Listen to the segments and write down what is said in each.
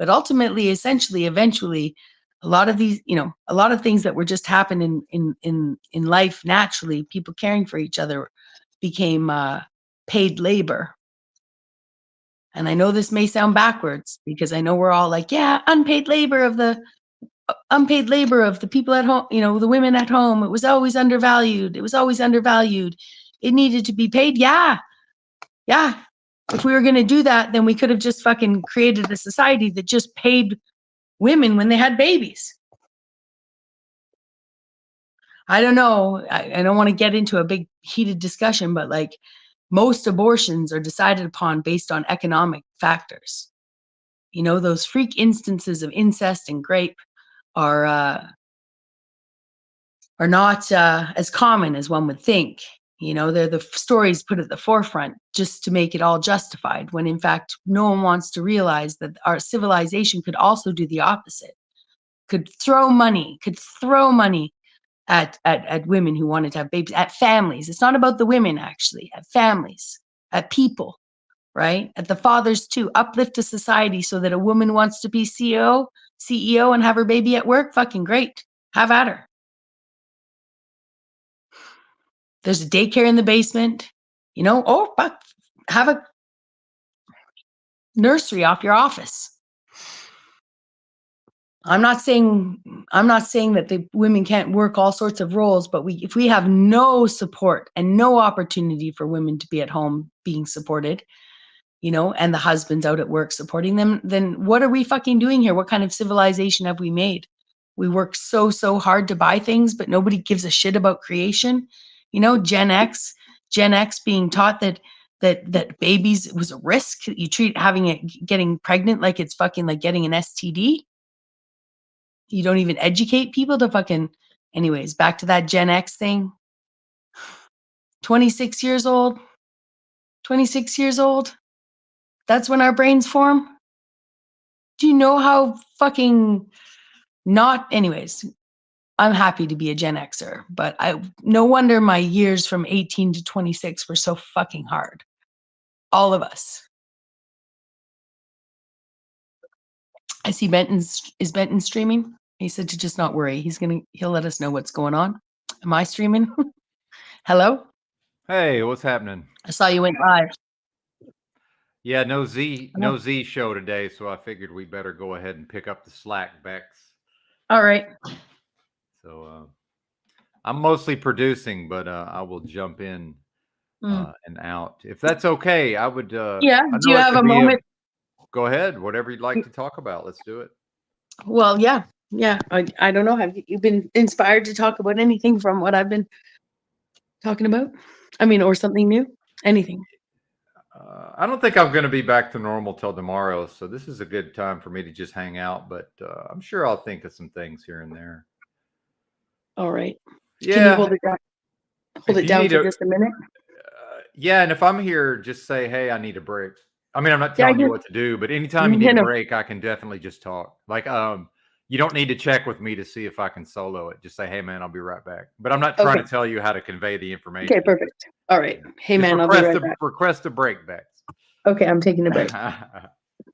But ultimately, essentially, eventually, a lot of these, a lot of things that were just happening in life naturally, people caring for each other, became paid labor. And I know this may sound backwards, because I know we're all like, yeah, unpaid labor of the people at home, the women at home. It was always undervalued. It needed to be paid. Yeah. If we were going to do that, then we could have just fucking created a society that just paid women when they had babies. I don't know. I don't want to get into a big heated discussion, but like, most abortions are decided upon based on economic factors. Those freak instances of incest and rape are not as common as one would think. They're the stories put at the forefront just to make it all justified, when in fact, no one wants to realize that our civilization could also do the opposite, could throw money at women who wanted to have babies, at families. It's not about the women, actually, at families, at people, right? At the fathers too. Uplift a society so that a woman wants to be CEO and have her baby at work. Fucking great. Have at her. There's a daycare in the basement, have a nursery off your office. I'm not saying that the women can't work all sorts of roles, but if we have no support and no opportunity for women to be at home being supported, and the husbands out at work supporting them, then what are we fucking doing here? What kind of civilization have we made? We work so hard to buy things, but nobody gives a shit about creation. Gen X being taught that babies was a risk. You treat getting pregnant like it's fucking like getting an STD. You don't even educate people to fucking. Anyways, back to that Gen X thing. 26 years old. That's when our brains form. Do you know how fucking not? Anyways, I'm happy to be a Gen Xer, but no wonder my years from 18 to 26 were so fucking hard. All of us. I see is Benton streaming? He said to just not worry. He'll let us know what's going on. Am I streaming? Hello? Hey, what's happening? I saw you went live. Yeah, no Z show today, so I figured we better go ahead and pick up the slack, Bex. All right. So I'm mostly producing, but I will jump in and out. If that's okay, I would yeah, do you have a moment? Go ahead. Whatever you'd like to talk about, let's do it. Well, yeah. I don't know. Have you been inspired to talk about anything from what I've been talking about? I mean, or something new? Anything? I don't think I'm going to be back to normal till tomorrow, so this is a good time for me to just hang out. But I'm sure I'll think of some things here and there. All right. Yeah. Can you hold it down? Hold it down for just a minute. Yeah, and if I'm here, just say, "Hey, I need a break." I mean, I'm not telling you what to do, but anytime you need a break, I can definitely just talk. Like, you don't need to check with me to see if I can solo it. Just say, "Hey, man, I'll be right back." But I'm not trying to tell you how to convey the information. Okay, perfect. All right. Hey, man, I'll be right back. Request a break, Bex. Okay, I'm taking a break. All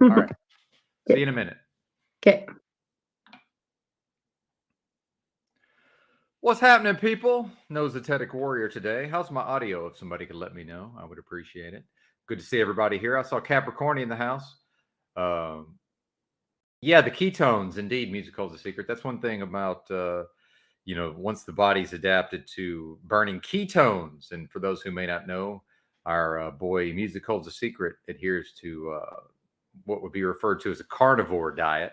right. See you in a minute. Okay. What's happening, people? Nosotetic Warrior today. How's my audio? If somebody could let me know, I would appreciate it. Good to see everybody here. I saw Capricorn in the house. Yeah, the ketones, indeed. Music holds a secret. That's one thing about, once the body's adapted to burning ketones. And for those who may not know, our boy Music Holds a Secret adheres to what would be referred to as a carnivore diet.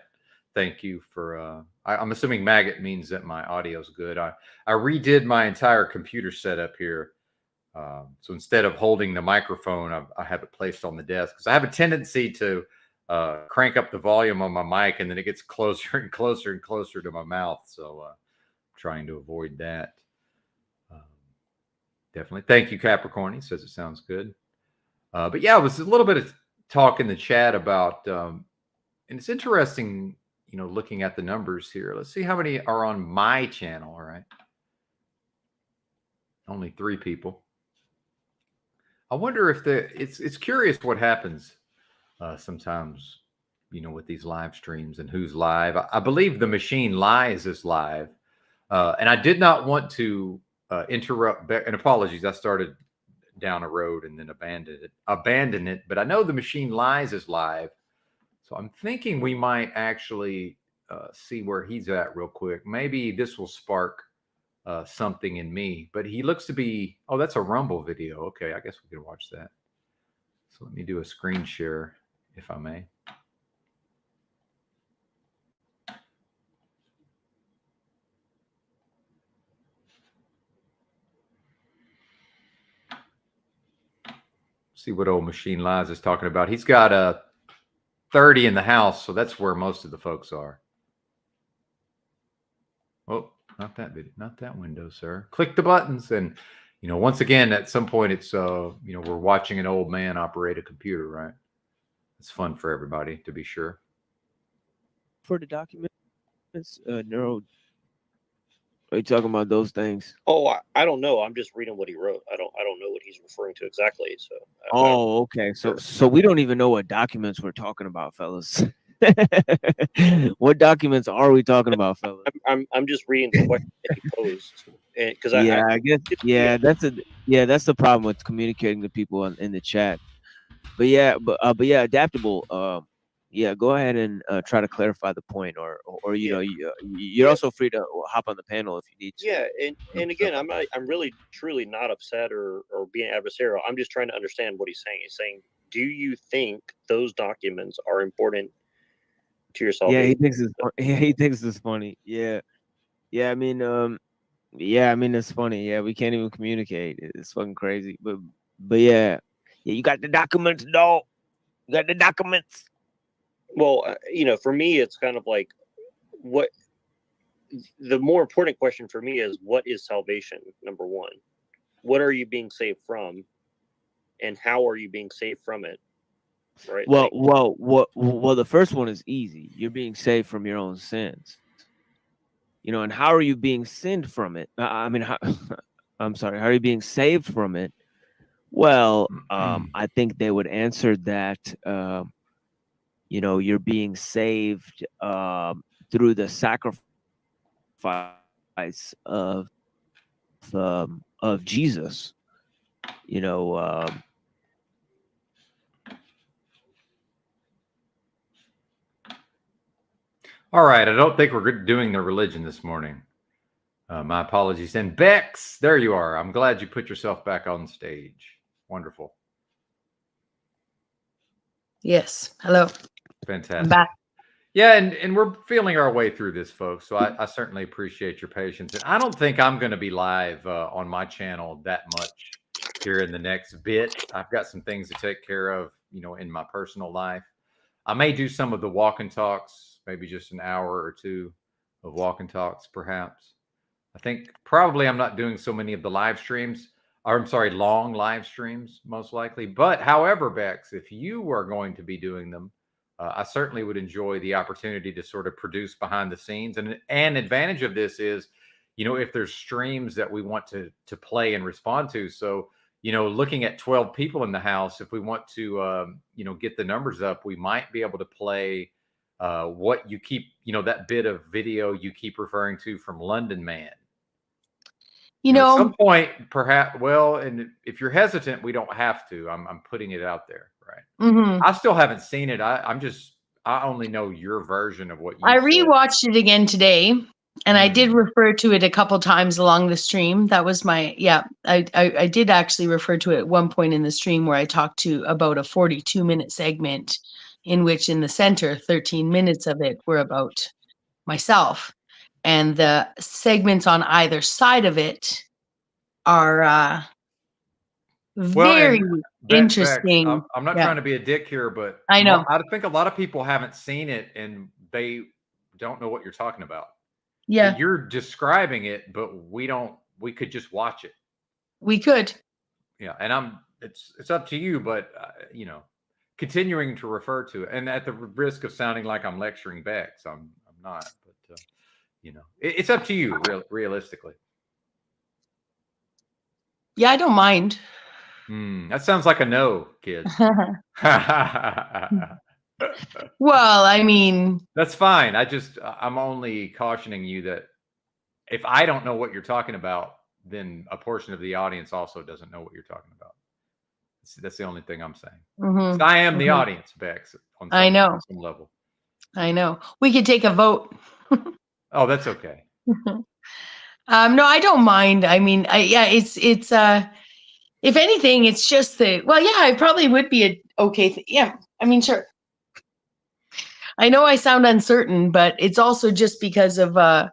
Thank you for, I'm assuming maggot means that my audio's good. I redid my entire computer setup here. So instead of holding the microphone, I have it placed on the desk because I have a tendency to crank up the volume on my mic and then it gets closer and closer and closer to my mouth. So trying to avoid that. Definitely. Thank you, Capricorn. He says it sounds good. But yeah, it was a little bit of talk in the chat about, and it's interesting, looking at the numbers here. Let's see how many are on my channel. All right. Only 3 people. I wonder if it's curious what happens sometimes, with these live streams and who's live. I believe the Machine Lies is live. And I did not want to interrupt, and apologies, I started down a road and then abandoned it. But I know the Machine Lies is live. So I'm thinking we might actually see where he's at real quick. Maybe this will spark something in me. But he looks to be, oh, that's a Rumble video. Okay, I guess we can watch that. So let me do a screen share, if I may. See what old Machine Lies is talking about. He's got a 30 in the house, so that's where most of the folks are. Oh, not that video, not that window, sir. Click the buttons, and once again, at some point, it's we're watching an old man operate a computer, right? It's fun for everybody, to be sure. For the documents, neuro. Are you talking about those things? Oh, I don't know. I'm just reading what he wrote. I don't know what he's referring to exactly. So. Oh, okay. So we don't even know what documents we're talking about, fellas. What documents are we talking about, fellas? I'm just reading the question that he posed, because I guess that's the problem with communicating to people in the chat. But yeah, adaptable. Yeah, go ahead and try to clarify the point, or you're also free to hop on the panel if you need to. Yeah, and again, I'm really truly not upset or being adversarial. I'm just trying to understand what he's saying. He's saying, do you think those documents are important to yourself? Yeah, he thinks it's funny. Yeah. I mean, it's funny. Yeah, we can't even communicate. It's fucking crazy. But yeah, you got the documents, dog. You got the documents. Well, for me, it's kind of like what the more important question for me is, what is salvation? Number one, what are you being saved from, and how are you being saved from it? Right. Well, the first one is easy. You're being saved from your own sins. And how are you being sinned from it? I'm sorry. How are you being saved from it? Well, I think they would answer that. You're being saved through the sacrifice of Jesus. All right, I don't think we're doing the religion this morning. My apologies. And Bex, there you are. I'm glad you put yourself back on stage. Wonderful. Yes. Hello. Fantastic. I'm back. Yeah, and we're feeling our way through this, folks. So I certainly appreciate your patience. And I don't think I'm going to be live on my channel that much here in the next bit. I've got some things to take care of, in my personal life. I may do some of the walk and talks, maybe just an hour or two of walk and talks, perhaps. I think probably I'm not doing so many of the live streams, or I'm sorry, long live streams, most likely. But however, Bex, if you are going to be doing them, I certainly would enjoy the opportunity to sort of produce behind the scenes. And an advantage of this is, if there's streams that we want to play and respond to. So, looking at 12 people in the house, if we want to, get the numbers up, we might be able to play what you keep, that bit of video you keep referring to from London Man. At some point, perhaps, and if you're hesitant, we don't have to. I'm putting it out there, right? Mm-hmm. I still haven't seen it. I only know your version of what you I said. rewatched it again today, and I did refer to it a couple times along the stream. That was I did actually refer to it at one point in the stream where I talked about a 42-minute segment in which in the center, 13 minutes of it were about myself. And the segments on either side of it are very interesting. I'm not trying to be a dick here, but I know. I think a lot of people haven't seen it and they don't know what you're talking about. Yeah. You're describing it, but we could just watch it. We could. Yeah. And it's up to you, but continuing to refer to it, and at the risk of sounding like I'm lecturing back, so I'm not, but it's up to you, realistically. Yeah, I don't mind. That sounds like a no, kids. Well, I mean, That's fine. I'm only cautioning you that if I don't know what you're talking about, then a portion of the audience also doesn't know what you're talking about. That's the only thing I'm saying. mhm, 'Cause I am the mhm. audience, Bex, on I know. some level. I know. We could take a vote. Oh, that's okay. No, I don't mind. I mean, yeah, it's if anything, it's just that. Well, yeah, it probably would be a okay. Yeah, I mean, sure. I know I sound uncertain, but it's also just because of a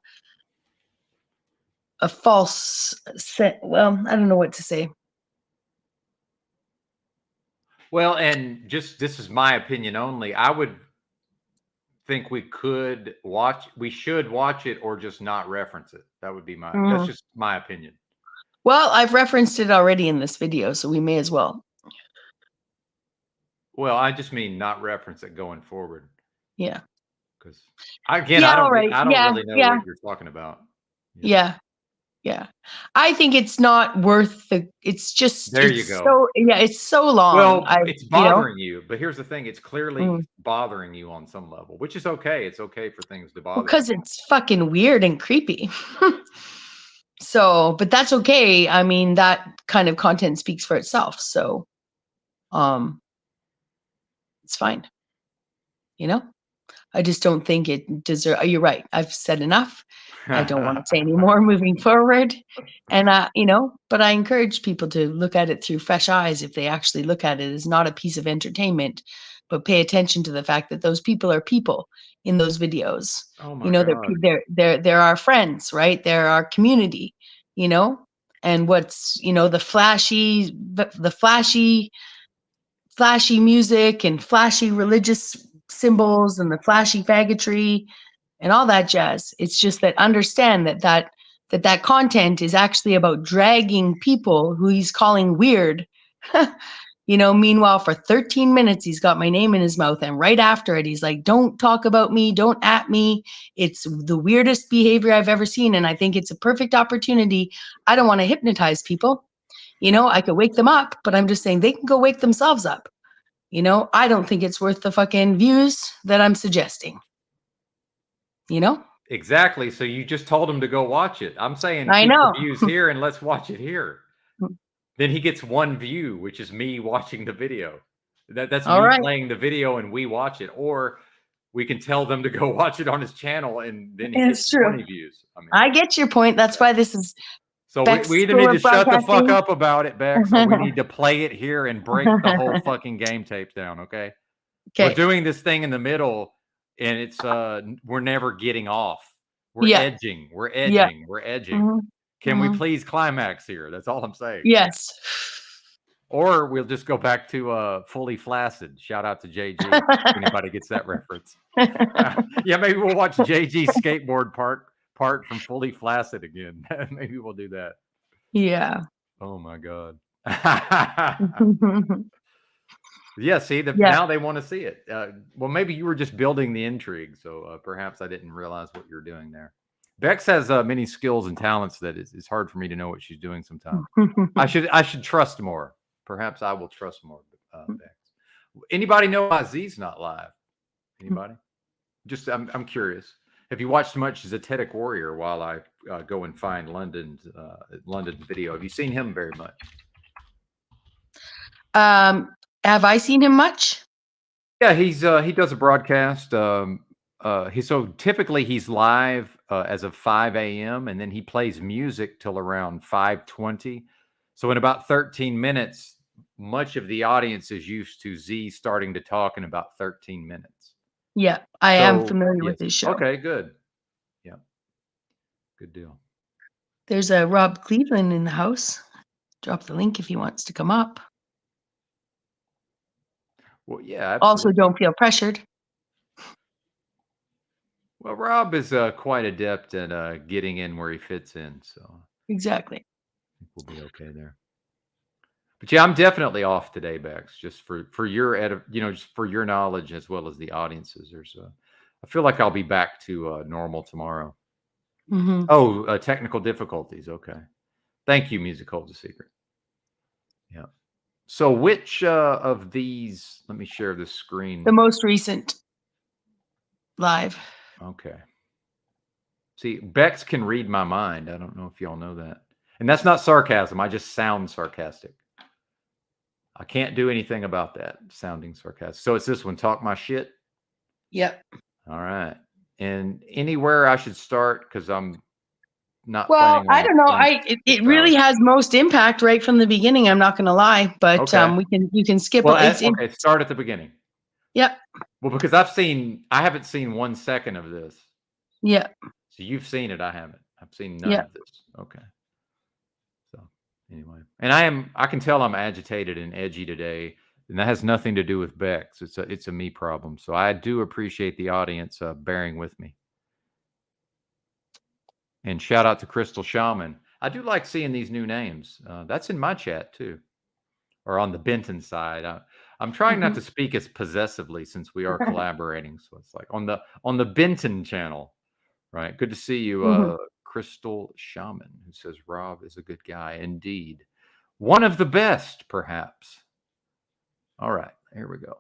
false. Well, I don't know what to say. Well, and just this is my opinion only. I would think we should watch it or just not reference it. That would be that's just my opinion. Well, I've referenced it already in this video, so we may as well. Well, I just mean not reference it going forward. Yeah. Because again, Yeah, I don't all right. really know Yeah. what you're talking about. You know? Yeah. Yeah. I think it's not worth it's just There you go. it's so long. Well, it's bothering you you, but here's the thing: it's clearly bothering you on some level, which is okay. It's okay for things to bother. Because it's fucking weird and creepy. So, but that's okay. I mean, that kind of content speaks for itself. So, it's fine. You know, I just don't think it deserves. You're right. I've said enough. I don't want to say any more moving forward. And, but I encourage people to look at it through fresh eyes if they actually look at it as not a piece of entertainment, but pay attention to the fact that those people are people in those videos. Oh my God. They're our friends, right? They're our community, and what's, the flashy music and flashy religious symbols and the flashy faggotry and all that jazz. It's just that understand that content is actually about dragging people who he's calling weird. Meanwhile, for 13 minutes, he's got my name in his mouth. And right after it, he's like, don't talk about me. Don't at me. It's the weirdest behavior I've ever seen. And I think it's a perfect opportunity. I don't want to hypnotize people. I could wake them up, but I'm just saying they can go wake themselves up. I don't think it's worth the fucking views that I'm suggesting. Exactly. So you just told him to go watch it. I'm saying I keep know. the views here and let's watch it here. Then he gets one view, which is me watching the video. That's All me right. playing the video and we watch it. Or we can tell them to go watch it on his channel and then he It's gets true. 20 views. I mean, I get your point. That's why this is. so Beck's we either School need of to shut the fuck Broadcasting. up about it, Bex, or we need to play it here and break the whole fucking game tapes down, okay? We're doing this thing in the middle and it's we're never getting off. We're edging. We're edging. Yeah. We're edging. Can we please climax here? That's all I'm saying. Yes. Or we'll just go back to Fully Flaccid. Shout out to JG. If anybody gets that reference. Yeah, maybe we'll watch JG skateboard part from Fully Flaccid again. Maybe we'll do that. Yeah. Oh my God. Yeah, see, now they want to see it. Well, maybe you were just building the intrigue, so perhaps I didn't realize what you're doing there. Bex has many skills and talents that it's hard for me to know what she's doing sometimes. I should trust more. Perhaps I will trust more, Bex. Anybody know why Z's not live? Anybody? Just I'm curious. Have you watched much Zetetic Warrior while I go and find London video? Have you seen him very much? Have I seen him much? Yeah, he does a broadcast. So typically he's live as of 5 a.m. and then he plays music till around 5:20. So in about 13 minutes, much of the audience is used to Z starting to talk in about 13 minutes. Yeah, I am familiar with his show. Okay, good. Yeah, good deal. There's a Rob Cleveland in the house. Drop the link if he wants to come up. Well, yeah, absolutely. Also, don't feel pressured. Well, Rob is quite adept at getting in where he fits in, so exactly. I think we'll be okay there. But yeah, I'm definitely off today, Bex. Just for your just for your knowledge as well as the audiences. I feel like I'll be back to normal tomorrow. Oh, technical difficulties. Okay, thank you, Music Holds a Secret. Yeah. So which of these? Let me share this screen. The most recent live. Okay. See, Bex can read my mind. I don't know if y'all know that. And that's not sarcasm. I just sound sarcastic. I can't do anything about that, sounding sarcastic. So it's this one, Talk My Shit. Yep. All right. And anywhere I should start, because I'm not Well, planning I on don't know. playing It 6 really hours. has most impact right from the beginning. I'm not going to lie, but Okay. you can skip. Well, It's okay, start at the beginning. Yep. Well, because I haven't seen 1 second of this. Yeah. So you've seen it, I haven't. I've seen none Yeah. of this. Okay. So anyway, and I can tell I'm agitated and edgy today, and that has nothing to do with Bex. It's a me problem. So I do appreciate the audience bearing with me. And shout out to Crystal Shaman. I do like seeing these new names. That's in my chat too, or on the Benton side. I'm trying not to speak as possessively since we are collaborating. So it's like on the Benton channel, right? Good to see you, Crystal Shaman, who says Rob is a good guy indeed, one of the best, perhaps. All right, here we go.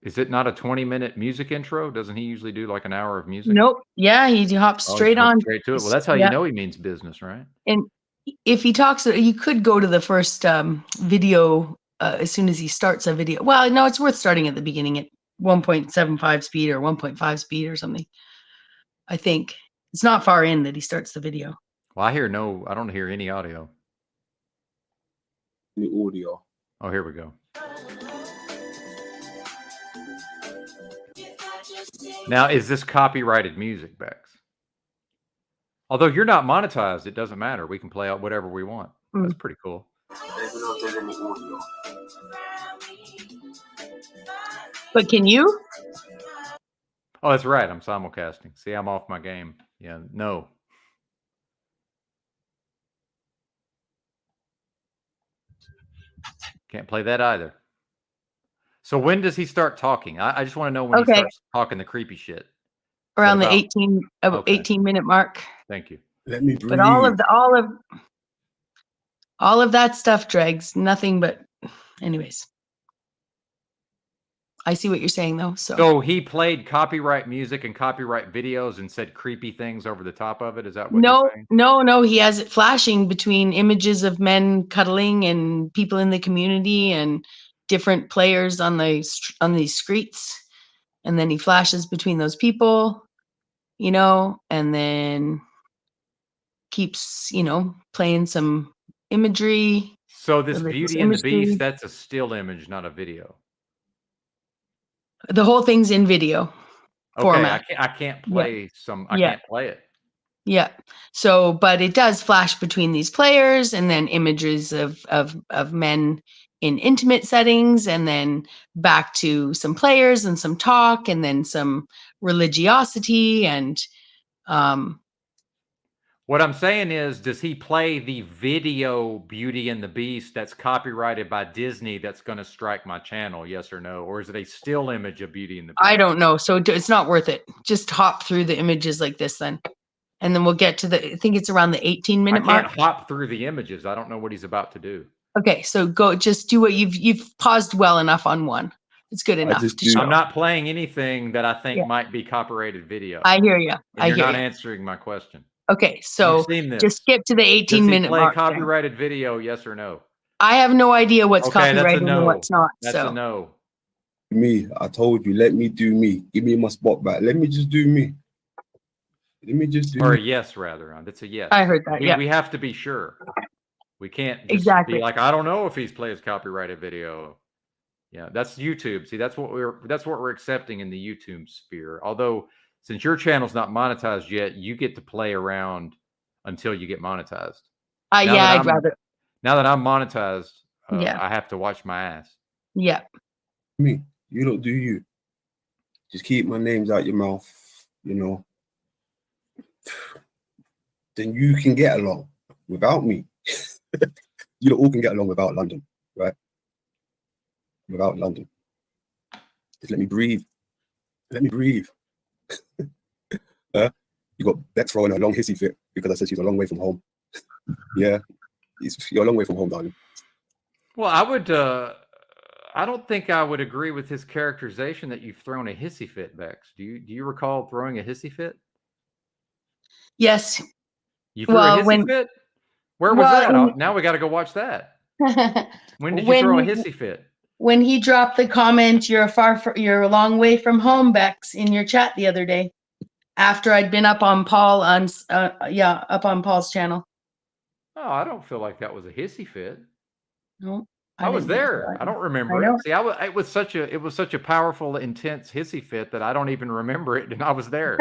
Is it not a 20-minute music intro? Doesn't he usually do like an hour of music? Nope. Yeah, he hops Oh, straight on. straight to it. Well, that's how you know he means business, right? And if he talks, you could go to the first video as soon as he starts a video. Well, no, it's worth starting at the beginning at 1.75 speed or 1.5 speed or something. I think it's not far in that he starts the video. Well, I don't hear any audio. The audio. Oh, here we go. Now, is this copyrighted music, Bex? Although you're not monetized, it doesn't matter. We can play out whatever we want. That's pretty cool. But can you? Oh, that's right. I'm simulcasting. See, I'm off my game. Yeah, no. Can't play that either. So when does he start talking? I just want to know when he starts talking the creepy shit. Around the 18-minute mark. Thank you. Let me breathe. But all of that stuff drags nothing but, anyways. I see what you're saying though. So he played copyright music and copyright videos and said creepy things over the top of it. Is that what you're saying? No. He has it flashing between images of men cuddling and people in the community and different players on these streets, and then he flashes between those people, and then keeps playing some imagery. So this Beauty and the Beast, that's a still image, not a video. The whole thing's in video format. I can't play I can't play it. Yeah. So, but it does flash between these players, and then images of men in intimate settings, and then back to some players and some talk, and then some religiosity and what I'm saying is, does he play the video Beauty and the Beast that's copyrighted by Disney that's going to strike my channel, yes or no? Or is it a still image of Beauty and the Beast? I don't know. So it's not worth it. Just hop through the images like this then. And then we'll get to I think it's around the 18-minute mark. I can't hop through the images. I don't know what he's about to do. Okay, so just do what you've paused well enough on one. It's good enough. I'm not playing anything that I think might be copyrighted video. I hear you. You're not answering my question. Okay, so just skip to the 18-minute mark. Copyrighted video, yes or no? I have no idea what's copyrighted and what's not. That's a no. Me, I told you, let me do me. Give me my spot back. Let me just do me. Let me just do Or me. a yes, rather. That's a yes. I heard that, We have to be sure. We can't just be like, I don't know if he's plays copyrighted video. Yeah, that's YouTube. See, that's what we're accepting in the YouTube sphere. Although, since your channel's not monetized yet, you get to play around until you get monetized. I'd rather. Now that I'm monetized, I have to watch my ass. Yeah. Me, you don't do you. Just keep my names out your mouth, Then you can get along without me. You all can get along without London, right? Without London. Just let me breathe. Let me breathe. You got Bex throwing a long hissy fit. because I said she's a long way from home. Yeah, you're a long way from home, darling. Well, I don't think I would agree with his characterization that you've thrown a hissy fit, Bex. Do you recall throwing a hissy fit? Yes. You threw a hissy fit? Where was that? Now we got to go watch that. When did you throw a hissy fit? When he dropped the comment, you're a long way from home, Bex, in your chat the other day, after I'd been up on Paul's channel. Oh, I don't feel like that was a hissy fit. No, I was there. I don't remember it. See, it was such a powerful, intense hissy fit that I don't even remember it, and I was there.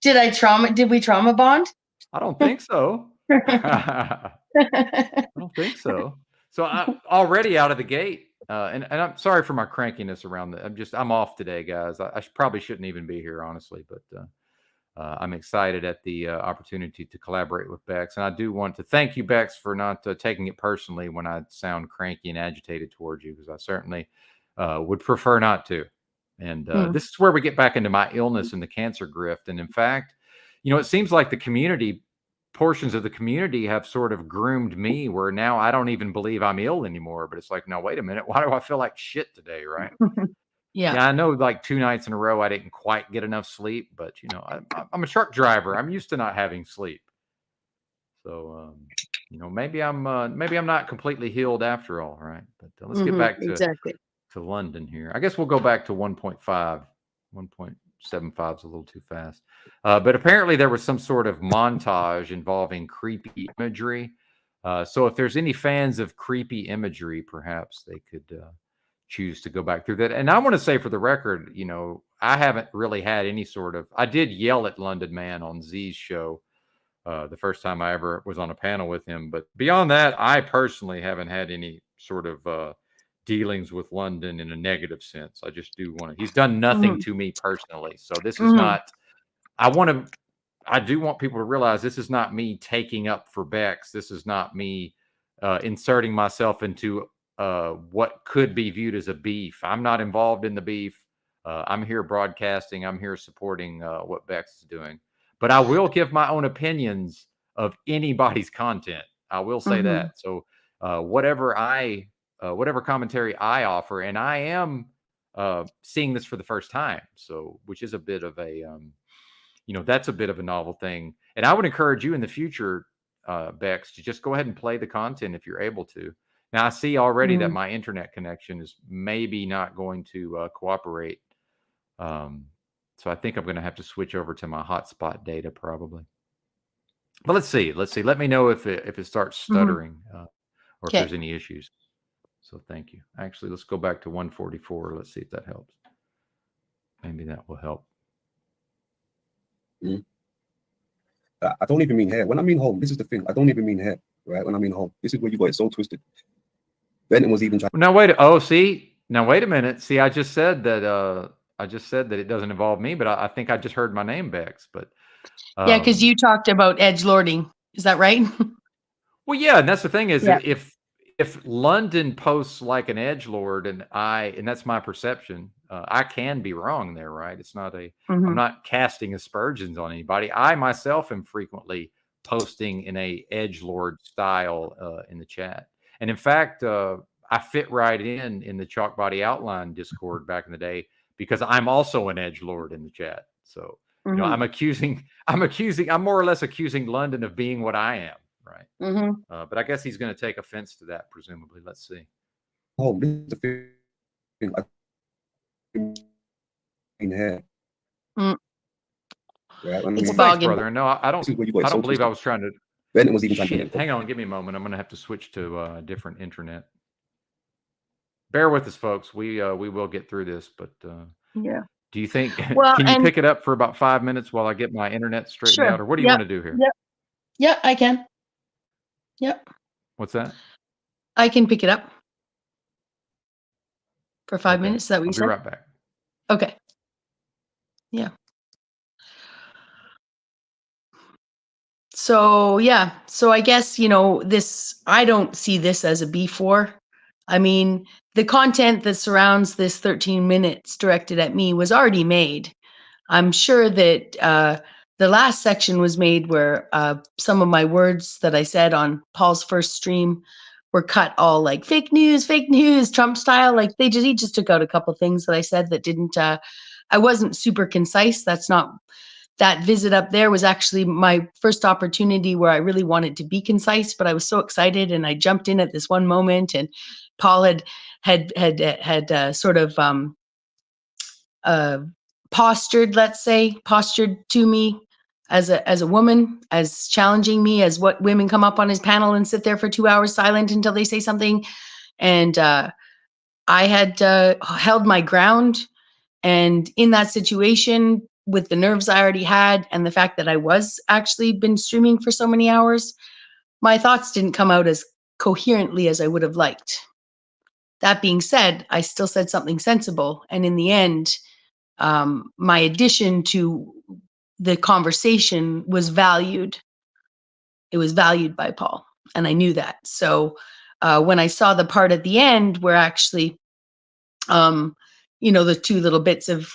Did we trauma bond? I don't think so. I don't think so. So I'm already out of the gate, and I'm sorry for my crankiness around that. I'm off today, guys. I probably shouldn't even be here, honestly, but I'm excited at the opportunity to collaborate with Bex, and I do want to thank you, Bex, for not taking it personally when I sound cranky and agitated towards you, because I certainly would prefer not to. And this is where we get back into my illness and the cancer grift. And in fact, it seems like portions of the community have sort of groomed me where now I don't even believe I'm ill anymore. But it's like, no, wait a minute. Why do I feel like shit today? Right. Yeah, I know like 2 nights in a row I didn't quite get enough sleep, but I'm a truck driver. I'm used to not having sleep. So maybe I'm not completely healed after all, right? But let's get back to London here. I guess we'll go back to 1.5. 1.75 is a little too fast. But apparently there was some sort of montage involving creepy imagery. So if there's any fans of creepy imagery, perhaps they could choose to go back through that. And I want to say for the record, I haven't really had any I did yell at London Man on Z's show the first time I ever was on a panel with him. But beyond that, I personally haven't had any sort of dealings with London in a negative sense. I just do want to, he's done nothing to me personally. So this is not, I do want people to realize this is not me taking up for Bex. This is not me inserting myself into what could be viewed as a beef. I'm not involved in the beef. I'm here broadcasting. I'm here supporting what Bex is doing. But I will give my own opinions of anybody's content. I will say that. So whatever commentary I offer, and I am seeing this for the first time, so which is a bit of a that's a bit of a novel thing. And I would encourage you in the future, Bex, to just go ahead and play the content if you're able to. Now I see already that my internet connection is maybe not going to cooperate. So I think I'm going to have to switch over to my hotspot data probably. But let's see. Let me know if it starts stuttering or if there's any issues. So thank you. Actually, let's go back to 144. Let's see if that helps. Maybe that will help. I don't even mean hair. When I mean home, this is the thing. I don't even mean hair, right? When I mean home, this is where you got it so twisted. Benton was even trying. Now wait a minute. See, I just said that it doesn't involve me, but I think I just heard my name, Bex. But yeah, because you talked about edgelording. Is that right? Well, yeah, and that's the thing is if London posts like an edgelord, and that's my perception, I can be wrong there, right? It's not I'm not casting aspersions on anybody. I myself am frequently posting in a edgelord style in the chat, and in fact, I fit right in the Chalk Body Outline Discord back in the day because I'm also an edgelord in the chat. So I'm more or less accusing London of being what I am. Right. But I guess he's going to take offense to that, presumably. Let's see. Oh, this is the thing. I mean hair. Right? It's thanks, brother. No, I don't believe I was trying to. Benton was even trying to. Hang on, give me a moment. I'm going to have to switch to a different internet. Bear with us, folks. We will get through this, but yeah. Do you think? Can you pick it up for about 5 minutes while I get my internet straightened out, or what do you want to do here? Yeah, I can. Yep. What's that? I can pick it up for 5 minutes. Is that what you said? I'll be right back. Okay. Yeah. So yeah. So I guess, I don't see this as a B4. I mean, the content that surrounds this 13 minutes directed at me was already made. I'm sure that the last section was made where some of my words that I said on Paul's first stream were cut all like fake news, Trump style. Like he just took out a couple things that I said that didn't, I wasn't super concise. That's not, that visit up there was actually my first opportunity where I really wanted to be concise, but I was so excited and I jumped in at this one moment, and Paul had sort of postured to me as a woman, as challenging me as what women come up on his panel and sit there for 2 hours silent until they say something. And I had held my ground. And in that situation, with the nerves I already had and the fact that I was actually been streaming for so many hours, my thoughts didn't come out as coherently as I would have liked. That being said, I still said something sensible. And in the end, my addition to the conversation was valued. It was valued by Paul, and I knew that. So when I saw the part at the end where actually, the two little bits of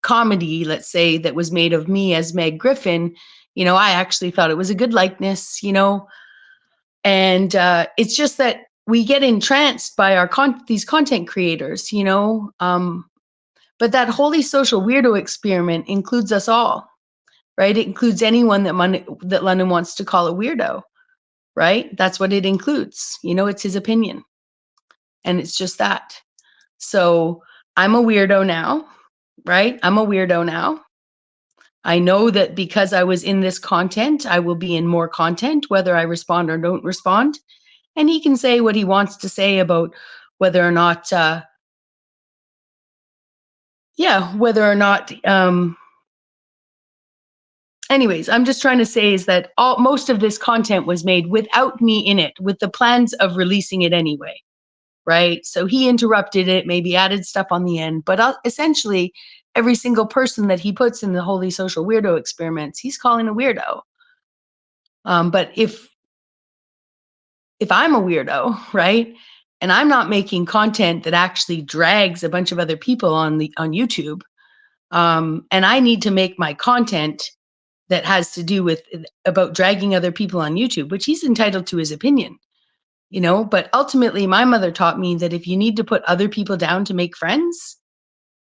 comedy, let's say, that was made of me as Meg Griffin, I actually thought it was a good likeness, and it's just that we get entranced by these content creators, but that holy social weirdo experiment includes us all, right? It includes anyone that London wants to call a weirdo, right? That's what it includes. It's his opinion, and it's just that. So I'm a weirdo now, right? I'm a weirdo now. I know that because I was in this content, I will be in more content, whether I respond or don't respond. And he can say what he wants to say about whether or not, anyways, I'm just trying to say is that most of this content was made without me in it, with the plans of releasing it anyway, right? So he interrupted it, maybe added stuff on the end, but essentially every single person that he puts in the holy social weirdo experiments, he's calling a weirdo. But if I'm a weirdo, right, and I'm not making content that actually drags a bunch of other people on YouTube, and I need to make my content that has to do with about dragging other people on YouTube, which he's entitled to his opinion, but ultimately my mother taught me that if you need to put other people down to make friends,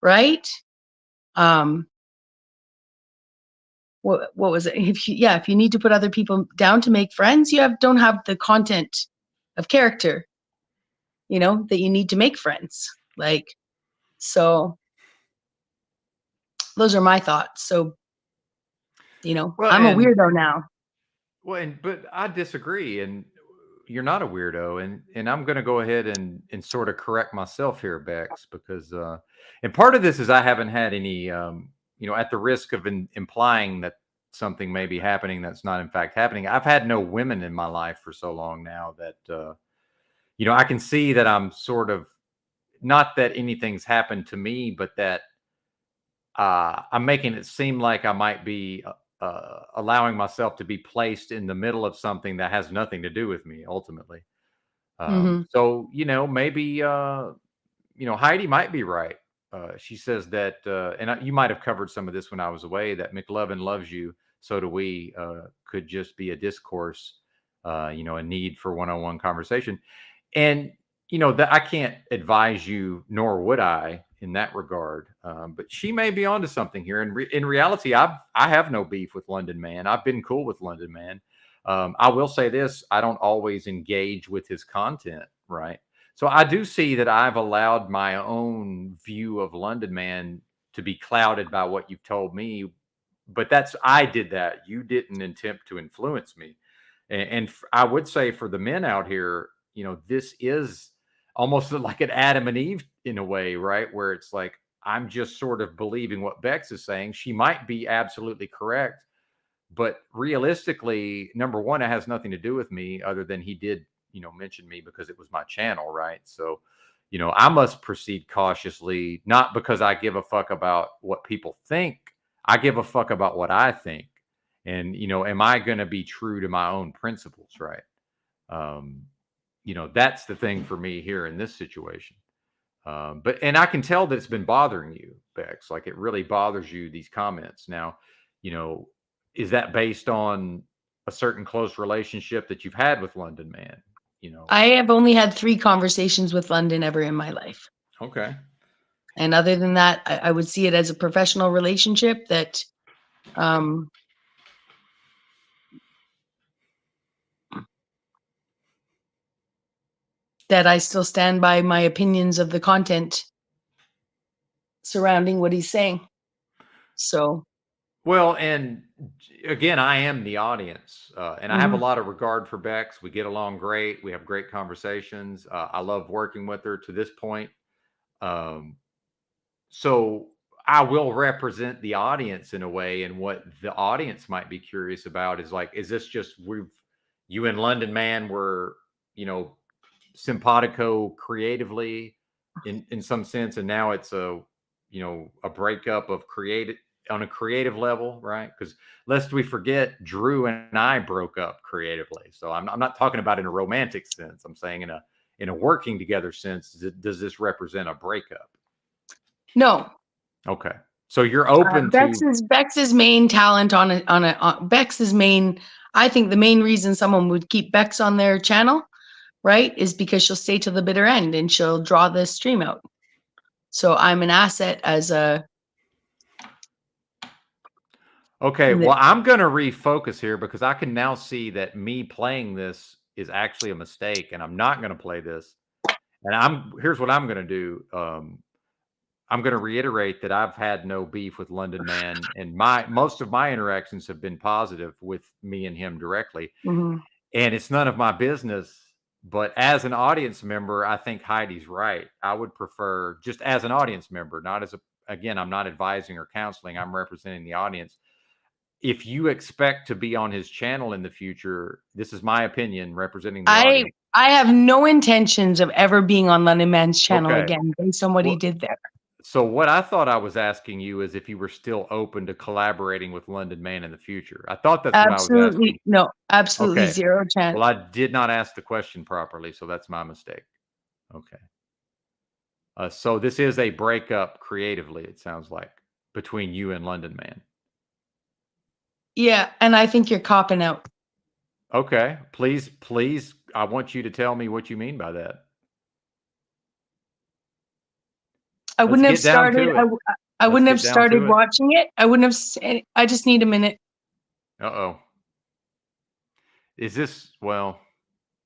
right? What was it? If you need to put other people down to make friends, don't have the content of character, that you need to make friends. So those are my thoughts. So, Well, I'm a weirdo now. Well, but I disagree, and you're not a weirdo, and I'm going to go ahead and sort of correct myself here, Bex, because and part of this is I haven't had any, at the risk of implying that something may be happening that's not in fact happening. I've had no women in my life for so long now that I can see that I'm sort of, not that anything's happened to me, but that I'm making it seem like I might be allowing myself to be placed in the middle of something that has nothing to do with me ultimately. So, maybe, Heidi might be right. She says that, and you might have covered some of this when I was away, that McLovin loves you, so do we, could just be a discourse, a need for one-on-one conversation. And, that I can't advise you, nor would I, in that regard. But she may be onto something here. And in reality, I have no beef with London Man. I've been cool with London Man. I will say this: I don't always engage with his content, right? So I do see that I've allowed my own view of London Man to be clouded by what you've told me. But I did that. You didn't attempt to influence me. And I would say for the men out here, this is almost like an Adam and Eve in a way, right? Where it's like, I'm just sort of believing what Bex is saying. She might be absolutely correct, but realistically, number one, it has nothing to do with me other than he did, mention me because it was my channel, right? So, I must proceed cautiously, not because I give a fuck about what people think. I give a fuck about what I think. And, am I going to be true to my own principles, right? That's the thing for me here in this situation. And I can tell that it's been bothering you, Bex. Like, it really bothers you, these comments. Now, is that based on a certain close relationship that you've had with London Man? You know, I have only had 3 conversations with London ever in my life. okay. And other than that, I would see it as a professional relationship that that I still stand by my opinions of the content surrounding what he's saying. So, Well, and again, I am the audience, and I have a lot of regard for Bex. We get along great. We have great conversations. I love working with her to this point. So I will represent the audience in a way, and what the audience might be curious about is like, is this just you and London Man were, you know, simpatico creatively in some sense, and now it's a, you know, a breakup of creative on a creative level, right? Because lest we forget, Drew and I broke up creatively. So I'm not talking about in a romantic sense. I'm saying in a working together sense. Does this represent a breakup? no. Okay. So you're open to Bex's main talent on Bex's main. I think the main reason someone would keep Bex on their channel, right, is because she'll stay to the bitter end and she'll draw the stream out. So I'm an asset as a. Okay, well, I'm going to refocus here because I can now see that me playing this is actually a mistake, and I'm not going to play this. And here's what I'm going to do. I'm going to reiterate that I've had no beef with London Man, and most of my interactions have been positive with me and him directly. Mm-hmm. And it's none of my business. But as an audience member, I think Heidi's right. I would prefer, just as an audience member, not as again, I'm not advising or counseling. I'm representing the audience. If you expect to be on his channel in the future, this is my opinion representing the audience. I have no intentions of ever being on London Man's channel again based on what he did there. So what I thought I was asking you is if you were still open to collaborating with London Man in the future. I thought that's what I was asking. No, absolutely zero chance. Well, I did not ask the question properly, so that's my mistake. Okay. So this is a breakup creatively, it sounds like, between you and London Man. Yeah, and I think you're copping out. Okay. Please, I want you to tell me what you mean by that. I wouldn't have started. I wouldn't have started watching it. I wouldn't have. I just need a minute. Uh-oh. Is this, well,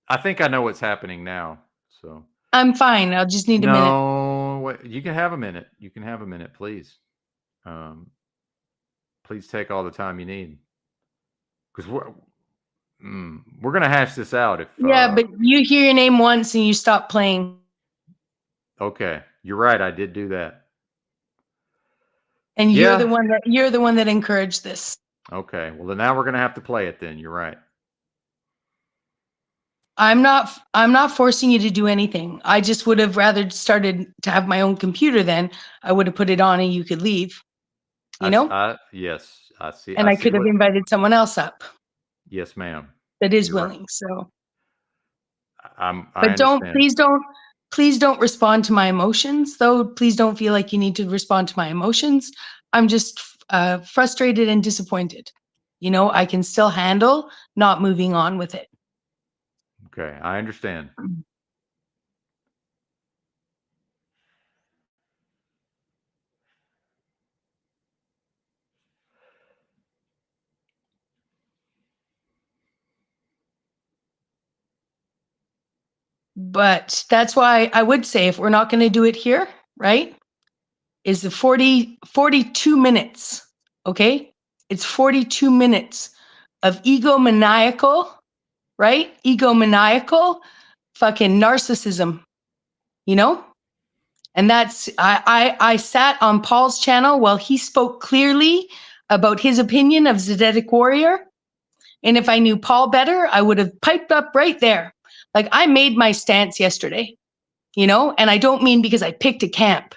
I think I know what's happening now. So I'm fine. I'll just need a minute. No, you can have a minute. You can have a minute, please. Please take all the time you need. Because we're going to hash this out. Yeah, but you hear your name once and you stop playing. Okay. You're right. I did do that. And you're the one that encouraged this. Okay. Well, then now we're going to have to play it then. You're right. I'm not forcing you to do anything. I just would have rather started to have my own computer then. I would have put it on and you could leave. You know? Yes, I see. And I could have invited someone else up. Yes, ma'am. That is willing. Right. So But please don't respond to my emotions, though. Please don't feel like you need to respond to my emotions. I'm just frustrated and disappointed. You know, I can still handle not moving on with it. Okay, I understand. But that's why I would say if we're not going to do it here, right, is the 42 minutes, okay? It's 42 minutes of egomaniacal, right? Egomaniacal fucking narcissism, you know? And that's, I sat on Paul's channel while he spoke clearly about his opinion of Zedetic Warrior. And if I knew Paul better, I would have piped up right there. Like I made my stance yesterday, you know, and I don't mean because I picked a camp,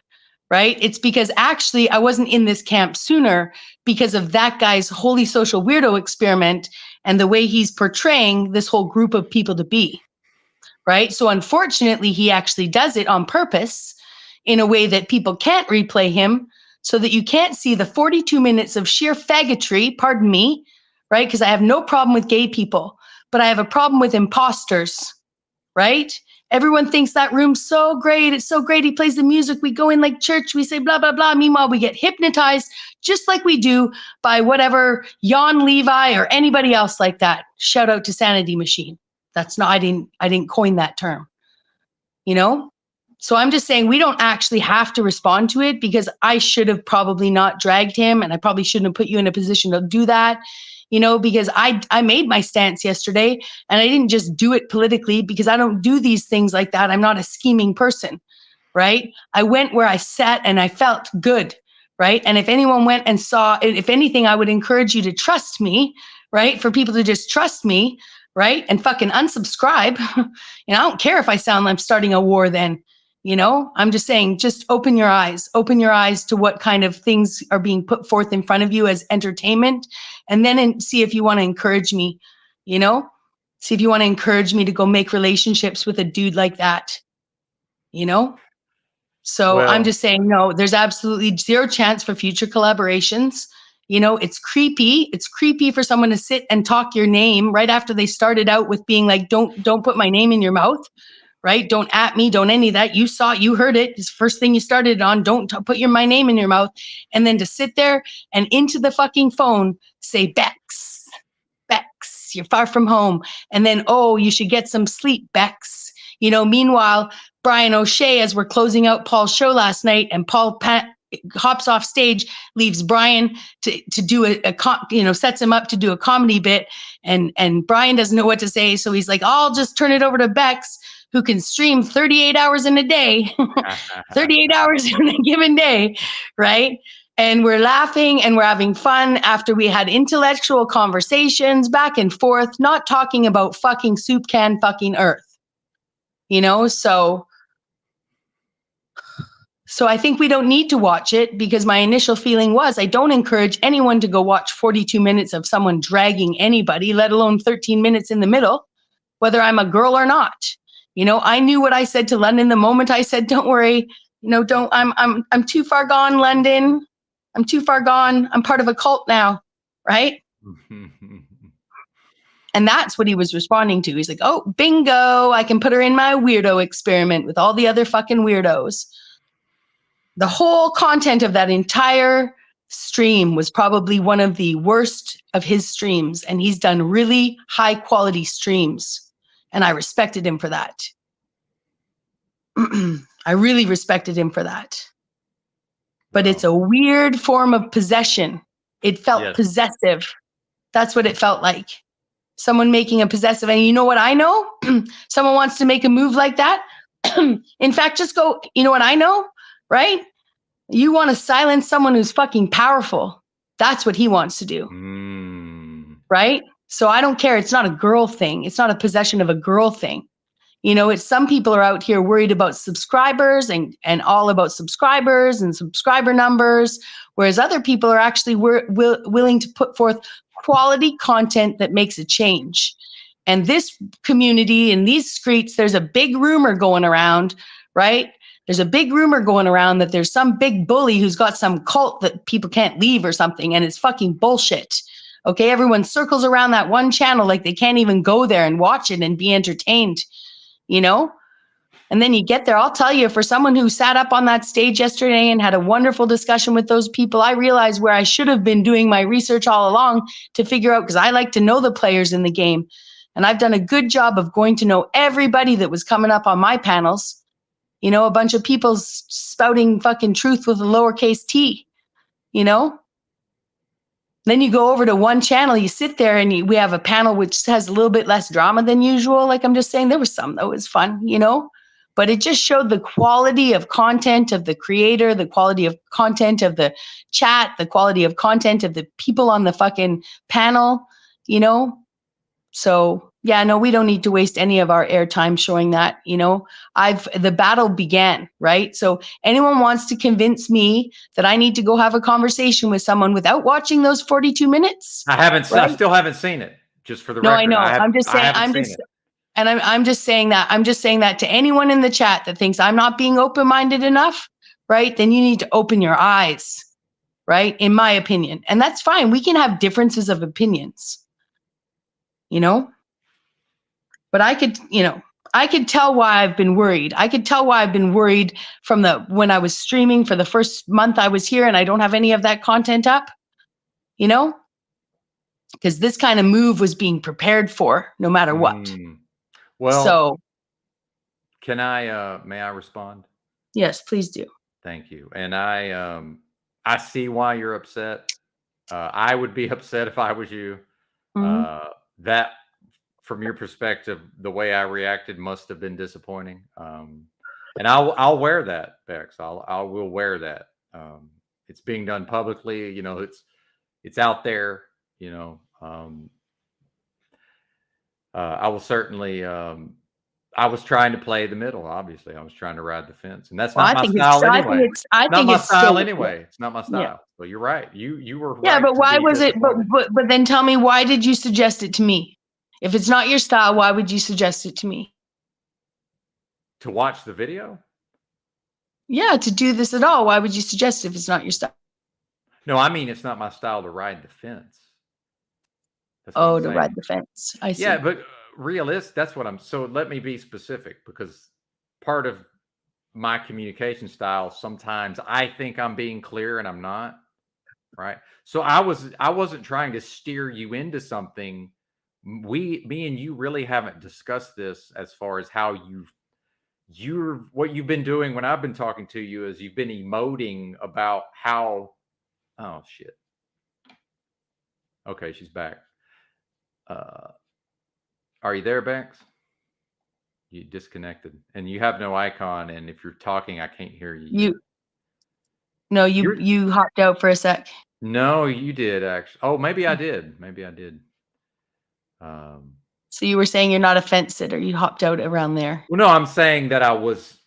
right? It's because actually I wasn't in this camp sooner because of that guy's holy social weirdo experiment and the way he's portraying this whole group of people to be, right? So unfortunately, he actually does it on purpose in a way that people can't replay him so that you can't see the 42 minutes of sheer faggotry, pardon me, right? Because I have no problem with gay people, but I have a problem with imposters, right? Everyone thinks that room's so great. It's so great. He plays the music. We go in like church. We say blah, blah, blah. Meanwhile, we get hypnotized just like we do by whatever Jan Levi or anybody else like that. Shout out to Sanity Machine. That's not, I didn't coin that term, you know? So I'm just saying we don't actually have to respond to it, because I should have probably not dragged him, and I probably shouldn't have put you in a position to do that, you know, because I made my stance yesterday, and I didn't just do it politically, because I don't do these things like that. I'm not a scheming person, right? I went where I sat and I felt good, right? And if anyone went and saw, if anything, I would encourage you to trust me, right? For people to just trust me, right? And fucking unsubscribe. I don't care if I sound like I'm starting a war then. You know, I'm just saying, just open your eyes to what kind of things are being put forth in front of you as entertainment, and then see if you want to encourage me, you know, see if you want to encourage me to go make relationships with a dude like that, you know? So I'm just saying, no, there's absolutely zero chance for future collaborations. You know, it's creepy. It's creepy for someone to sit and talk your name right after they started out with being like, don't put my name in your mouth. Right? Don't at me, don't any of that. You saw it, you heard it. It's the first thing you started on. Don't put my name in your mouth. And then to sit there and into the fucking phone say, Bex, you're far from home. And then, oh, you should get some sleep, Bex. You know, meanwhile, Brian O'Shea, as we're closing out Paul's show last night, and Paul hops off stage, leaves Brian to do sets him up to do a comedy bit. And Brian doesn't know what to say. So he's like, I'll just turn it over to Bex, who can stream 38 hours in a day, 38 hours in a given day, right? And we're laughing and we're having fun after we had intellectual conversations back and forth, not talking about fucking soup can fucking earth, you know? So I think we don't need to watch it, because my initial feeling was I don't encourage anyone to go watch 42 minutes of someone dragging anybody, let alone 13 minutes in the middle, whether I'm a girl or not. You know, I knew what I said to London the moment I said, don't worry, you know, I'm too far gone, London. I'm too far gone. I'm part of a cult now, right? And that's what he was responding to. He's like, oh, bingo, I can put her in my weirdo experiment with all the other fucking weirdos. The whole content of that entire stream was probably one of the worst of his streams, and he's done really high quality streams. And I respected him for that. I really respected him for that. But it's a weird form of possession. It felt possessive. That's what it felt like. Someone making a possessive. And you know what I know? Someone wants to make a move like that. In fact, just go, you know what I know? Right? You want to silence someone who's fucking powerful. That's what he wants to do. Right? So I don't care. It's not a girl thing. It's not a possession of a girl thing. You know, it's some people are out here worried about subscribers and all about subscribers and subscriber numbers, whereas other people are actually willing to put forth quality content that makes a change. And this community in these streets, there's a big rumor going around, right? There's a big rumor going around that there's some big bully who's got some cult that people can't leave or something, and it's fucking bullshit. Okay, everyone circles around that one channel like they can't even go there and watch it and be entertained, you know? And then you get there, I'll tell you, for someone who sat up on that stage yesterday and had a wonderful discussion with those people, I realized where I should have been doing my research all along to figure out, because I like to know the players in the game. And I've done a good job of going to know everybody that was coming up on my panels. You know, a bunch of people spouting fucking truth with a lowercase t, you know? Then you go over to one channel, you sit there, and we have a panel which has a little bit less drama than usual. Like I'm just saying, there was some that was fun, you know, but it just showed the quality of content of the creator, the quality of content of the chat, the quality of content of the people on the fucking panel, you know? So yeah, no, we don't need to waste any of our airtime showing that, you know. The battle began, right? So anyone wants to convince me that I need to go have a conversation with someone without watching those 42 minutes? I still haven't seen it, just for the record. No, I know. I'm just saying that to anyone in the chat that thinks I'm not being open-minded enough, right? Then you need to open your eyes, right? In my opinion. And that's fine. We can have differences of opinions, you know? But I could, you know, I could tell why I've been worried. I could tell why I've been worried from when I was streaming for the first month I was here and I don't have any of that content up, you know? Because this kind of move was being prepared for no matter what. Well, so may I respond? yes, please do. Thank you. And I see why you're upset. I would be upset if I was you. That, from your perspective, the way I reacted must have been disappointing. And I'll wear that, Bex. I will wear that. It's being done publicly. You know, it's out there. You know, I will certainly. I was trying to play the middle. Obviously, I was trying to ride the fence, and that's not my style anyway. Not my style anyway. It's not my style. Yeah. So you're right. You were Yeah, right but to why be was it? disappointed. But then tell me, why did you suggest it to me? If it's not your style, why would you suggest it to me? To watch the video? Yeah, to do this at all. Why would you suggest it if it's not your style? No, I mean, it's not my style to ride the fence. That's what Oh, I'm to saying. ride the fence. I see. Yeah, but that's what so let me be specific, because part of my communication style, sometimes I think I'm being clear and I'm not, right? So I wasn't trying to steer you into something. Me and you really haven't discussed this as far as how what you've been doing when I've been talking to you is you've been emoting about how, oh shit. Okay, she's back. Are you there, Bex? You disconnected, and you have no icon. And if you're talking, I can't hear you. You hopped out for a sec. No, you did actually. Oh, maybe I did. Maybe I did. So you were saying you're not a fence sitter. You hopped out around there. Well, no, I'm saying that I was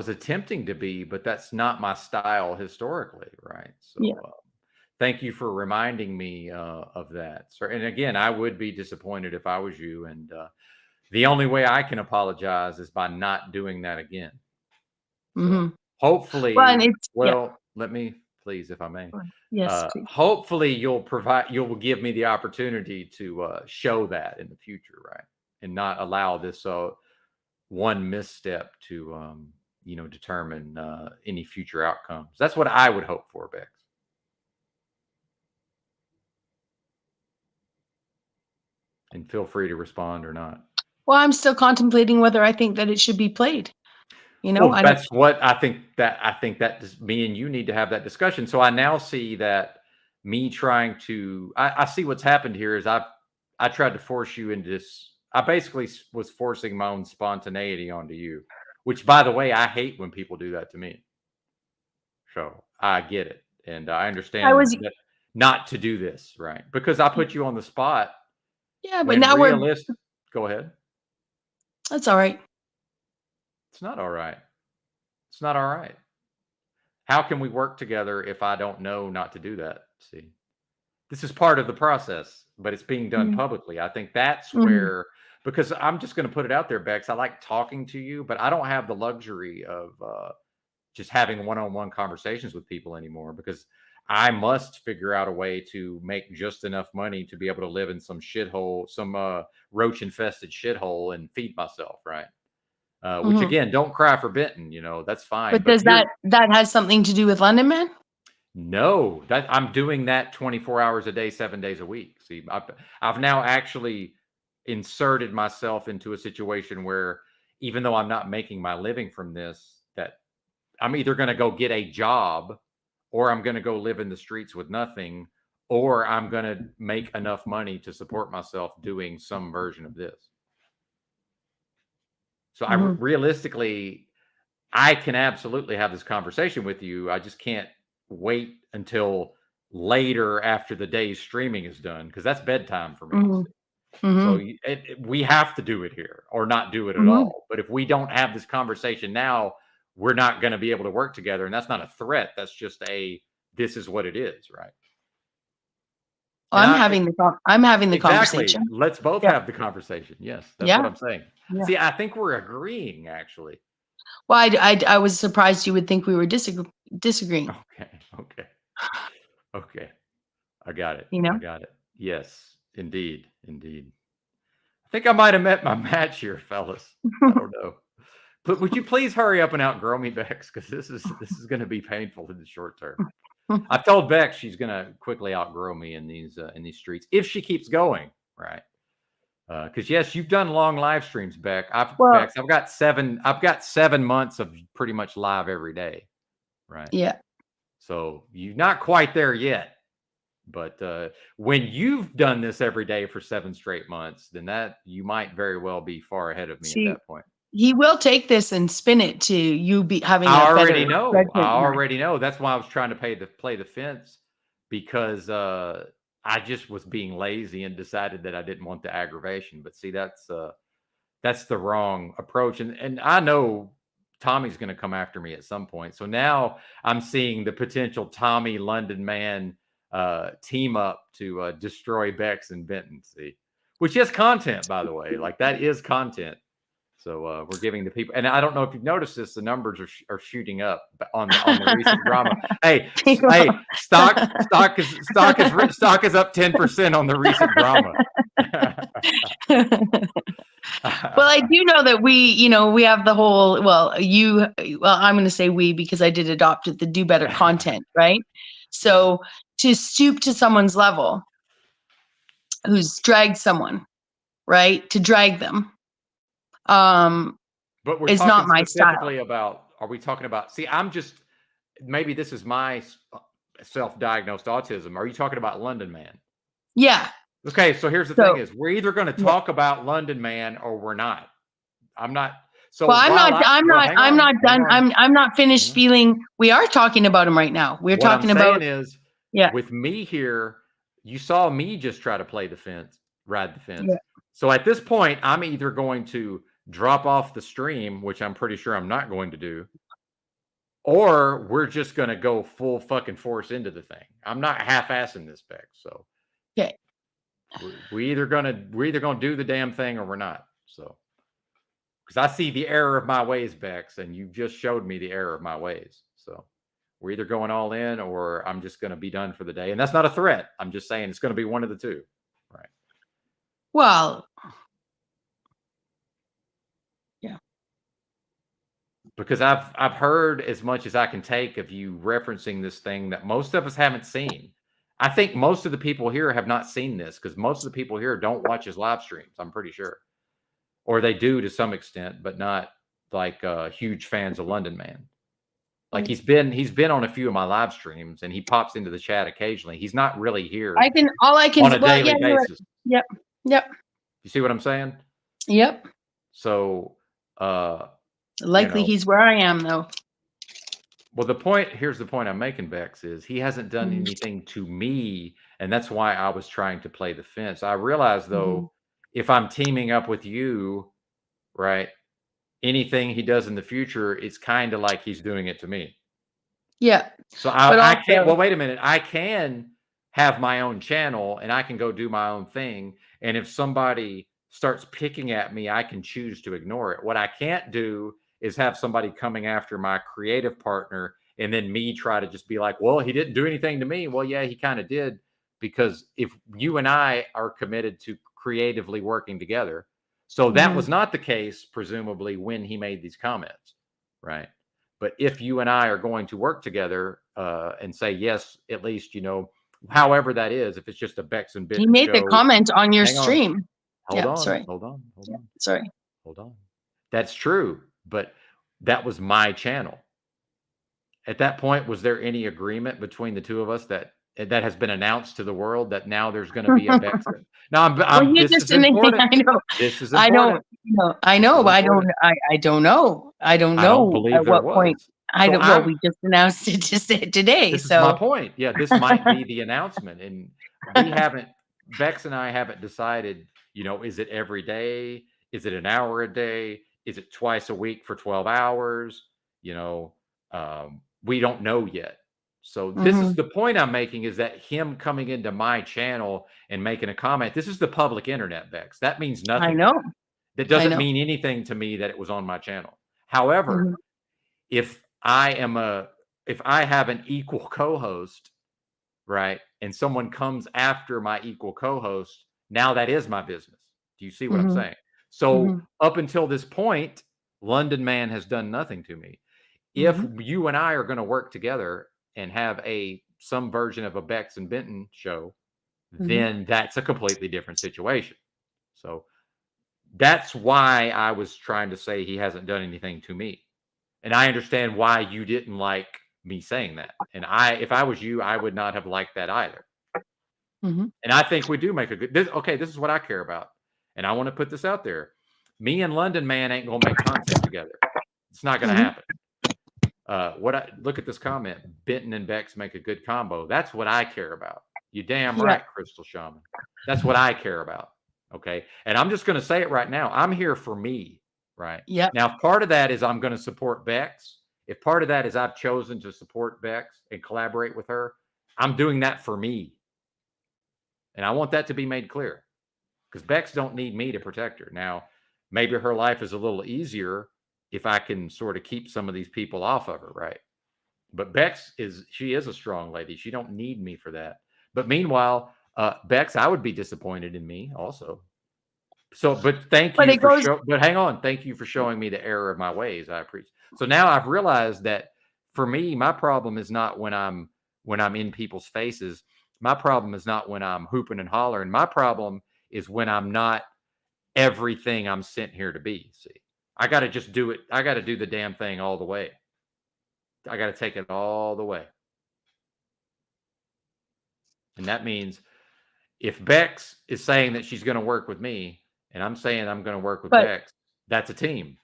attempting to be, but that's not my style historically, right? So. Yeah. Thank you for reminding me of that. So, and again, I would be disappointed if I was you. And the only way I can apologize is by not doing that again. So hopefully, let me please, if I may. Yes. Please. Hopefully, you'll give me the opportunity to show that in the future, right? And not allow this one misstep to determine any future outcomes. That's what I would hope for, Bex. And feel free to respond or not. Well, I'm still contemplating whether I think that it should be played. You know, well, that's what I think that me and you need to have that discussion. So I now see that me trying to, I see what's happened here is I tried to force you into this. I basically was forcing my own spontaneity onto you, which, by the way, I hate when people do that to me. So I get it. And I understand that not to do this, right? Because I put you on the spot. Yeah, but now Go ahead. That's all right. It's not all right. It's not all right. How can we work together if I don't know not to do that? See, this is part of the process, but it's being done publicly. I think that's where, because I'm just going to put it out there, Bex. I like talking to you, but I don't have the luxury of just having one-on-one conversations with people anymore, because I must figure out a way to make just enough money to be able to live in some shithole, some roach-infested shithole, and feed myself, right? Which again, don't cry for Benton, that's fine. But does that has something to do with London Man? No, that I'm doing that 24 hours a day, 7 days a week. See, I've now actually inserted myself into a situation where, even though I'm not making my living from this, that I'm either going to go get a job, or I'm going to go live in the streets with nothing, or I'm going to make enough money to support myself doing some version of this. So realistically, I can absolutely have this conversation with you. I just can't wait until later after the day's streaming is done, because that's bedtime for me. So we have to do it here or not do it at all. But if we don't have this conversation now, we're not going to be able to work together. And that's not a threat. That's just this is what it is, right? I'm having the conversation. Let's both have the conversation. Yes, that's what I'm saying. Yeah. See, I think we're agreeing, actually. Well, I was surprised you would think we were disagreeing. Okay. Okay. I got it. You know? I got it. Yes, indeed. Indeed. I think I might have met my match here, fellas. I don't know. But would you please hurry up and outgrow me, Bex? Because this is going to be painful in the short term. I've told Bex she's going to quickly outgrow me in these streets if she keeps going, right? Because yes, you've done long live streams, Bex. Well, I've got 7 months of pretty much live every day, right? yeah. So you're not quite there yet, but when you've done this every day for 7 straight months, then that you might very well be far ahead of me See, at that point. he will take this and spin it to you be having I a better already know. judgment I now. already know. That's why I was trying to play the fence, because I just was being lazy and decided that I didn't want the aggravation. But see, that's the wrong approach. And I know Tommy's going to come after me at some point. So now I'm seeing the potential Tommy London Man team up to destroy Bex and Benton. See, which is content, by the way. Like, that is content. So we're giving the people, and I don't know if you've noticed this, the numbers are shooting up on the recent drama. Hey, stock is up 10% on the recent drama. Well, I do know that we have the whole, I'm going to say we, because I did adopt it, the do better content, right? So to stoop to someone's level who's dragged someone, right? To drag them. But we're it's talking not my specifically style. about, are we talking about, see, maybe this is my self-diagnosed autism. Are you talking about London Man? Yeah. Okay, so here's the thing is, we're either going to talk about London Man or we're not. I'm not. So well, I'm not done. I'm not finished feeling. We are talking about him right now. We're talking about. Is, yeah. With me here, you saw me just try to ride the fence. Yeah. So at this point, I'm either going to drop off the stream, which I'm pretty sure I'm not going to do, or we're just going to go full fucking force into the thing. I'm not half-assing this, Beck. So okay, we're either gonna do the damn thing or we're not. So, because I see the error of my ways, Bex, and you just showed me the error of my ways. So we're either going all in or I'm just going to be done for the day. And that's not a threat. I'm just saying it's going to be one of the two. Right. Well, yeah. Because I've heard as much as I can take of you referencing this thing that most of us haven't seen. I think most of the people here have not seen this, because most of the people here don't watch his live streams, I'm pretty sure. Or they do to some extent, but not like huge fans of London Man. Like, he's been on a few of my live streams and he pops into the chat occasionally. He's not really here. All I can on a daily basis. Yep. You see what I'm saying? Yep. So likely he's where I am, though. Well, here's the point I'm making, Bex, is he hasn't done anything to me, and that's why I was trying to play the fence. I realize, though, if I'm teaming up with you, right, anything he does in the future, it's kind of like he's doing it to me. Yeah. So I can't. Well, wait a minute. I can have my own channel and I can go do my own thing. And if somebody starts picking at me, I can choose to ignore it. What I can't do is have somebody coming after my creative partner and then me try to just be like, well, he didn't do anything to me. Well, yeah, he kind of did, because if you and I are committed to creatively working together. So that was not the case, presumably, when he made these comments, right? But if you and I are going to work together and say, yes, at least, however that is, if it's just a Bex and Benton he made show, the comment on your stream. Hold on. Sorry. Hold on. That's true. But that was my channel. At that point, was there any agreement between the two of us that has been announced to the world that now there's going to be a Bex? No, this is important. I know. This is important. I know, but I don't know. I don't know at what point. We just announced it today. This is my point. Yeah, this might be the announcement, and Bex and I haven't decided. Is it every day? Is it an hour a day? Is it twice a week for 12 hours? We don't know yet. So this is the point I'm making, is that him coming into my channel and making a comment. This is the public internet, Bex. That means nothing. I know. That doesn't mean anything to me that it was on my channel. However, if I have an equal co-host right, and someone comes after my equal co-host, now that is my business. Do you see what I'm Mhm. saying? So Mhm. up until this point, London Man has done nothing to me. If Mhm. you and I are going to work together and have some version of a Bex and Benton show, Mhm. then that's a completely different situation. So that's why I was trying to say he hasn't done anything to me. And I understand why you didn't like me saying that. And if I was you, I would not have liked that either. Mhm. And I think we do make a good, this is what I care about. And I want to put this out there. Me and London Man ain't going to make content together. It's not going to Mhm. happen. Look at this comment. Benton and Bex make a good combo. That's what I care about. You damn Yeah. right, Crystal Shaman. That's what I care about. Okay. And I'm just going to say it right now. I'm here for me. Right. Yep. Now, if part of that is I'm going to support Bex, if part of that is I've chosen to support Bex and collaborate with her, I'm doing that for me. And I want that to be made clear because Bex don't need me to protect her. Now, maybe her life is a little easier if I can sort of keep some of these people off of her, right? But Bex she is a strong lady. She don't need me for that. But meanwhile, Bex, I would be disappointed in me also. So, but thank But you it for goes. but hang on. Thank you for showing me the error of my ways. I appreciate. So now I've realized that for me, my problem is not when I'm in people's faces. My problem is not when I'm hooping and hollering. My problem is when I'm not everything I'm sent here to be. See, I got to just do it. I got to do the damn thing all the way. I got to take it all the way. And that means if Bex is saying that she's going to work with me and I'm saying I'm going to work with But Bex, that's a team.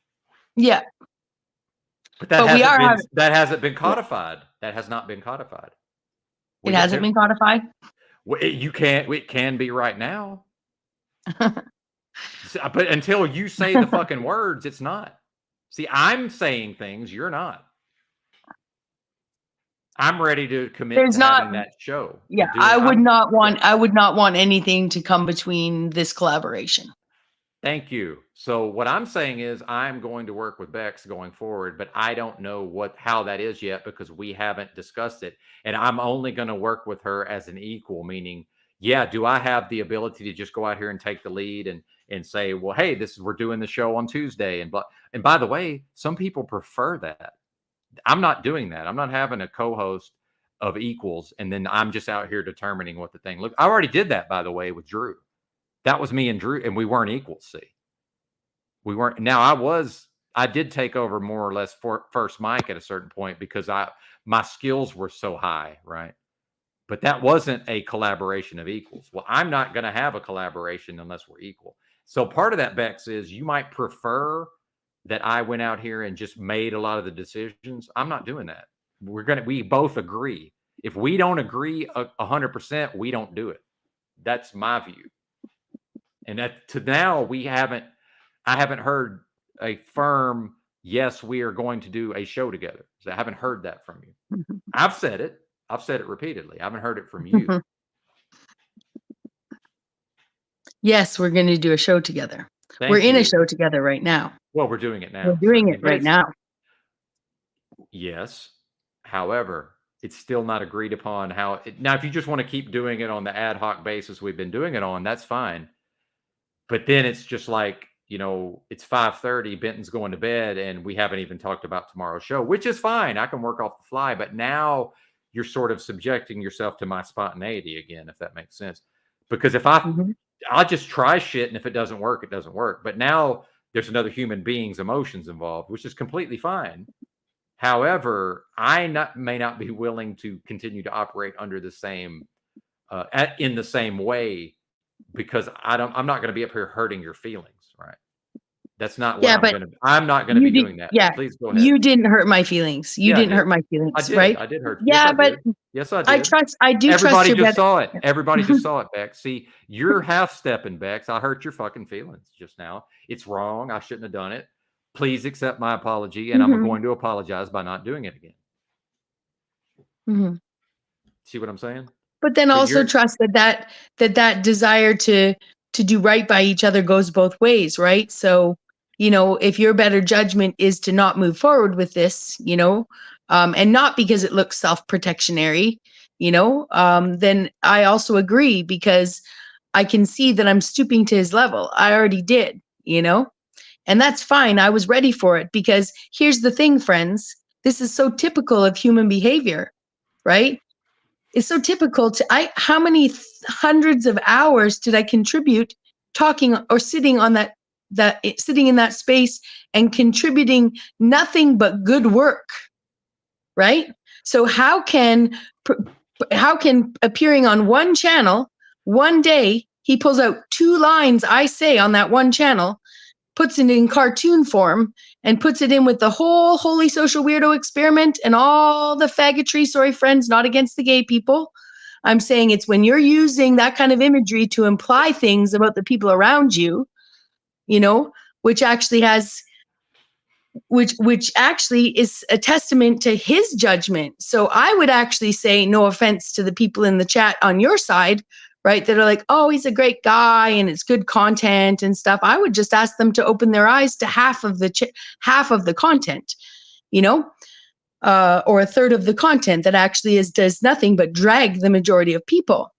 yeah. But that But we hasn't are been having. that hasn't been Yeah. codified. That has not been codified. It hasn't been codified. It can be right now. But until you say the fucking words, it's not. See, I'm saying things, you're not. I'm ready to commit There's to not. having that show. Yeah, To I would I'm not want. I would not want anything to come between this collaboration. Thank you. So what I'm saying is I'm going to work with Bex going forward, but I don't know how that is yet because we haven't discussed it. And I'm only going to work with her as an equal, meaning, yeah, do I have the ability to just go out here and take the lead and say, well, hey, we're doing the show on Tuesday. And by the way, some people prefer that. I'm not doing that. I'm not having a co-host of equals and then I'm just out here determining what the thing looks. I already did that, by the way, with Drew. That was me and Drew, and we weren't equals. See, we weren't. Now I did take over more or less first mic at a certain point because my skills were so high, right? But that wasn't a collaboration of equals. Well, I'm not going to have a collaboration unless we're equal. So part of that, Bex, is you might prefer that I went out here and just made a lot of the decisions. I'm not doing that. We both agree. If we don't agree 100%, we don't do it. That's my view. And to now, I haven't heard a firm, yes, we are going to do a show together. So I haven't heard that from you. I've said it repeatedly. I haven't heard it from you. Yes, we're going to do a show together. Thank We're in a you. show together right now. Well, we're doing it now. We're doing certainly. it right now. Yes. However, it's still not agreed upon now, if you just want to keep doing it on the ad hoc basis we've been doing it on, that's fine. But then it's just like, it's 5:30, Benton's going to bed, and we haven't even talked about tomorrow's show, which is fine. I can work off the fly. But now you're sort of subjecting yourself to my spontaneity again, if that makes sense. Because if I'll just try shit, and if it doesn't work, it doesn't work. But now there's another human being's emotions involved, which is completely fine. However, may not be willing to continue to operate under the same, in the same way, because I'm not going to be up here hurting your feelings, right? That's not what I'm not going to be doing that. Yeah, please go ahead. You didn't hurt my feelings. You didn't hurt my feelings, I did. right? I did hurt. Yeah, Yes, I did. I do trust Everybody your just saw it. Everybody just saw it, Bex. See, you're half stepping, Bex. I hurt your fucking feelings just now. It's wrong. I shouldn't have done it. Please accept my apology, and I'm going to apologize by not doing it again. See what I'm saying? But then also trust that desire to do right by each other goes both ways, right? So, if your better judgment is to not move forward with this, and not because it looks self-protectionary, then I also agree, because I can see that I'm stooping to his level. I already did, and that's fine. I was ready for it, because here's the thing, friends. This is so typical of human behavior, right? It's so typical how many hundreds of hours did I contribute talking or sitting on sitting in that space and contributing nothing but good work, right? So how can appearing on one channel one day, he pulls out 2 lines I say on that one channel, puts it in cartoon form, and puts it in with the whole holy social weirdo experiment and all the faggotry. Sorry, friends, not against the gay people. I'm saying it's when you're using that kind of imagery to imply things about the people around you, which actually is a testament to his judgment. So I would actually say, no offense to the people in the chat on your side, right, that are like, oh, he's a great guy and it's good content and stuff. I would just ask them to open their eyes to half of the content, or a third of the content that actually does nothing but drag the majority of people,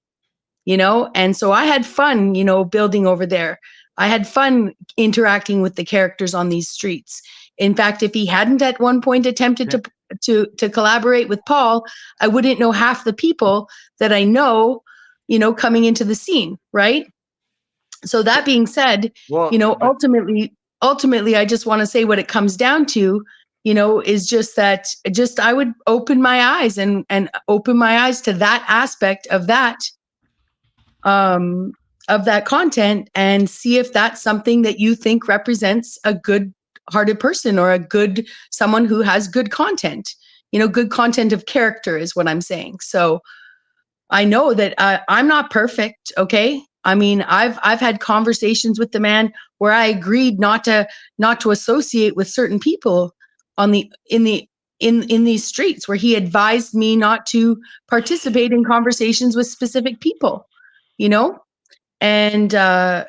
And so I had fun, building over there. I had fun interacting with the characters on these streets. In fact, if he hadn't at one point attempted to collaborate with Paul, I wouldn't know half the people that I know, coming into the scene, right? So that being said, ultimately, I just want to say what it comes down to, is just that I would open my eyes and open my eyes to that aspect of that content, and see if that's something that you think represents a good-hearted person, or someone who has good content. Good content of character is what I'm saying. So I know that I'm not perfect. Okay. I mean, I've had conversations with the man where I agreed not to associate with certain people in these streets, where he advised me not to participate in conversations with specific people, and I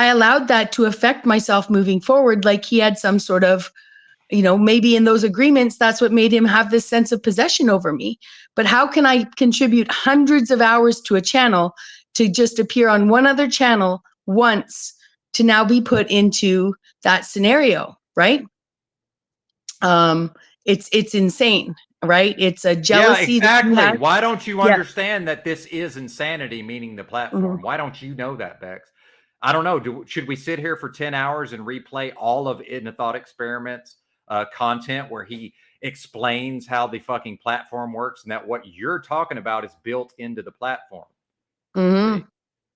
allowed that to affect myself moving forward. Like he had some sort of, maybe in those agreements, that's what made him have this sense of possession over me. But how can I contribute hundreds of hours to a channel to just appear on one other channel once, to now be put into that scenario, right? It's insane, right? It's a jealousy. Yeah, exactly. Why don't you understand that this is insanity, meaning the platform? Mm-hmm. Why don't you know that, Bex? I don't know. Should we sit here for 10 hours and replay all of In a Thought Experiment's content, where he explains how the fucking platform works, and that what you're talking about is built into the platform? Mm-hmm.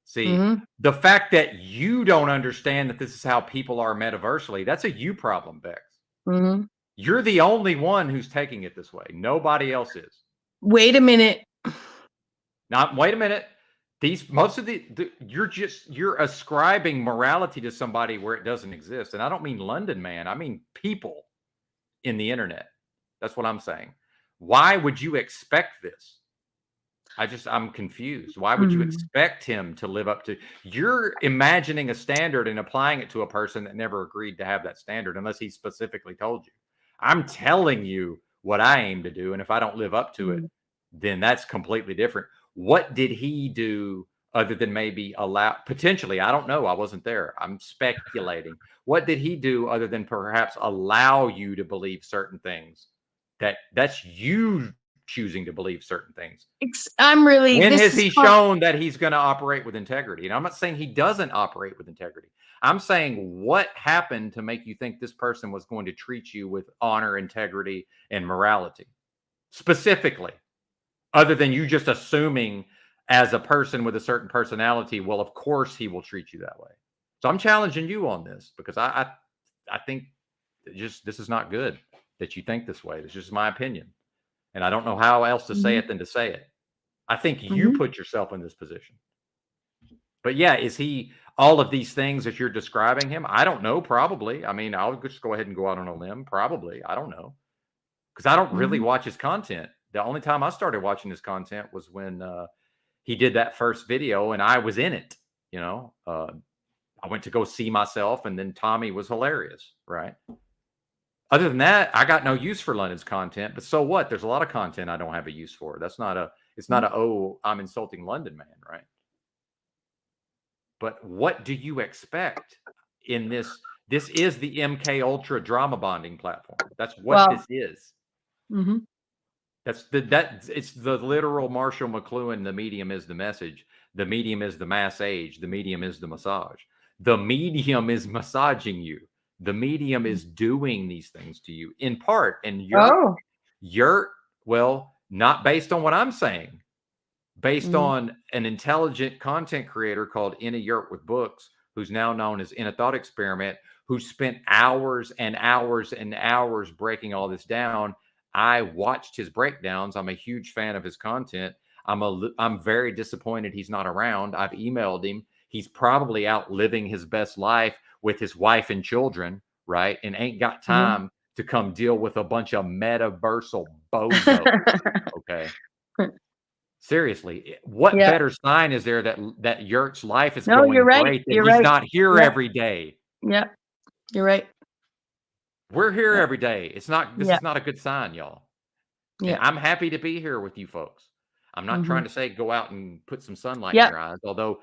See, mm-hmm. The fact that you don't understand that this is how people are metaversally, that's a you problem, Bex. Mm-hmm. You're the only one who's taking it this way. Nobody else is. Wait a minute. Wait a minute. You're ascribing morality to somebody where it doesn't exist. And I don't mean London man. I mean people in the internet. That's what I'm saying. Why would you expect this? I'm confused. Why would you expect him to live up to? You're imagining a standard and applying it to a person that never agreed to have that standard, unless he specifically told you. I'm telling you what I aim to do. And if I don't live up to it, then that's completely different. What did he do other than maybe potentially, I don't know. I wasn't there. I'm speculating. What did he do other than perhaps allow you to believe certain things? That's you choosing to believe certain things. When has he shown that he's going to operate with integrity? And I'm not saying he doesn't operate with integrity. I'm saying, what happened to make you think this person was going to treat you with honor, integrity, and morality? Specifically, other than you just assuming as a person with a certain personality, well, of course he will treat you that way. So I'm challenging you on this, because I think this is not good that you think this way. It's just my opinion. And I don't know how else to say it than to say it. I think you put yourself in this position. But yeah, is he all of these things that you're describing him? I don't know. Probably. I mean, I'll just go ahead and go out on a limb. Probably. I don't know. Because I don't really watch his content. The only time I started watching his content was when he did that first video and I was in it. I went to go see myself, and then Tommy was hilarious. Right. Other than that, I got no use for London's content, but so what? There's a lot of content I don't have a use for. That's not It's not a, oh, I'm insulting London man, right? But what do you expect in this? This is the MK Ultra drama bonding platform. That's what this is. Mm-hmm. It's the literal Marshall McLuhan. The medium is the message. The medium is the mass age. The medium is the massage. The medium is massaging you. The medium is doing these things to you in part. And you're well, not based on what I'm saying, based on an intelligent content creator called Inna Yurt with Books, who's now known as In a Thought Experiment, who spent hours and hours and hours breaking all this down. I watched his breakdowns. I'm a huge fan of his content. I'm very disappointed he's not around. I've emailed him. He's probably out living his best life with his wife and children, right? And ain't got time to come deal with a bunch of metaversal bozos. Okay. Seriously, what better sign is there that Yurt's life is going great? That he's not here every day. Yeah, you're right. We're here every day. It's not. This is not a good sign, y'all. Yeah, and I'm happy to be here with you folks. I'm not trying to say go out and put some sunlight in your eyes. Although,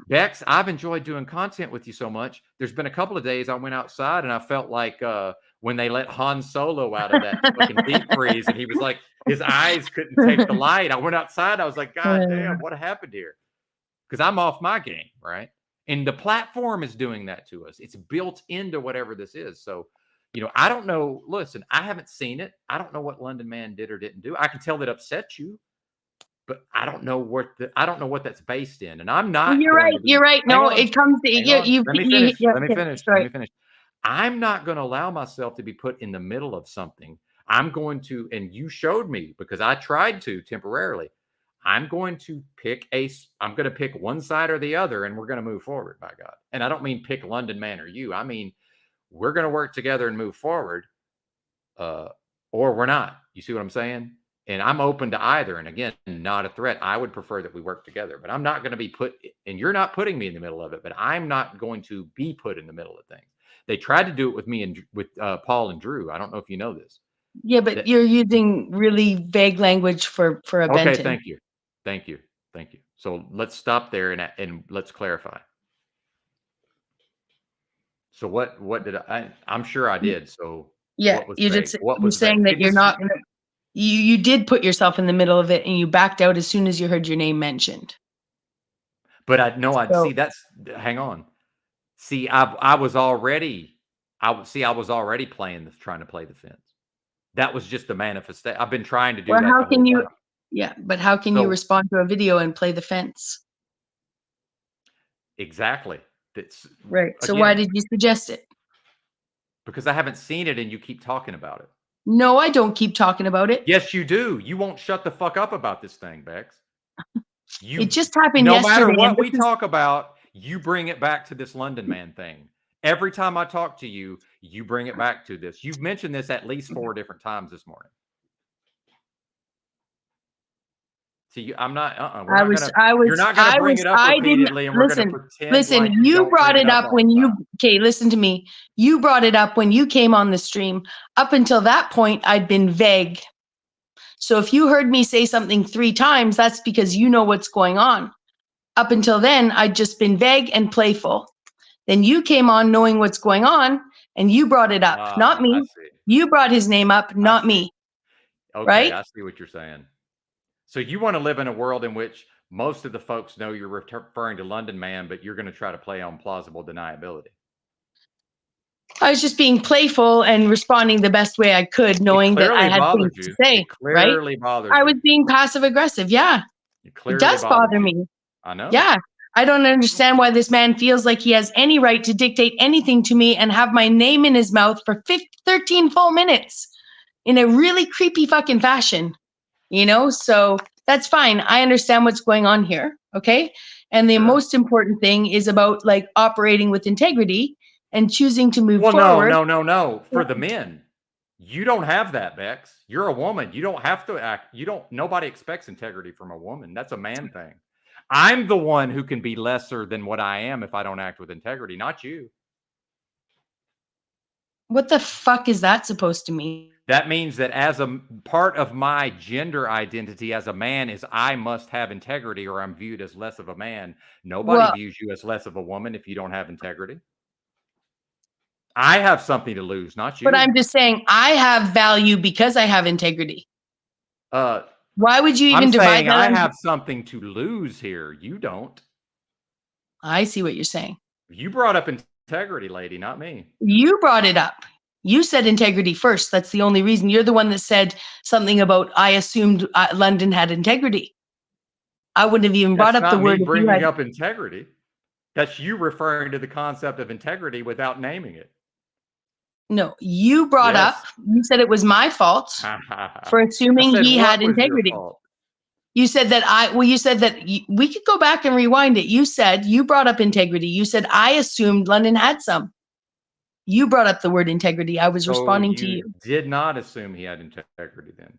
Bex, I've enjoyed doing content with you so much. There's been a couple of days I went outside and I felt like when they let Han Solo out of that fucking deep freeze, and he was like, his eyes couldn't take the light. I went outside. I was like, God damn, what happened here? Because I'm off my game, right? And the platform is doing that to us. It's built into whatever this is. So, you know, I don't know. Listen, I haven't seen it. I don't know what London Man did or didn't do. I can tell that upset you, but I don't know what that's based in. And I'm not. You're right. You're right. No, it comes to you. Let me finish. I'm not going to allow myself to be put in the middle of something. I'm going to, and you showed me because I tried to temporarily. I'm going to pick one side or the other, and we're going to move forward, by God. And I don't mean pick London Man or you. I mean, we're going to work together and move forward, or we're not. You see what I'm saying? And I'm open to either. And again, not a threat. I would prefer that we work together, but I'm not going to be put, and you're not putting me in the middle of it, but I'm not going to be put in the middle of things. They tried to do it with me and with Paul and Drew. I don't know if you know this. Yeah, but you're using really vague language for a Benton. Okay, thank you. So let's stop there and let's clarify. So what did I'm sure I did. So yeah, you're saying that you're not gonna. You did put yourself in the middle of it and you backed out as soon as you heard your name mentioned. But see that's hang on. See, I was already trying to play the fence. That was just the manifestation. I've been trying to do that. How can you? Yeah, but how can you respond to a video and play the fence? Exactly. That's right. So why did you suggest it? Because I haven't seen it and you keep talking about it. No, I don't keep talking about it. Yes, you do. You won't shut the fuck up about this thing, Bex. It just happened yesterday. No matter what we talk about, you bring it back to this London Man thing. Every time I talk to you, you bring it back to this. You've mentioned this at least 4 different times this morning. See, I'm not. You're not going to bring it up repeatedly, and we're going to pretend. Listen, like you brought it up when you. Okay, listen to me. You brought it up when you came on the stream. Up until that point, I'd been vague. So if you heard me say something 3 times, that's because you know what's going on. Up until then, I'd just been vague and playful. Then you came on knowing what's going on, and you brought it up, not me. You brought his name up, not me. Okay, right? I see what you're saying. So you want to live in a world in which most of the folks know you're referring to London Man, but you're going to try to play on plausible deniability. I was just being playful and responding the best way I could, knowing that I had things to say. It clearly bothers you. I was being passive aggressive. Yeah, it does bother me. I know. Yeah, I don't understand why this man feels like he has any right to dictate anything to me and have my name in his mouth for 13 full minutes in a really creepy fucking fashion. You know, so that's fine. I understand what's going on here. Okay. And the most important thing is about like operating with integrity and choosing to move forward. No. For the men, you don't have that, Bex. You're a woman. You don't have to act. Nobody expects integrity from a woman. That's a man thing. I'm the one who can be lesser than what I am if I don't act with integrity, not you. What the fuck is that supposed to mean? That means that as a part of my gender identity as a man is I must have integrity or I'm viewed as less of a man. Nobody Well, views you as less of a woman if you don't have integrity. I have something to lose, not but you. I'm just saying I have value because I have integrity. Uh, Why would you even I'm divide saying that? I on- have something to lose here. You don't. I see what you're saying. You brought up integrity, lady, not me. You brought it up. You said integrity first. That's the only reason. You're the one that said something about I assumed London had integrity. I wouldn't have even brought That's up the not word me if you bringing had. up integrity. That's you referring to the concept of integrity without naming it. No, you brought Yes. up. You said it was my fault for I assuming said, he what had was your integrity. fault? You said that you said that we could go back and rewind it. You said you brought up integrity. You said I assumed London had some. You brought up the word integrity. I was So responding to you. did not assume he had integrity then.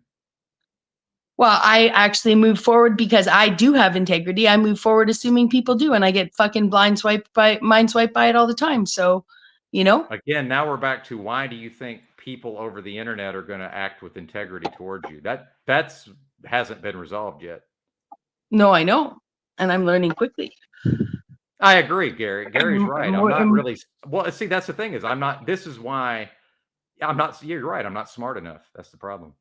Well, I actually moved forward because I do have integrity. I move forward assuming people do, and I get fucking mind swiped by it all the time. So, you know, Again, now we're back to why do you think people over the internet are going to act with integrity towards you? That's hasn't been resolved yet. no, I know, and I'm learning quickly. I agree, Gary. Gary's right. I'm not Um, really well. See, that's the thing is I'm not. This is why I'm not. You're right. I'm not smart enough. That's the problem.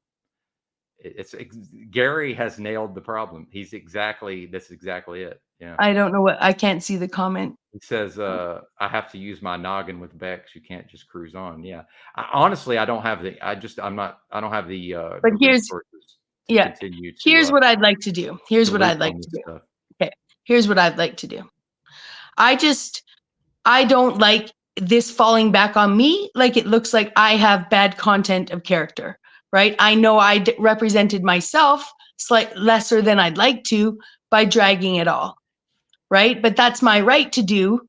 Gary has nailed the problem. That's exactly it. Yeah. I don't know what I can't see the comment. He says, I have to use my noggin with Bex. You can't just cruise on. Yeah. Honestly, I don't have the, I don't have the, But the here's resources to yeah. continue to, Here's what I'd like to do. Here's what loop I'd like on to this do. stuff. Okay. Here's what I'd like to do. I don't like this falling back on me. Like it looks like I have bad content of character, right? I know I represented myself lesser than I'd like to by dragging it all, right? But that's my right to do.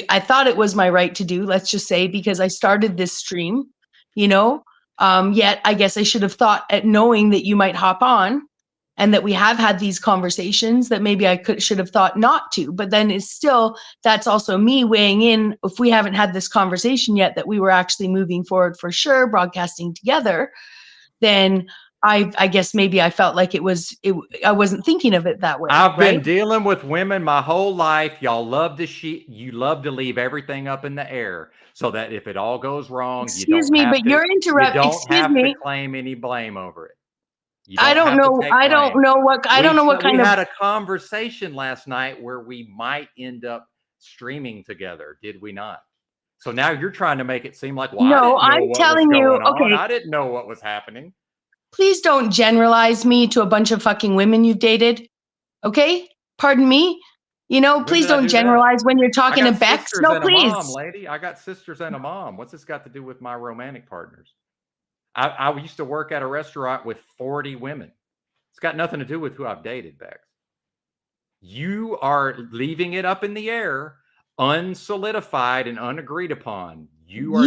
I thought it was my right to do, let's just say, because I started this stream, you know. Yet I guess I should have thought at knowing that you might hop on and that we have had these conversations that maybe I should have thought not to. But then it's still, that's also me weighing in if we haven't had this conversation yet that we were actually moving forward for sure, broadcasting together, then I guess maybe I felt like I wasn't thinking of it that way. I've right? been dealing with women my whole life. Y'all love to you love to leave everything up in the air so that if it all goes wrong, you don't have to claim any blame over it. I don't know what kind we of. had a conversation last night where we might end up streaming together, did we not? So now you're trying to make it seem like, well, No, I I'm telling you, okay. I didn't know what was happening. Please don't generalize me to a bunch of fucking women you've dated. Okay? Pardon me. You know, please don't generalize when you're talking to Bex. No, please. Mom, lady. I got sisters and a mom. What's this got to do with my romantic partners? I used to work at a restaurant with 40 women. It's got nothing to do with who I've dated, Bex. You are leaving it up in the air, unsolidified and unagreed upon. You were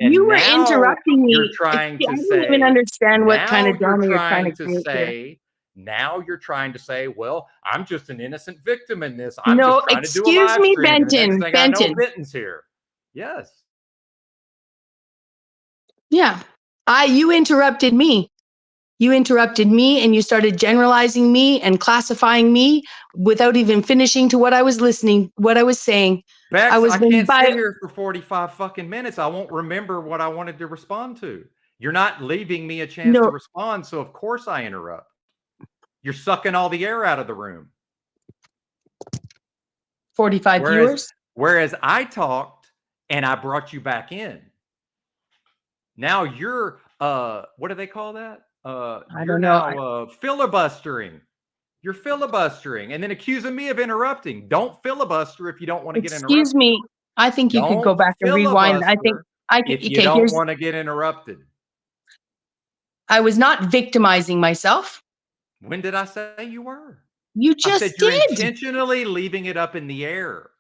interrupting me. You're trying to say, I don't even understand what kind of drama you're trying to say. Now you're trying to say, well, I'm just an innocent victim in this. No, excuse me, Benton. Benton. Benton's here. Yes. Yeah. You interrupted me. You interrupted me and you started generalizing me and classifying me without even finishing to what I was saying. Bex, I can't sit here for 45 fucking minutes. I won't remember what I wanted to respond to. You're not leaving me a chance to respond, so of course I interrupt. You're sucking all the air out of the room. 45 viewers? Whereas I talked and I brought you back in. Now you're what do they call that? I don't know. Filibustering. You're filibustering and then accusing me of interrupting. Don't filibuster if you don't want to get interrupted. Excuse me. I think you could go back and rewind. I could. If you don't want to get interrupted. I was not victimizing myself. When did I say you were? You just did. You're intentionally leaving it up in the air.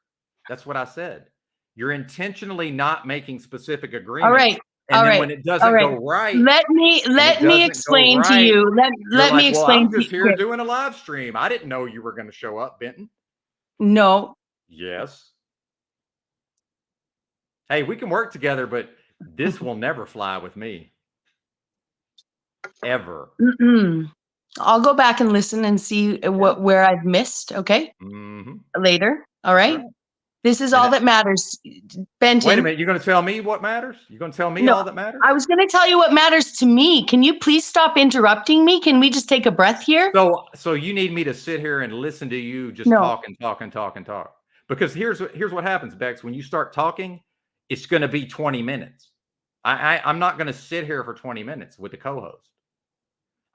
That's what I said. You're intentionally not making specific agreements. All right. And then when it doesn't go right, let me explain to you. Let me explain. I'm just here doing a live stream. I didn't know you were going to show up, Benton. No. Yes. Hey, we can work together, but this will never fly with me. ever. I'll go back and listen and see where I've missed. Okay. Later. All That's right. right. This is And all that matters. Benton. Wait a minute. You're going to tell me what matters? You're going to tell me No, all that matters? I was going to tell you what matters to me. Can you please stop interrupting me? Can we just take a breath here? So you need me to sit here and listen to you just No. talk and talk and talk and talk. Because here's what happens, Bex. When you start talking, it's going to be 20 minutes. I'm not going to sit here for 20 minutes with the co-host.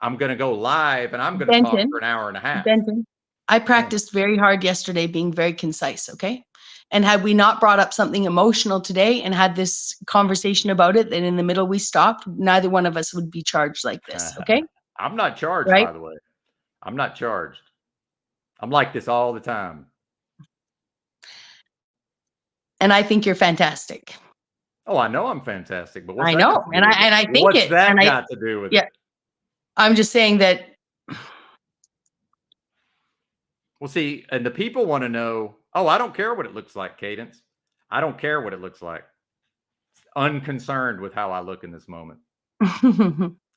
I'm going to go live and I'm going to talk for an hour and a half. Benton, I practiced very hard yesterday being very concise, okay? And had we not brought up something emotional today and had this conversation about it, then in the middle we stopped, neither one of us would be charged like this, okay? I'm not charged, Right? by the way. I'm not charged. I'm like this all the time. And I think you're fantastic. Oh, I know I'm fantastic, but what's I that know, got to do and with I it? think What's it, that and got to do with it? I'm just saying that. Well, see, and the people want to know, oh, I don't care what it looks like, Cadence. I don't care what it looks like. Unconcerned with how I look in this moment.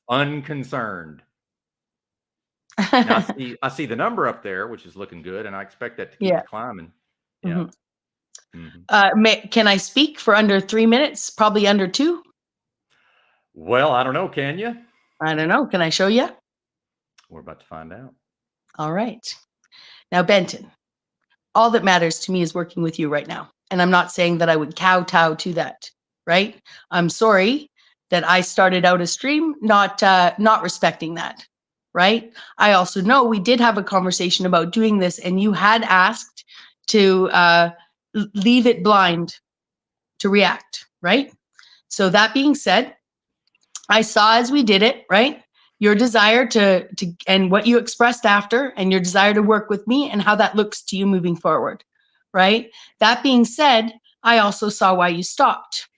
Unconcerned. Now, I see the number up there, which is looking good, and I expect that to keep climbing. Yeah. Can I speak for under 3 minutes? Probably under 2. Well, I don't know. Can you? I don't know. Can I show you? We're about to find out. All right. Now, Benton, all that matters to me is working with you right now. And I'm not saying that I would kowtow to that, right? I'm sorry that I started out a stream not respecting that, right? I also know we did have a conversation about doing this, and you had asked to leave it blind to react, right? So that being said, I saw as we did it, right? Your desire to and what you expressed after, and your desire to work with me and how that looks to you moving forward, right? That being said, I also saw why you stopped.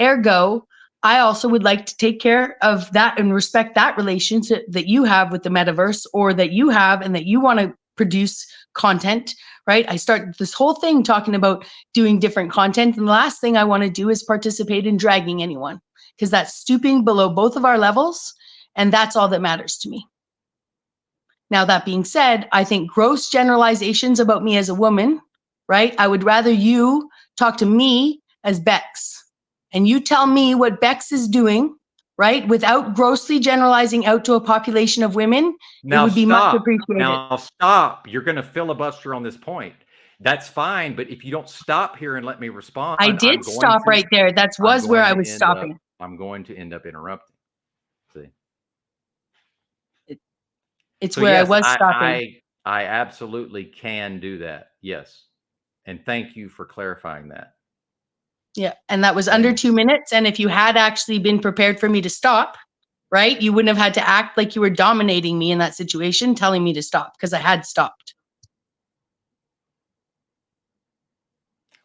Ergo, I also would like to take care of that and respect that relationship that you have with the metaverse, or that you have and that you want to produce content, right? I start this whole thing talking about doing different content, and the last thing I want to do is participate in dragging anyone, because that's stooping below both of our levels, and that's all that matters to me. Now, that being said, I think gross generalizations about me as a woman, right? I would rather you talk to me as Bex, and you tell me what Bex is doing, right? Without grossly generalizing out to a population of women. Now, it would be much appreciated. Now stop. You're going to filibuster on this point. That's fine, but if you don't stop here and let me respond, I did stop right there. That was where I was stopping. I'm going to end up interrupting. See, it's so where yes, I was stopping. I absolutely can do that. Yes, and thank you for clarifying that. Yeah, and that was under 2 minutes. And if you had actually been prepared for me to stop, right, you wouldn't have had to act like you were dominating me in that situation, telling me to stop, because I had stopped.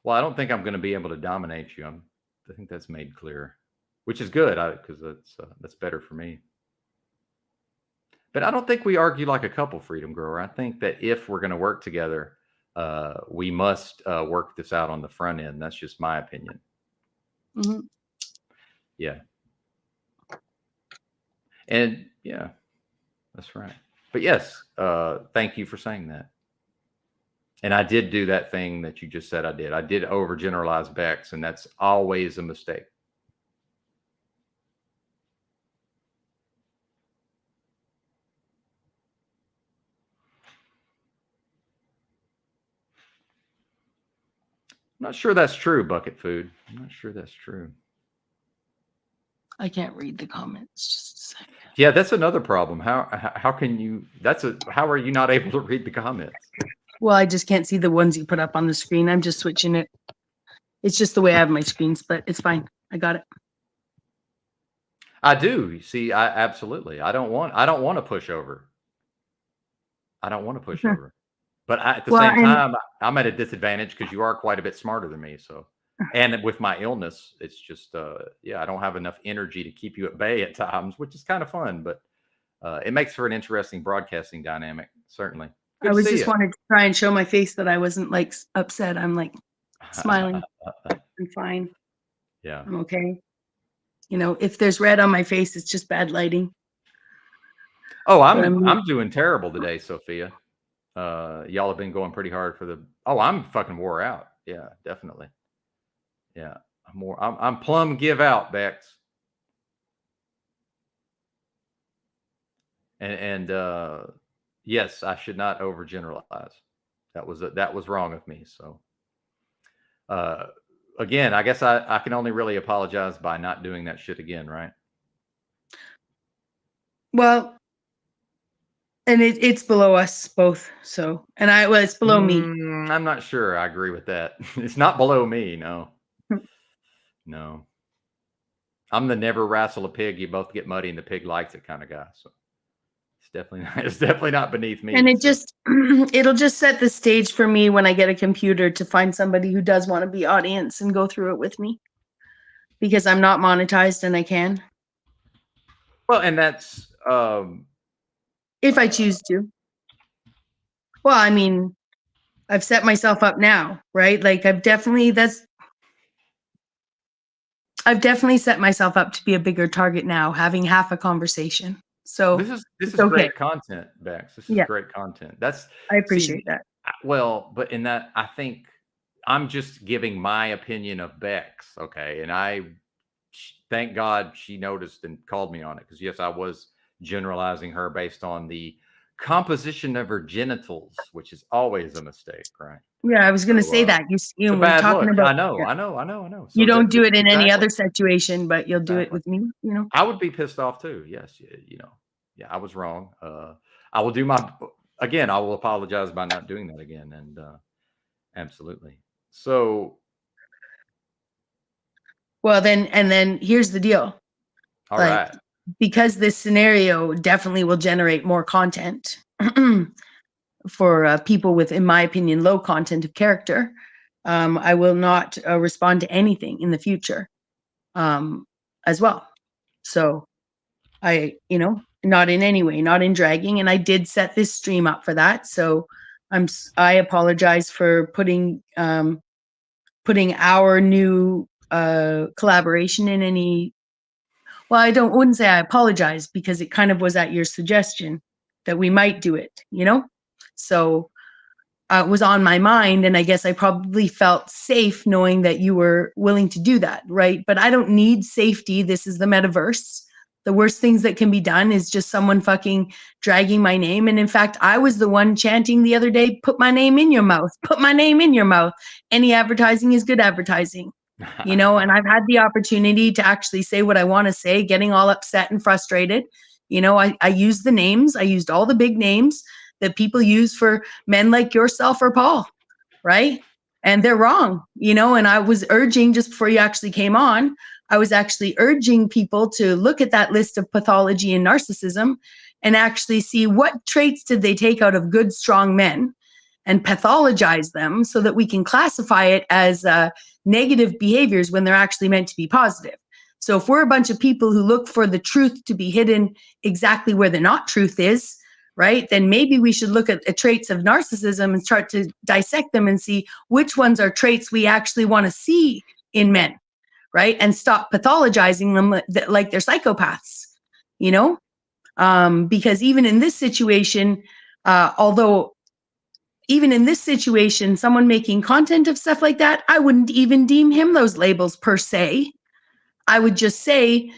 Well, I don't think I'm going to be able to dominate you. I think that's made clear, which is good, because that's better for me. But I don't think we argue like a couple, Freedom Grower. I think that if we're going to work together, we must work this out on the front end. That's just my opinion. Mm-hmm. Yeah. And yeah, that's right. But yes, thank you for saying that. And I did do that thing that you just said I did. I did overgeneralize Bex, and that's always a mistake. I'm not sure that's true, Bucket Food. I'm not sure that's true. I can't read the comments. Just a second. Yeah, that's another problem. How can you? How are you not able to read the comments? Well, I just can't see the ones you put up on the screen. I'm just switching it. It's just the way I have my screens, but it's fine. I got it. I do. You see, absolutely. I don't want to push over. I don't want to push over. But at the same time, I'm at a disadvantage because you are quite a bit smarter than me. So, and with my illness, it's just, I don't have enough energy to keep you at bay at times, which is kind of fun, but it makes for an interesting broadcasting dynamic, certainly. Good I was just wanted to try and show my face that I wasn't like upset. I'm like smiling. I'm fine. Yeah. I'm okay. You know, if there's red on my face, it's just bad lighting. Oh, But I'm doing terrible today, Sophia. Y'all have been going pretty hard for the. Oh, I'm fucking wore out. Yeah, definitely. Yeah, I'm plumb give out, Bex. And yes, I should not overgeneralize. That was wrong of me. So again, I guess I can only really apologize by not doing that shit again, right? well, and it's below us both. So, and it's below me. I'm not sure. I agree with that. It's not below me. No, no. I'm the never wrestle a pig. You both get muddy and the pig likes it kind of guy. So it's definitely not beneath me. And it so. just it'll just set the stage for me when I get a computer to find somebody who does want to be audience and go through it with me, because I'm not monetized and I can, Well, and that's if I choose to. Well, I mean, I've set myself up now, right? Like I've definitely set myself up to be a bigger target now, having half a conversation. So this is okay. great content, Bex. This is great content. I appreciate that. Well, but in that, I think I'm just giving my opinion of Bex, okay? And I thank God she noticed and called me on it, because yes, I was generalizing her based on the composition of her genitals, which is always a mistake, right? Yeah, I was going to say that. It's You a we're bad talking look. about. I know. So you don't do it in any exactly. other situation, but you'll do it with me. You know. I would be pissed off too. Yes, yeah, I was wrong. I will do my again. I will apologize by not doing that again, and absolutely. So, well, then here's the deal. All right. Because this scenario definitely will generate more content for people with, in my opinion, low content of character. I will not respond to anything in the future as well. So not in any way, not in dragging. And I did set this stream up for that. So I apologize for putting our new collaboration in any. Well, wouldn't say I apologize, because it kind of was at your suggestion that we might do it, So it was on my mind, and I guess I probably felt safe knowing that you were willing to do that, right? But I don't need safety. This is the metaverse. The worst things that can be done is just someone fucking dragging my name. And in fact, I was the one chanting the other day, put my name in your mouth, put my name in your mouth. Any advertising is good advertising. And I've had the opportunity to actually say what I want to say, getting all upset and frustrated. I used the names. I used all the big names that people use for men like yourself or Paul, right? And they're wrong, and I was urging, just before you actually came on, I was actually urging people to look at that list of pathology and narcissism and actually see what traits did they take out of good, strong men and pathologize them so that we can classify it as negative behaviors when they're actually meant to be positive. So if we're a bunch of people who look for the truth to be hidden exactly where the not truth is, right, then maybe we should look at traits of narcissism and start to dissect them and see which ones are traits we actually want to see in men, right? And stop pathologizing them like they're psychopaths, because even in this situation, someone making content of stuff like that, I wouldn't even deem him those labels per se. I would just say,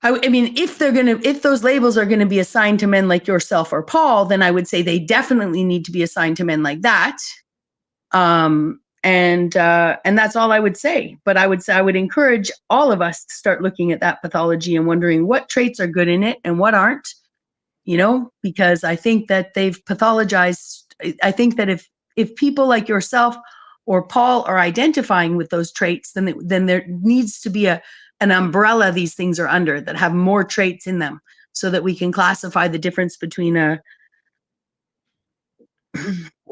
I mean, if those labels are gonna be assigned to men like yourself or Paul, then I would say they definitely need to be assigned to men like that. And that's all I would say. But I would encourage all of us to start looking at that pathology and wondering what traits are good in it and what aren't. Because I think that they've pathologized. I think that if people like yourself or Paul are identifying with those traits, then there needs to be an umbrella these things are under that have more traits in them, so that we can classify the difference between the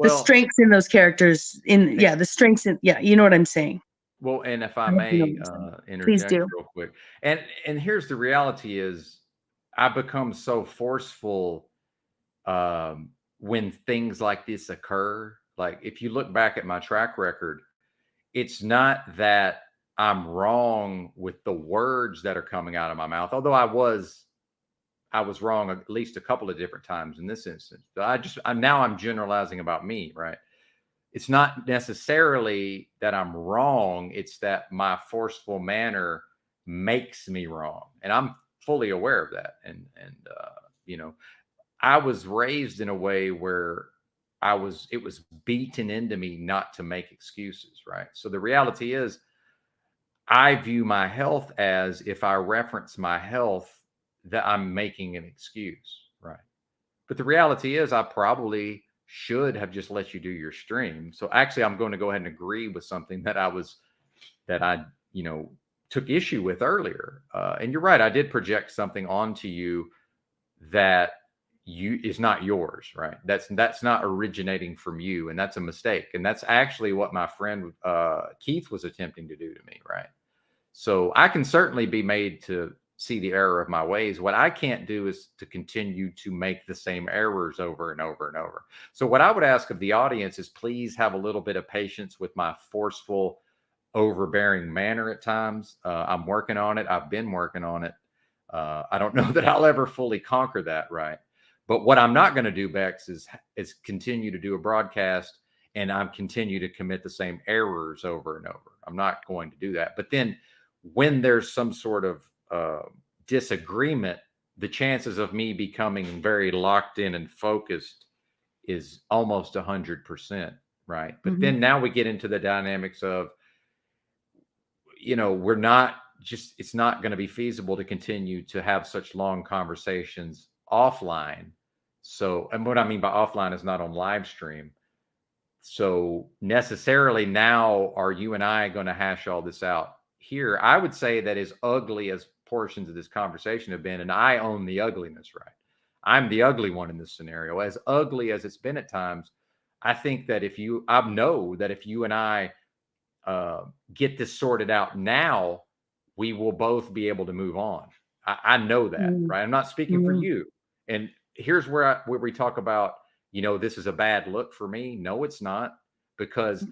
strengths in those characters. The strengths in, you know what I'm saying. Well, and if I may interject do. real quick, and here's the reality is, I become so forceful when things like this occur. Like, if you look back at my track record, it's not that I'm wrong with the words that are coming out of my mouth, although I I was wrong at least a couple of different times in this instance. Now I'm generalizing about me, right? It's not necessarily that I'm wrong. It's that my forceful manner makes me wrong. And I'm fully aware of that. And you know, I was raised in a way where it was beaten into me not to make excuses, right? So the reality is, I view my health as, if I reference my health, that I'm making an excuse, right? But the reality is, I probably should have just let you do your stream. So actually, I'm going to go ahead and agree with something that I took issue with earlier. And you're right, I did project something onto you that is not yours, right? That's not originating from you, and that's a mistake. And that's actually what my friend Keith was attempting to do to me, right? So I can certainly be made to see the error of my ways. What I can't do is to continue to make the same errors over and over and over. So what I would ask of the audience is, please have a little bit of patience with my forceful, overbearing manner at times. I'm working on it. I've been working on it. I don't know that I'll ever fully conquer that, right? But what I'm not going to do, Bex, is continue to do a broadcast and I'm continue to commit the same errors over and over. I'm not going to do that. But then when there's some sort of disagreement, the chances of me becoming very locked in and focused is almost 100%, right? But then now we get into the dynamics of, it's not going to be feasible to continue to have such long conversations offline. So, and what I mean by offline is not on live stream. So necessarily now, are you and I going to hash all this out here? I would say that as ugly as portions of this conversation have been, and I own the ugliness, right? I'm the ugly one in this scenario. As ugly as it's been at times, I think that if you and I get this sorted out now, we will both be able to move on. I know that, right? I'm not speaking for you. And here's where we talk about, this is a bad look for me. No, it's not, because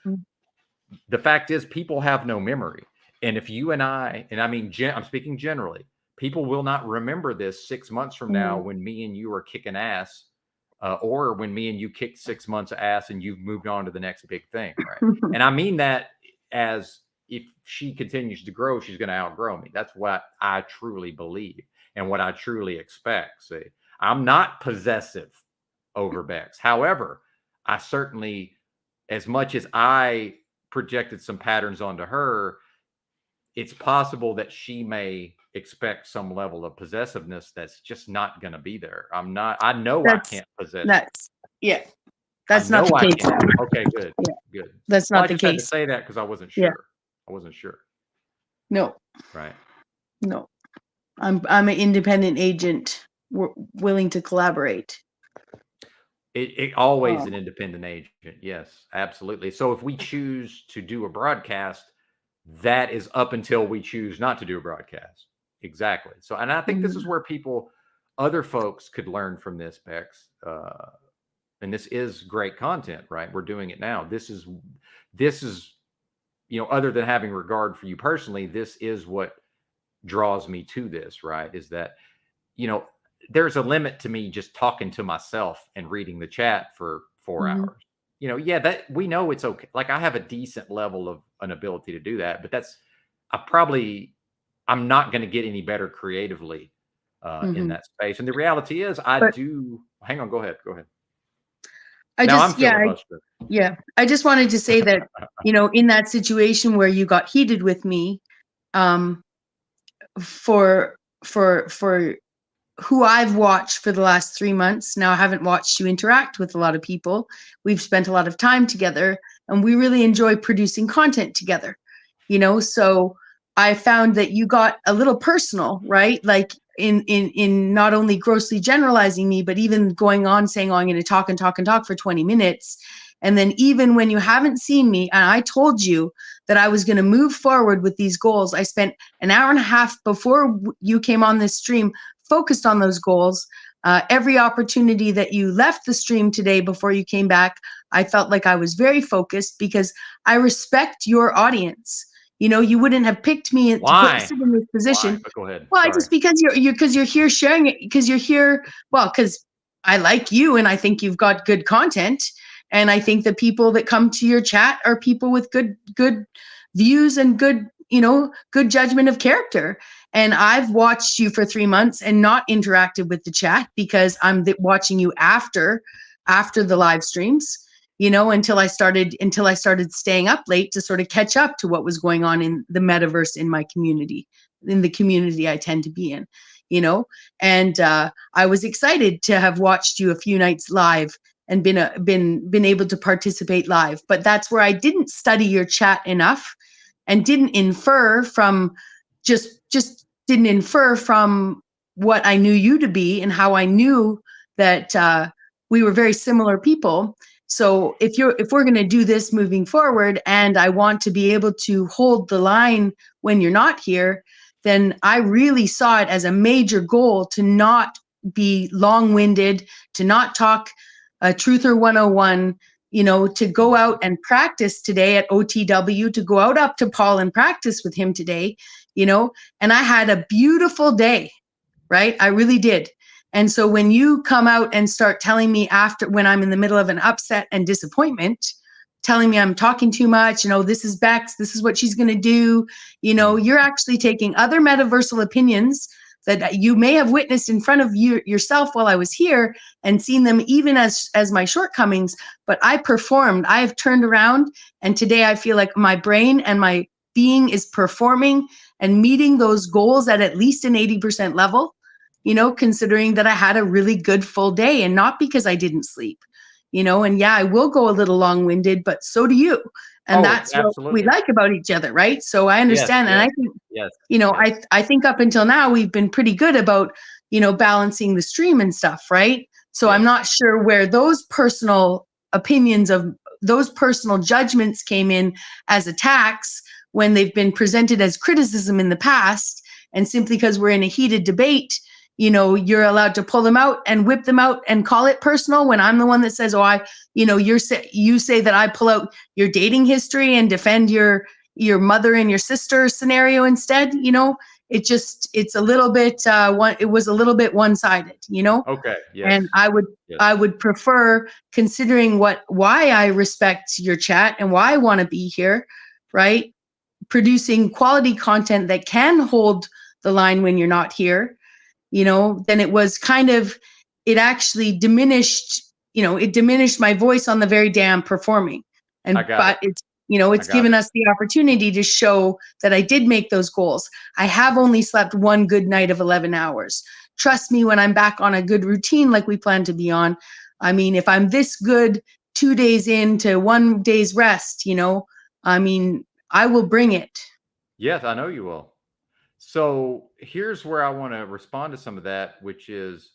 the fact is, people have no memory. And if you and I mean, I'm speaking generally, people will not remember this 6 months from now when me and you are kicking ass, or when me and you kicked 6 months of ass and you've moved on to the next big thing, right? And I mean that as, if she continues to grow, she's going to outgrow me. That's what I truly believe and what I truly expect. See, I'm not possessive over Bex. However, I certainly, as much as I projected some patterns onto her, it's possible that she may expect some level of possessiveness that's just not going to be there. I can't possess. That's not the case. Okay, good. Yeah. Good. That's not the I just had to case. say that because I wasn't sure. Yeah. I wasn't sure. No. Right. No. I'm an independent agent, willing to collaborate. It always an independent agent. Yes, absolutely. So if we choose to do a broadcast, that is up until we choose not to do a broadcast. Exactly. So, and I think this is where other folks could learn from this, Bex. And this is great content, right? We're doing it now. This is, other than having regard for you personally, this is what draws me to this, right? Is that, there's a limit to me just talking to myself and reading the chat for 4 hours. That we know it's okay. Like, I have a decent level of an ability to do that, but I'm not going to get any better creatively in that space. And the reality is, hang on, go ahead. I just wanted to say that, in that situation where you got heated with me, for who I've watched for the last 3 months now, I haven't watched you interact with a lot of people. We've spent a lot of time together, and we really enjoy producing content together. So I found that you got a little personal, right? Like in not only grossly generalizing me, but even going on saying, oh, I'm going to talk and talk and talk for 20 minutes. And then even when you haven't seen me, and I told you that I was going to move forward with these goals, I spent an hour and a half before you came on this stream focused on those goals. Every opportunity that you left the stream today before you came back, I felt like I was very focused, because I respect your audience. You know, you wouldn't have picked me Why? to sit in this position. Why? But go ahead. Well, Sorry. just because you're here sharing it, because you're here. Well, because I like you, and I think you've got good content, and I think the people that come to your chat are people with good views and good, you know, good judgment of character. And I've watched you for 3 months and not interacted with the chat because I'm watching you after the live streams, you know, until I started staying up late to sort of catch up to what was going on in the metaverse in my community, in the community I tend to be in, you know. And I was excited to have watched you a few nights live and been able to participate live. But that's where I didn't study your chat enough and didn't infer from just didn't infer from what I knew you to be and how I knew that we were very similar people. So if we're going to do this moving forward, and I want to be able to hold the line when you're not here, then I really saw it as a major goal to not be long-winded, to not talk Truther 101, you know, to go out and practice today at OTW, to go out up to Paul and practice with him today, you know. And I had a beautiful day, right? I really did. And so when you come out and start telling me after, when I'm in the middle of an upset and disappointment, telling me I'm talking too much, you know, this is Bex, this is what she's going to do, you know, you're actually taking other metaversal opinions that you may have witnessed in front of you yourself while I was here and seen them even as my shortcomings, but I performed. I have turned around, and today I feel like my brain and my being is performing and meeting those goals at least an 80% level, you know, considering that I had a really good full day, and not because I didn't sleep, you know. And yeah, I will go a little long-winded, but so do you. And that's absolutely what we like about each other, right? So I understand. Yes, and I think, you know, I think up until now we've been pretty good about, you know, balancing the stream and stuff, right? So I'm not sure where those personal opinions of those personal judgments came in as attacks when they've been presented as criticism in the past. And simply because we're in a heated debate, you know, you're allowed to pull them out and whip them out and call it personal, when I'm the one that says, oh, you say that I pull out your dating history and defend your mother and your sister scenario instead. You know, it's a little bit it was a little bit one-sided, you know. Okay. Yes. And I would prefer, considering why I respect your chat and why I want to be here, right, producing quality content that can hold the line when you're not here, you know. Then it actually diminished, you know, it diminished my voice on the very day I'm performing. It's, you know, it's given us the opportunity to show that I did make those goals. I have only slept one good night of 11 hours. Trust me, when I'm back on a good routine like we plan to be on, I mean, if I'm this good 2 days into 1 day's rest, you know, I mean, I will bring it. Yes, I know you will. So here's where I want to respond to some of that, which is,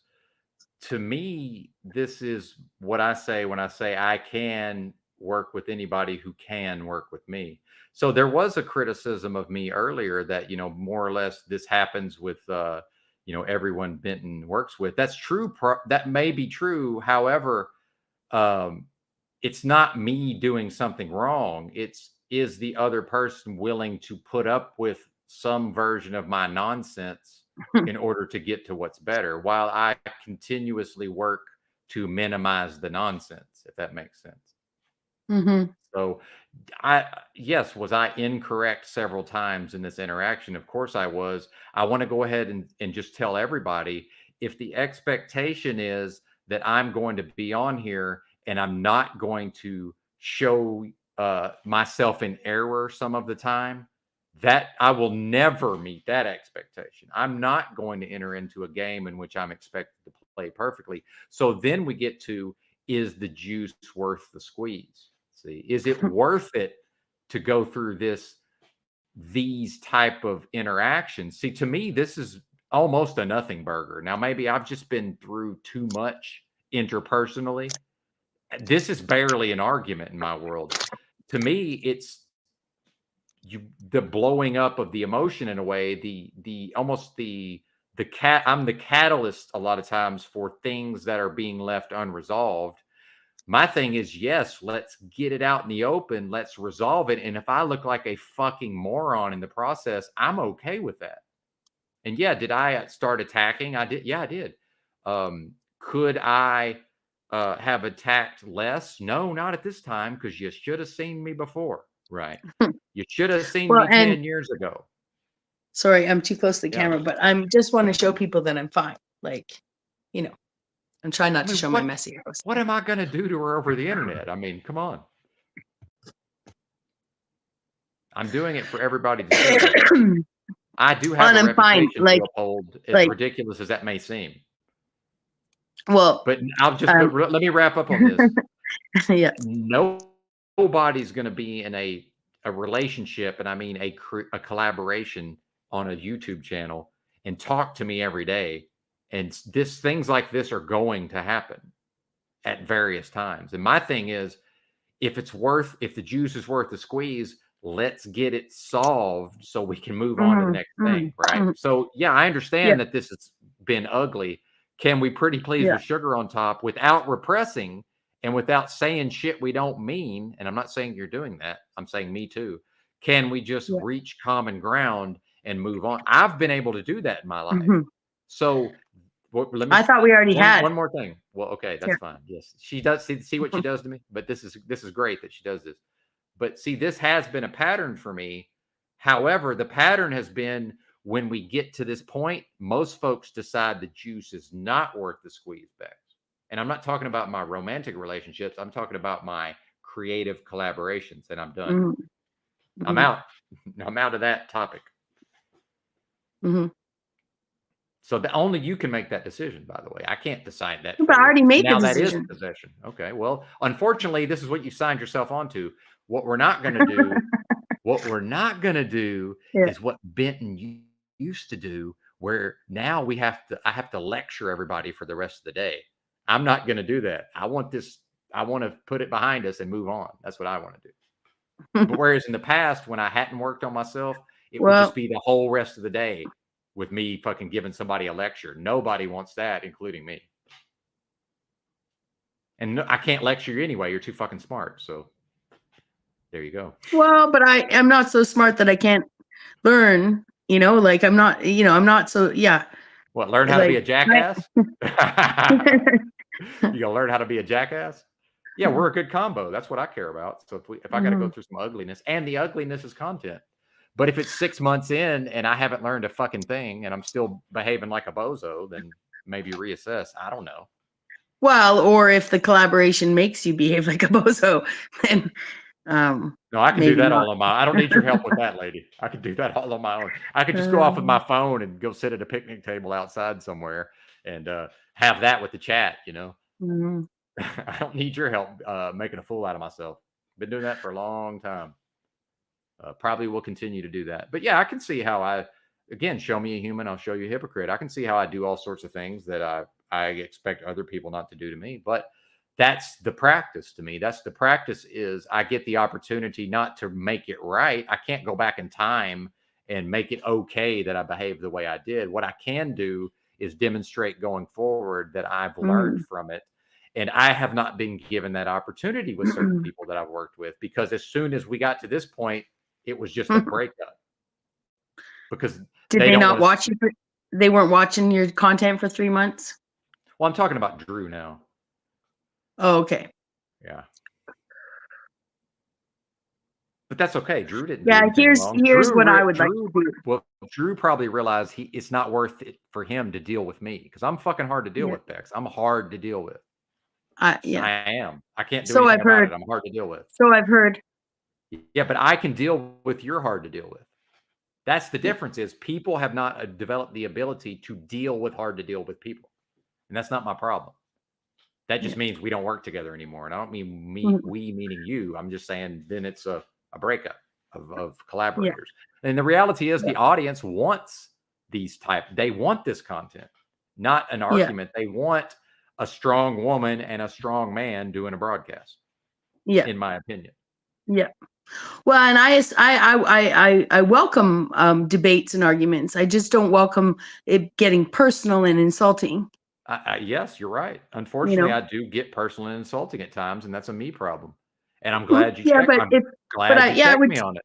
to me, this is what I say when I say I can work with anybody who can work with me. So there was a criticism of me earlier that, you know, more or less this happens with, you know, everyone Benton works with. That's true. That may be true. However, it's not me doing something wrong. Is the other person willing to put up with some version of my nonsense in order to get to what's better, while I continuously work to minimize the nonsense, if that makes sense. Mm-hmm. So was I incorrect several times in this interaction? Of course I was. I want to go ahead and just tell everybody, if the expectation is that I'm going to be on here and I'm not going to show myself in error some of the time, that I will never meet that expectation. I'm not going to enter into a game in which I'm expected to play perfectly. So then we get to, is the juice worth the squeeze? See, is it worth it to go through these type of interactions? See, to me, this is almost a nothing burger. Now, maybe I've just been through too much interpersonally. This is barely an argument in my world. To me, it's the blowing up of the emotion in a way, I'm the catalyst a lot of times for things that are being left unresolved. My thing is, yes, let's get it out in the open. Let's resolve it. And if I look like a fucking moron in the process, I'm okay with that. And yeah, did I start attacking? I did. Yeah, I did. Could I have attacked less? No, not at this time, because you should have seen me before, right? You should have seen Well, me 10 years ago. Sorry, I'm too close to the Yeah. camera, but I'm just want to show people that I'm fine. Like, you know, I'm trying not to show my messy house. What am I going to do to her over the internet? I mean, come on. I'm doing it for everybody to see. I do have a reputation to uphold, as ridiculous as that may seem. Well, but I'll just let me wrap up on this. Yeah. Nobody's going to be in a relationship, and I mean a collaboration on a YouTube channel and talk to me every day. And things like this are going to happen at various times. And my thing is, if the juice is worth the squeeze, let's get it solved so we can move on to the next thing, right? So yeah, I understand that this has been ugly. Can we pretty please with sugar on top without repressing and without saying shit we don't mean? And I'm not saying you're doing that. I'm saying me too. Can we just reach common ground and move on? I've been able to do that in my life. So I thought we already had one more thing. Well, okay, that's fine. Yes, she does see what she does to me, but this is great that she does this. But see, this has been a pattern for me. However, the pattern has been, when we get to this point, most folks decide the juice is not worth the squeeze bags. And I'm not talking about my romantic relationships. I'm talking about my creative collaborations, and I'm done. I'm out. I'm out of that topic. So only you can make that decision, by the way. I can't decide that. But I already made the decision. That is possession. Okay. Well, unfortunately, this is what you signed yourself onto. What we're not going to do, is what Benton used to do, where now I have to lecture everybody for the rest of the day. I'm not going to do that. I want to put it behind us and move on. That's what I want to do. But whereas in the past, when I hadn't worked on myself, it would just be the whole rest of the day with me fucking giving somebody a lecture. Nobody wants that, including me. And no, I can't lecture you anyway. You're too fucking smart. So there you go. Well, but I am not so smart that I can't learn, like I'm not so, What, learn how to be a jackass? You gonna learn how to be a jackass? Yeah, we're a good combo. That's what I care about. So if I got to go through some ugliness, and the ugliness is content. But if it's 6 months in and I haven't learned a fucking thing and I'm still behaving like a bozo, then maybe reassess. I don't know. Well, or if the collaboration makes you behave like a bozo, then no, I can do that all on my own. I don't need your help with that, lady. I can do that all on my own. I could just go off with my phone and go sit at a picnic table outside somewhere and have that with the chat, I don't need your help making a fool out of myself. Been doing that for a long time. Probably will continue to do that. But yeah, I can see how again, show me a human, I'll show you a hypocrite. I can see how I do all sorts of things that I expect other people not to do to me. But that's the practice to me. That's the practice is I get the opportunity not to make it right. I can't go back in time and make it okay that I behaved the way I did. What I can do is demonstrate going forward that I've learned from it. And I have not been given that opportunity with certain people that I've worked with, because as soon as we got to this point, it was just a breakup. Because did they not watch you? They weren't watching your content for 3 months? Well, I'm talking about Drew now. Oh, okay. Yeah. But that's okay. Drew didn't. Yeah, here's what I would like to do. Well, Drew probably realized it's not worth it for him to deal with me, because I'm fucking hard to deal with, Bex. I'm hard to deal with. I am. I can't do anything about it. I'm hard to deal with. So I've heard. Yeah, but I can deal with you're hard to deal with. That's the difference, is people have not developed the ability to deal with hard to deal with people. And that's not my problem. That just means we don't work together anymore. And I don't mean we meaning you. I'm just saying then it's a breakup of collaborators. And the reality is the audience wants they want this content, not an argument. They want a strong woman and a strong man doing a broadcast. Yeah. In my opinion. Yeah. Well, and I welcome debates and arguments. I just don't welcome it getting personal and insulting. Yes, you're right. Unfortunately, know? I do get personally insulting at times, and that's a me problem. And I'm glad you Yeah, checked. but I'm if glad I you yeah, I checked would me on it.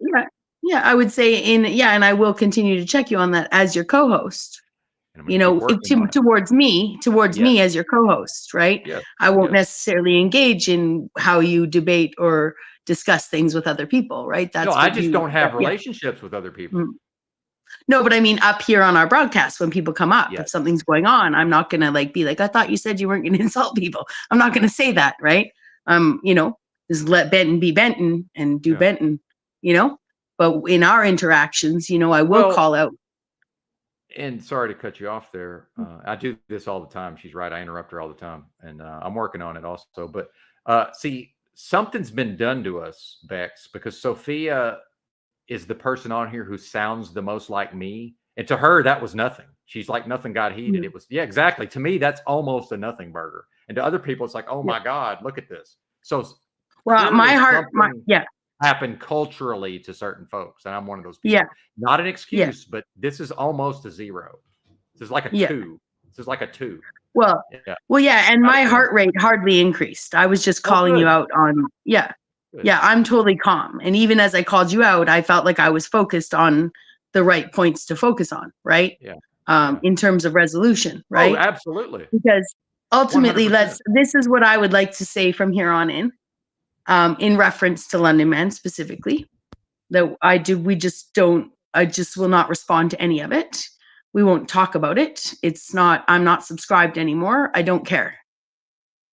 I would say and I will continue to check you on that as your co-host. And I'm going to keep working on it. Towards me Yes. as your co-host, right? Yes. I won't Yes. necessarily engage in how you debate or discuss things with other people, right? That's No, what I just don't have yeah. relationships with other people. Mm. No, but I mean up here on our broadcast when people come up, Yes. if something's going on, I'm not gonna be like, I thought you said you weren't gonna insult people. I'm not gonna say that, right? Just let Benton be Benton and do Yeah. Benton, But in our interactions, I will Well, call out. And sorry to cut you off there. I do this all the time. She's right. I interrupt her all the time, and I'm working on it also. But see, something's been done to us, Bex, because Sophia is the person on here who sounds the most like me. And to her, that was nothing. She's like, nothing got heated. Mm. It was, yeah, exactly. To me, that's almost a nothing burger. And to other people, it's like, oh my God, look at this. So Well, my heart, happened culturally to certain folks. And I'm one of those people. Yeah. Not an excuse, but this is almost a 0. This is like a 2. This is like a 2. Well, and my heart rate hardly increased. I was just calling you out on, Good. Yeah, I'm totally calm. And even as I called you out, I felt like I was focused on the right points to focus on, right? Yeah. In terms of resolution, right? Oh, absolutely. Because ultimately, 100%. this is what I would like to say from here on in reference to London Man specifically, that I just will not respond to any of it. We won't talk about it. I'm not subscribed anymore. I don't care.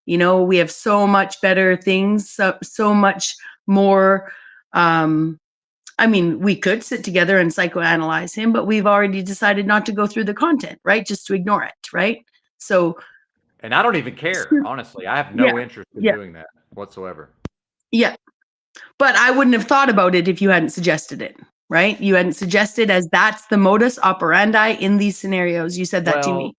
We have so much better things, so much more. We could sit together and psychoanalyze him, but we've already decided not to go through the content, right? Just to ignore it, right? So. And I don't even care, honestly. I have no interest in doing that whatsoever. Yeah. But I wouldn't have thought about it if you hadn't suggested it, right? You hadn't suggested as that's the modus operandi in these scenarios. You said that to me.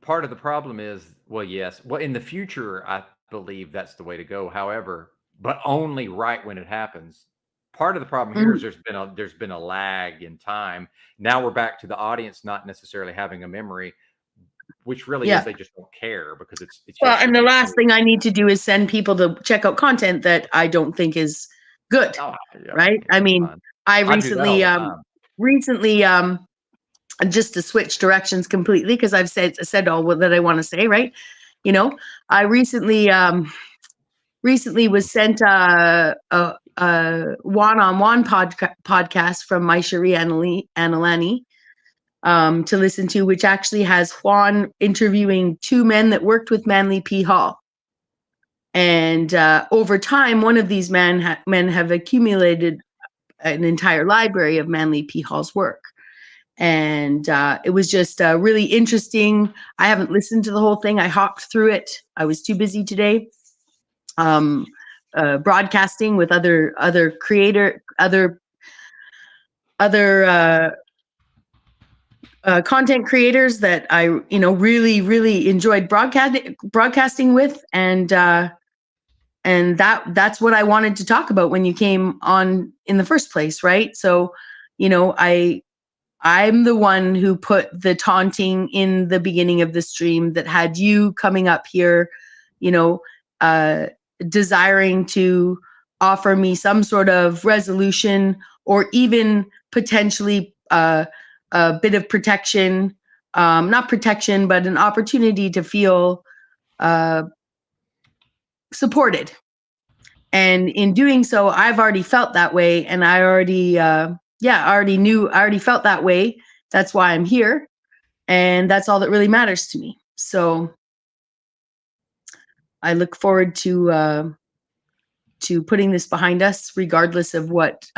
Part of the problem is, yes. Well, in the future, I believe that's the way to go. However, but only right when it happens. Part of the problem here is there's been a lag in time. Now we're back to the audience not necessarily having a memory, which really is they just don't care because it's well. And the last thing I need to do is send people to check out content that I don't think is good, right? I mean, fine. I recently just to switch directions completely because I've said all that I want to say, right? I recently was sent a one-on-one podcast from my Cherie Anilani to listen to, which actually has Juan interviewing 2 men that worked with Manly P. Hall. And over time, one of these men have accumulated an entire library of Manly P. Hall's work. And it was just really interesting. I haven't listened to the whole thing. I hopped through it. I was too busy today. Broadcasting with other content creators that I really, really enjoyed broadcasting with, and that's what I wanted to talk about when you came on in the first place, right? So, I'm the one who put the taunting in the beginning of the stream that had you coming up here, desiring to offer me some sort of resolution or even potentially a bit of protection, not protection, but an opportunity to feel supported. And in doing so, I've already felt that way. And I already, I already felt that way. That's why I'm here. And that's all that really matters to me. So I look forward to putting this behind us, regardless of what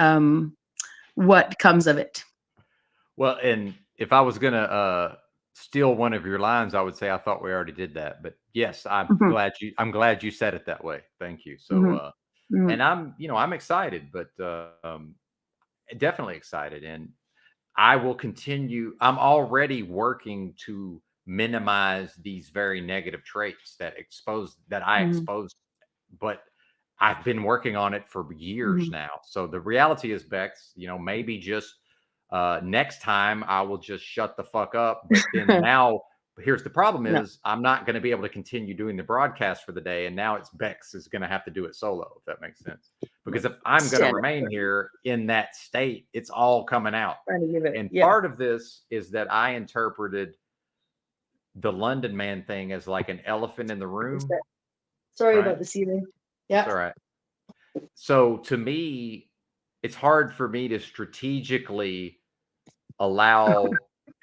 comes of it. Well, and if I was going to steal one of your lines, I would say I thought we already did that. But yes, I'm glad you said it that way. Thank you. So and I'm excited, but definitely excited. And I will continue. I'm already working to minimize these very negative traits that I exposed, but I've been working on it for years now. So the reality is, Bex, maybe just next time I will just shut the fuck up. But then now here's the problem No. is I'm not going to be able to continue doing the broadcast for the day. And now it's Bex is going to have to do it solo, if that makes sense. Because if I'm going to Stand up. remain here in that state, it's all coming out. Trying to give it. And Yeah. part of this is that I interpreted the London man thing as like an elephant in the room. Sorry right? about the ceiling. That's Yeah. all right. So to me, it's hard for me to strategically allow.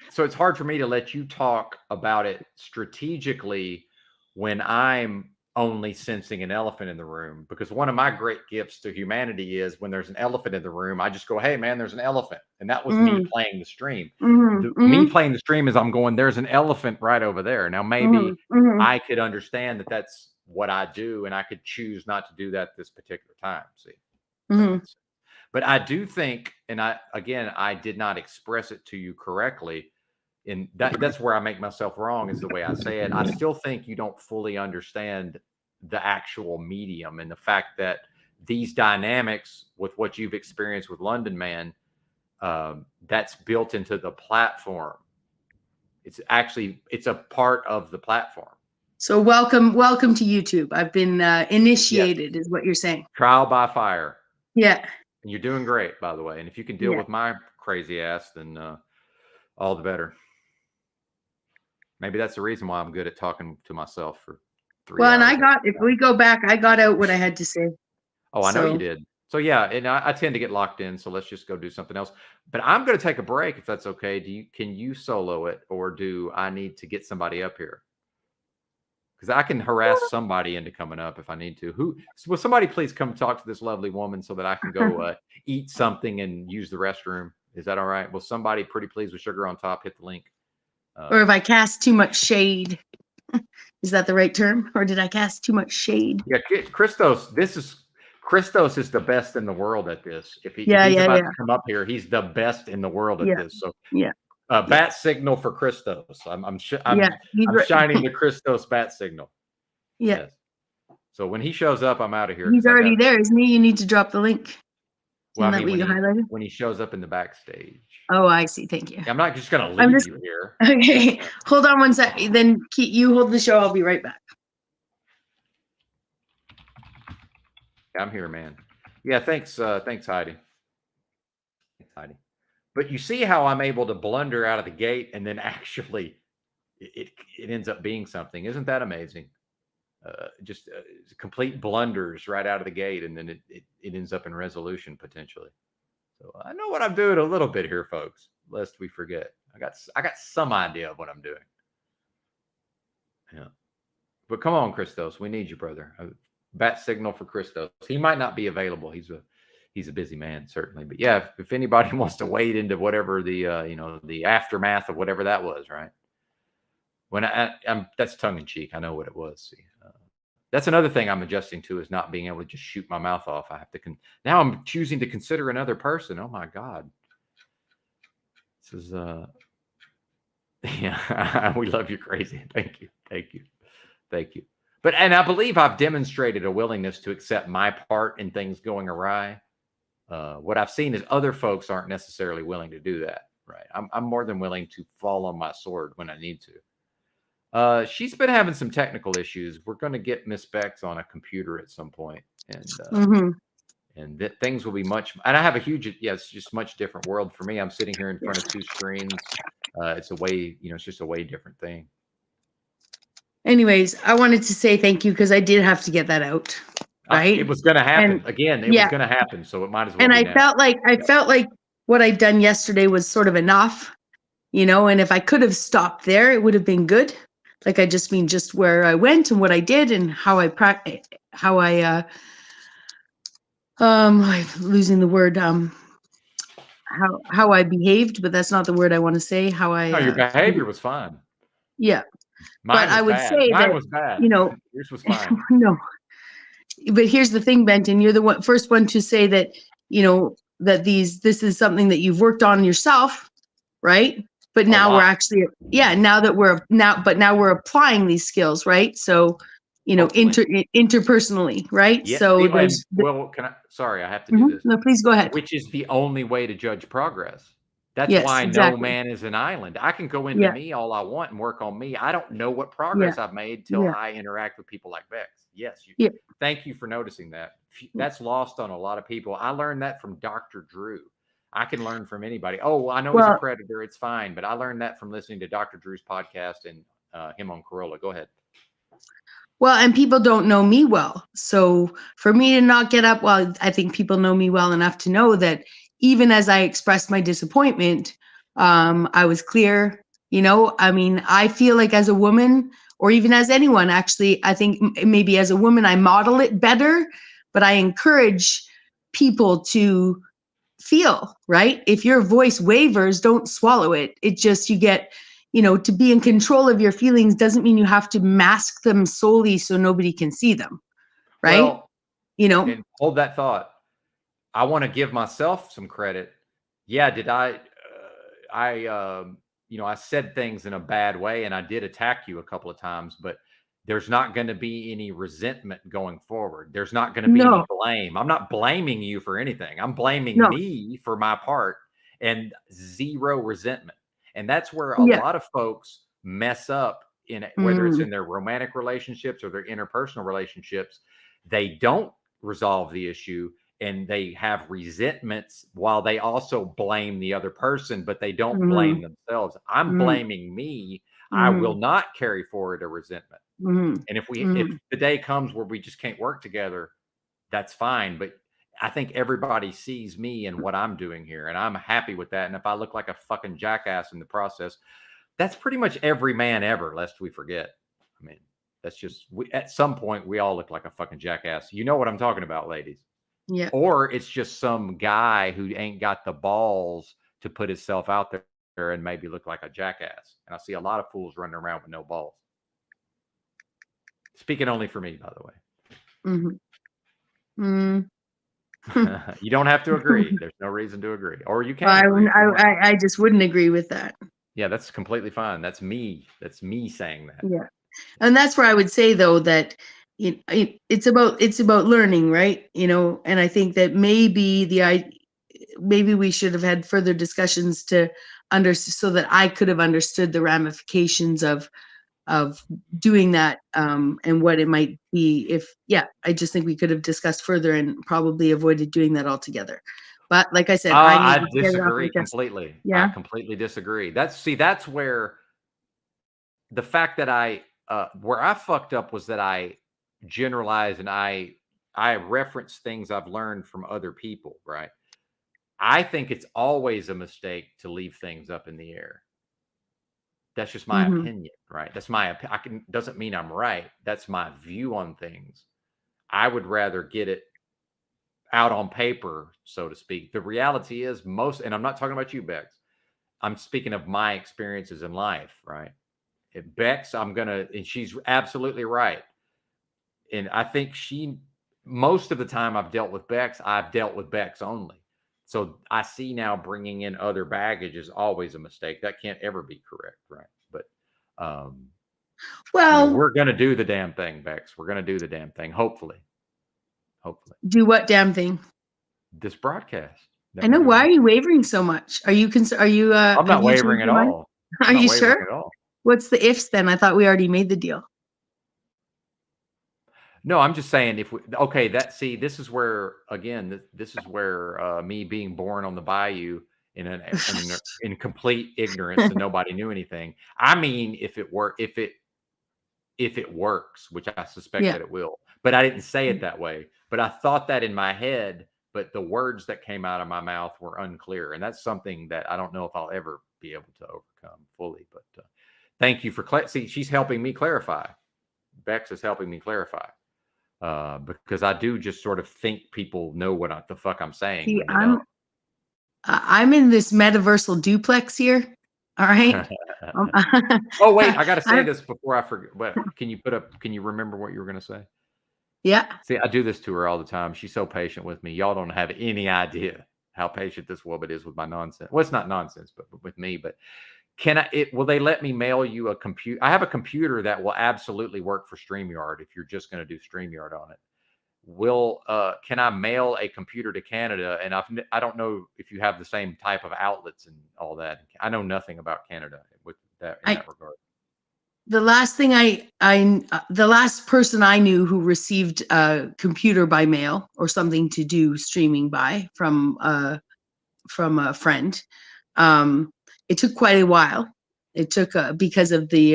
So it's hard for me to let you talk about it strategically when I'm only sensing an elephant in the room, because one of my great gifts to humanity is when there's an elephant in the room, I just go, hey man, there's an elephant. And that was me playing the stream. Me playing the stream is I'm going, there's an elephant right over there. Now, maybe I could understand that that's what I do, and I could choose not to do that this particular time. See, but I do think, and I did not express it to you correctly. And that's where I make myself wrong, is the way I say it. I still think you don't fully understand the actual medium and the fact that these dynamics with what you've experienced with London Man, that's built into the platform. It's a part of the platform. So welcome to YouTube. I've been initiated, is what you're saying. Trial by fire. Yeah. And you're doing great, by the way. And if you can deal with my crazy ass, then all the better. Maybe that's the reason why I'm good at talking to myself for 3 hours. And if we go back, I got out what I had to say. Oh, I know you did. So yeah, and I tend to get locked in. So let's just go do something else. But I'm going to take a break if that's okay. Can you solo it, or do I need to get somebody up here? Because I can harass somebody into coming up if I need to. Will somebody please come talk to this lovely woman so that I can go eat something and use the restroom? Is that all right? Will somebody, pretty please, with sugar on top, hit the link? Or if I cast too much shade, is that the right term? Or did I cast too much shade? Yeah, Christos is the best in the world at this. If he's about to come up here, he's the best in the world at this. So bat signal for Christos. I'm shining the Christos bat signal. Yeah. Yes. So when he shows up, I'm out of here. He's already there, isn't he? You need to drop the link. Well, I mean, when he shows up in the backstage. Oh, I see. Thank you. I'm not just going to leave you here. Okay. Hold on one sec. Then you hold the show. I'll be right back. I'm here, man. Yeah, thanks, Heidi. Thanks, Heidi. But you see how I'm able to blunder out of the gate, and then actually it ends up being something. Isn't that amazing? Just complete blunders right out of the gate, and then it ends up in resolution potentially. So I know what I'm doing a little bit here, folks, lest we forget. I got some idea of what I'm doing. Yeah. But come on, Christos, we need you, brother. Bat signal for Christos. He might not be available. He's a busy man, certainly. But yeah, if anybody wants to wade into whatever the aftermath of whatever that was, right? When I'm that's tongue in cheek. I know what it was. See, that's another thing I'm adjusting to, is not being able to just shoot my mouth off. I have to now I'm choosing to consider another person. Oh my God. This is yeah, we love you crazy. Thank you. But I believe I've demonstrated a willingness to accept my part in things going awry. What I've seen is other folks aren't necessarily willing to do that. Right. I'm more than willing to fall on my sword when I need to. She's been having some technical issues. We're going to get Miss Bex on a computer at some point, and that things will be much. And I have a huge, it's just much different world for me. I'm sitting here in front of two screens. It's it's just a way different thing. Anyways, I wanted to say thank you, because I did have to get that out. Right. It was going to happen again. It was going to happen, so it might as well. And I felt like what I'd done yesterday was sort of enough, and if I could have stopped there, it would have been good. Like, I just mean just where I went and what I did and how I I'm losing the word, how I behaved, but that's not the word I want to say. Your behavior was fine. Yeah. Mine but I would bad. say Mine that, was bad. Yours was fine. No. But here's the thing, Benton, you're the first one to say that, that this is something that you've worked on yourself, right? But now we're actually, now we're applying these skills, right? So, interpersonally, right? Yeah, so I have to do this. No, please go ahead. Which is the only way to judge progress. That's Yes, why no exactly. man is an island. I can go into Yeah. me all I want and work on me. I don't know what Yeah. progress I've made till Yeah. I interact with people like Bex. Yes, Yeah. thank you for noticing that. That's lost on a lot of people. I learned that from Dr. Drew. I can learn from anybody. Oh, I know he's a Well, predator. It's fine. But I learned that from listening to Dr. Drew's podcast and him on Corolla. Go ahead. well, and people don't know me well. So for me to not get up, well, I think people know me well enough to know that even as I expressed my disappointment, I was clear. You know, I mean, I feel like as a woman, or even as anyone, actually, I think maybe as a woman, I model it better, but I encourage people to feel, right? If your voice wavers, don't swallow it. It just, you get, you know, to be in control of your feelings doesn't mean you have to mask them solely so nobody can see them, right? Well, You know, and hold that thought. I want to give myself some credit. Yeah, did I said things in a bad way and I did attack you a couple of times, but there's not going to be any resentment going forward. There's not going to be any no, blame. I'm not blaming you for anything. I'm blaming no, me for my part and zero resentment. And that's where a yeah, lot of folks mess up in it, whether it's mm, in their romantic relationships or their interpersonal relationships. They don't resolve the issue and they have resentments while they also blame the other person, but they don't blame themselves. I'm mm, blaming me. I will not carry forward a resentment. mm, And if the day comes where we just can't work together, that's fine. But I think everybody sees me and what I'm doing here, and I'm happy with that. And if I look like a fucking jackass in the process, that's pretty much every man ever, lest we forget. I mean, that's just at some point we all look like a fucking jackass. You know what I'm talking about, ladies. yeah. Or it's just some guy who ain't got the balls to put himself out there and maybe look like a jackass. And I see a lot of fools running around with no balls. Speaking only for me, by the way. You don't have to agree. There's no reason to agree. Or you can agree. I just wouldn't agree with that. Yeah, that's completely fine. That's me. That's me saying that. Yeah. And that's where I would say though that it's about learning, right? You know, and I think that maybe we should have had further discussions to so that I could have understood the ramifications of doing that, and what it might be I just think we could have discussed further and probably avoided doing that altogether. But like I said, I need to get it off my disagree chest. completely. Yeah. I completely disagree. That's where the fact that where I fucked up was that I generalized and I reference things I've learned from other people, right? I think it's always a mistake to leave things up in the air. That's just my opinion, right? That's doesn't mean I'm right. That's my view on things. I would rather get it out on paper, so to speak. The reality is and I'm not talking about you, Bex. I'm speaking of my experiences in life, right? Bex, and she's absolutely right. And I think most of the time I've dealt with Bex only. So I see now bringing in other baggage is always a mistake. That can't ever be correct, right? But we're going to do the damn thing, Bex. We're going to do the damn thing, hopefully. Do what damn thing? This broadcast. I know. Why are you wavering so much? Are you concerned? Are you? I'm not wavering at all. Are you sure? What's the ifs then? I thought we already made the deal. No, I'm just saying this is where, again, this is where me being born on the bayou in complete ignorance and nobody knew anything. I mean, if it works, which I suspect that it will, but I didn't say it that way, but I thought that in my head, but the words that came out of my mouth were unclear. And that's something that I don't know if I'll ever be able to overcome fully, but thank you for she's helping me clarify. Bex is helping me clarify. Because I do just sort of think people know what the fuck I'm saying. See, I'm in this metaversal duplex here. All right. Oh wait, I got to say this before I forget. Can you remember what you were going to say? Yeah. See, I do this to her all the time. She's so patient with me. Y'all don't have any idea how patient this woman is with my nonsense. Well, it's not nonsense, but with me. But will they let me mail you a computer? I have a computer that will absolutely work for StreamYard if you're just going to do StreamYard on it. can I mail a computer to Canada? And I don't know if you have the same type of outlets and all that. I know nothing about Canada with that in that regard. The last thing the last person I knew who received a computer by mail or something to do streaming by from a friend, it took quite a while. It took because of the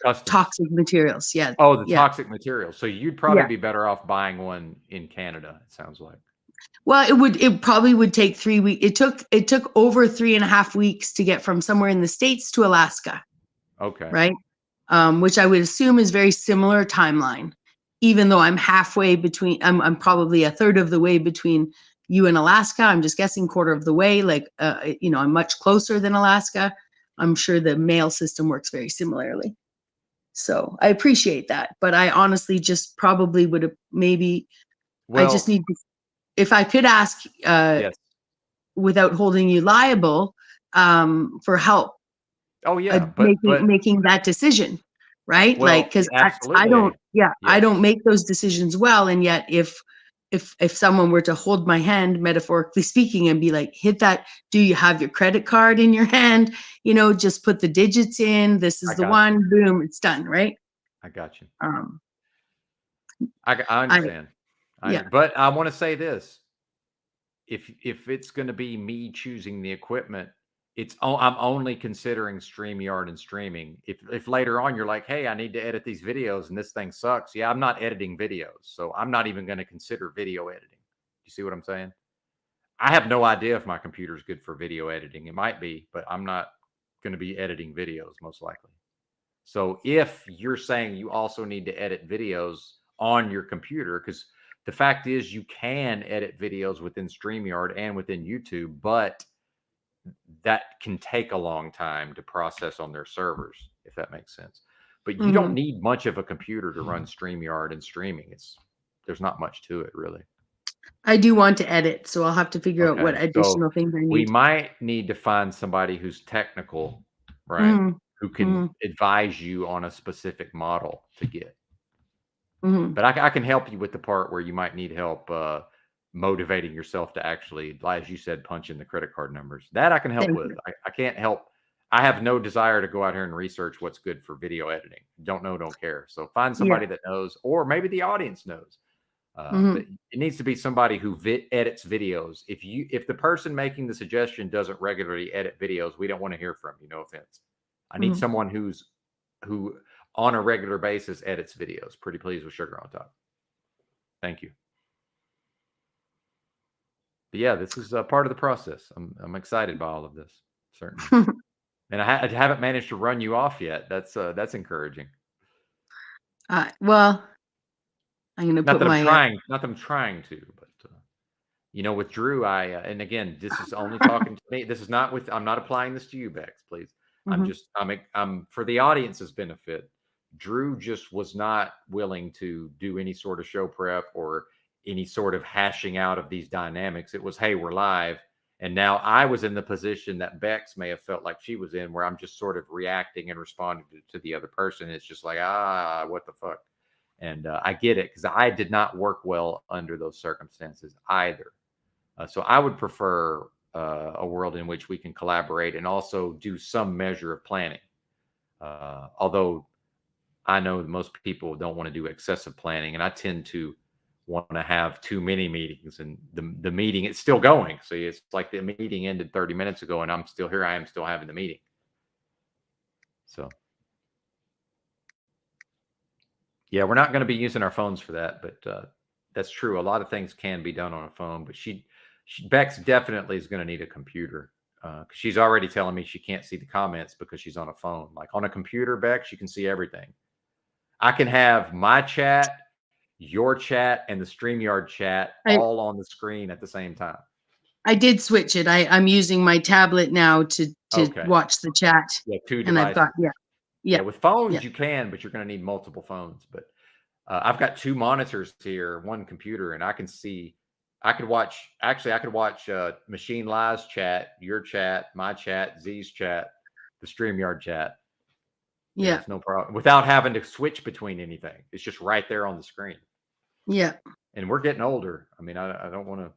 Customs. toxic materials. Yeah. Oh, the yeah. toxic materials. So you'd probably be better off buying one in Canada, it sounds like. Well, it probably would take 3 weeks. It took over 3.5 weeks to get from somewhere in the States to Alaska. Okay. Right. Which I would assume is very similar timeline, even though I'm halfway between, I'm probably a third of the way between you and Alaska. I'm just guessing quarter of the way, like, I'm much closer than Alaska. I'm sure the mail system works very similarly. So I appreciate that, but I honestly just probably would have I just need to, if I could ask, yes. without holding you liable, for help. Oh yeah, making that decision, right? Well, like, because absolutely. I don't, Yes. I don't make those decisions well, and yet if someone were to hold my hand, metaphorically speaking, and be like, hit that, do you have your credit card in your hand? Just put the digits in. This is the one. Boom, it's done, right? I got you. I I understand. yeah. But I want to say this: if it's going to be me choosing the equipment, I'm only considering StreamYard and streaming. If later on you're like, hey, I need to edit these videos and this thing sucks, yeah, I'm not editing videos, so I'm not even going to consider video editing. You see what I'm saying? I have no idea if my computer is good for video editing. It might be, but I'm not going to be editing videos most likely. So if you're saying you also need to edit videos on your computer, because the fact is you can edit videos within StreamYard and within YouTube, but that can take a long time to process on their servers, if that makes sense. But you don't need much of a computer to run StreamYard and streaming. There's not much to it, really. I do want to edit, so I'll have to figure out what additional things I need. We might need to find somebody who's technical, right? Who can advise you on a specific model to get. But I can help you with the part where you might need help motivating yourself to actually, as you said, punch in the credit card numbers. That I can help with. I can't help. I have no desire to go out here and research what's good for video editing. Don't know, don't care. So find somebody that knows, or maybe the audience knows. But it needs to be somebody who edits videos. If the person making the suggestion doesn't regularly edit videos, we don't want to hear from you. No offense. I need someone who on a regular basis edits videos. Pretty please with sugar on top. Thank you. But yeah, this is a part of the process. I'm excited by all of this, certainly. And I haven't managed to run you off yet. That's encouraging. Well, I'm going to put my not that I'm trying to, but with Drew, and again, this is only talking to me. This is not I'm not applying this to you, Bex, please. I'm for the audience's benefit. Drew just was not willing to do any sort of show prep or any sort of hashing out of these dynamics. It was, hey, we're live. And now I was in the position that Bex may have felt like she was in, where I'm just sort of reacting and responding to the other person. It's just like, what the fuck? And I get it, because I did not work well under those circumstances either. So I would prefer a world in which we can collaborate and also do some measure of planning. Although I know most people don't want to do excessive planning, and I tend to want to have too many meetings, and the meeting is still going. So it's like the meeting ended 30 minutes ago and I'm still here. I am still having the meeting. So yeah, we're not going to be using our phones for that, but that's true. A lot of things can be done on a phone, but Bex definitely is going to need a computer. She's already telling me she can't see the comments because she's on a phone. Like on a computer, Bex, you can see everything. I can have my chat, your chat, and the StreamYard chat all on the screen at the same time. I did switch it. I'm using my tablet now to watch the chat. Yeah, 2 devices. And I've got, yeah, with phones you can, but you're going to need multiple phones. But I've got 2 monitors here, 1 computer, and I could watch Machine Live's chat, your chat, my chat, Z's chat, the StreamYard chat. Yeah, it's no problem without having to switch between anything. It's just right there on the screen. Yeah. and we're getting older. I mean, I don't want to,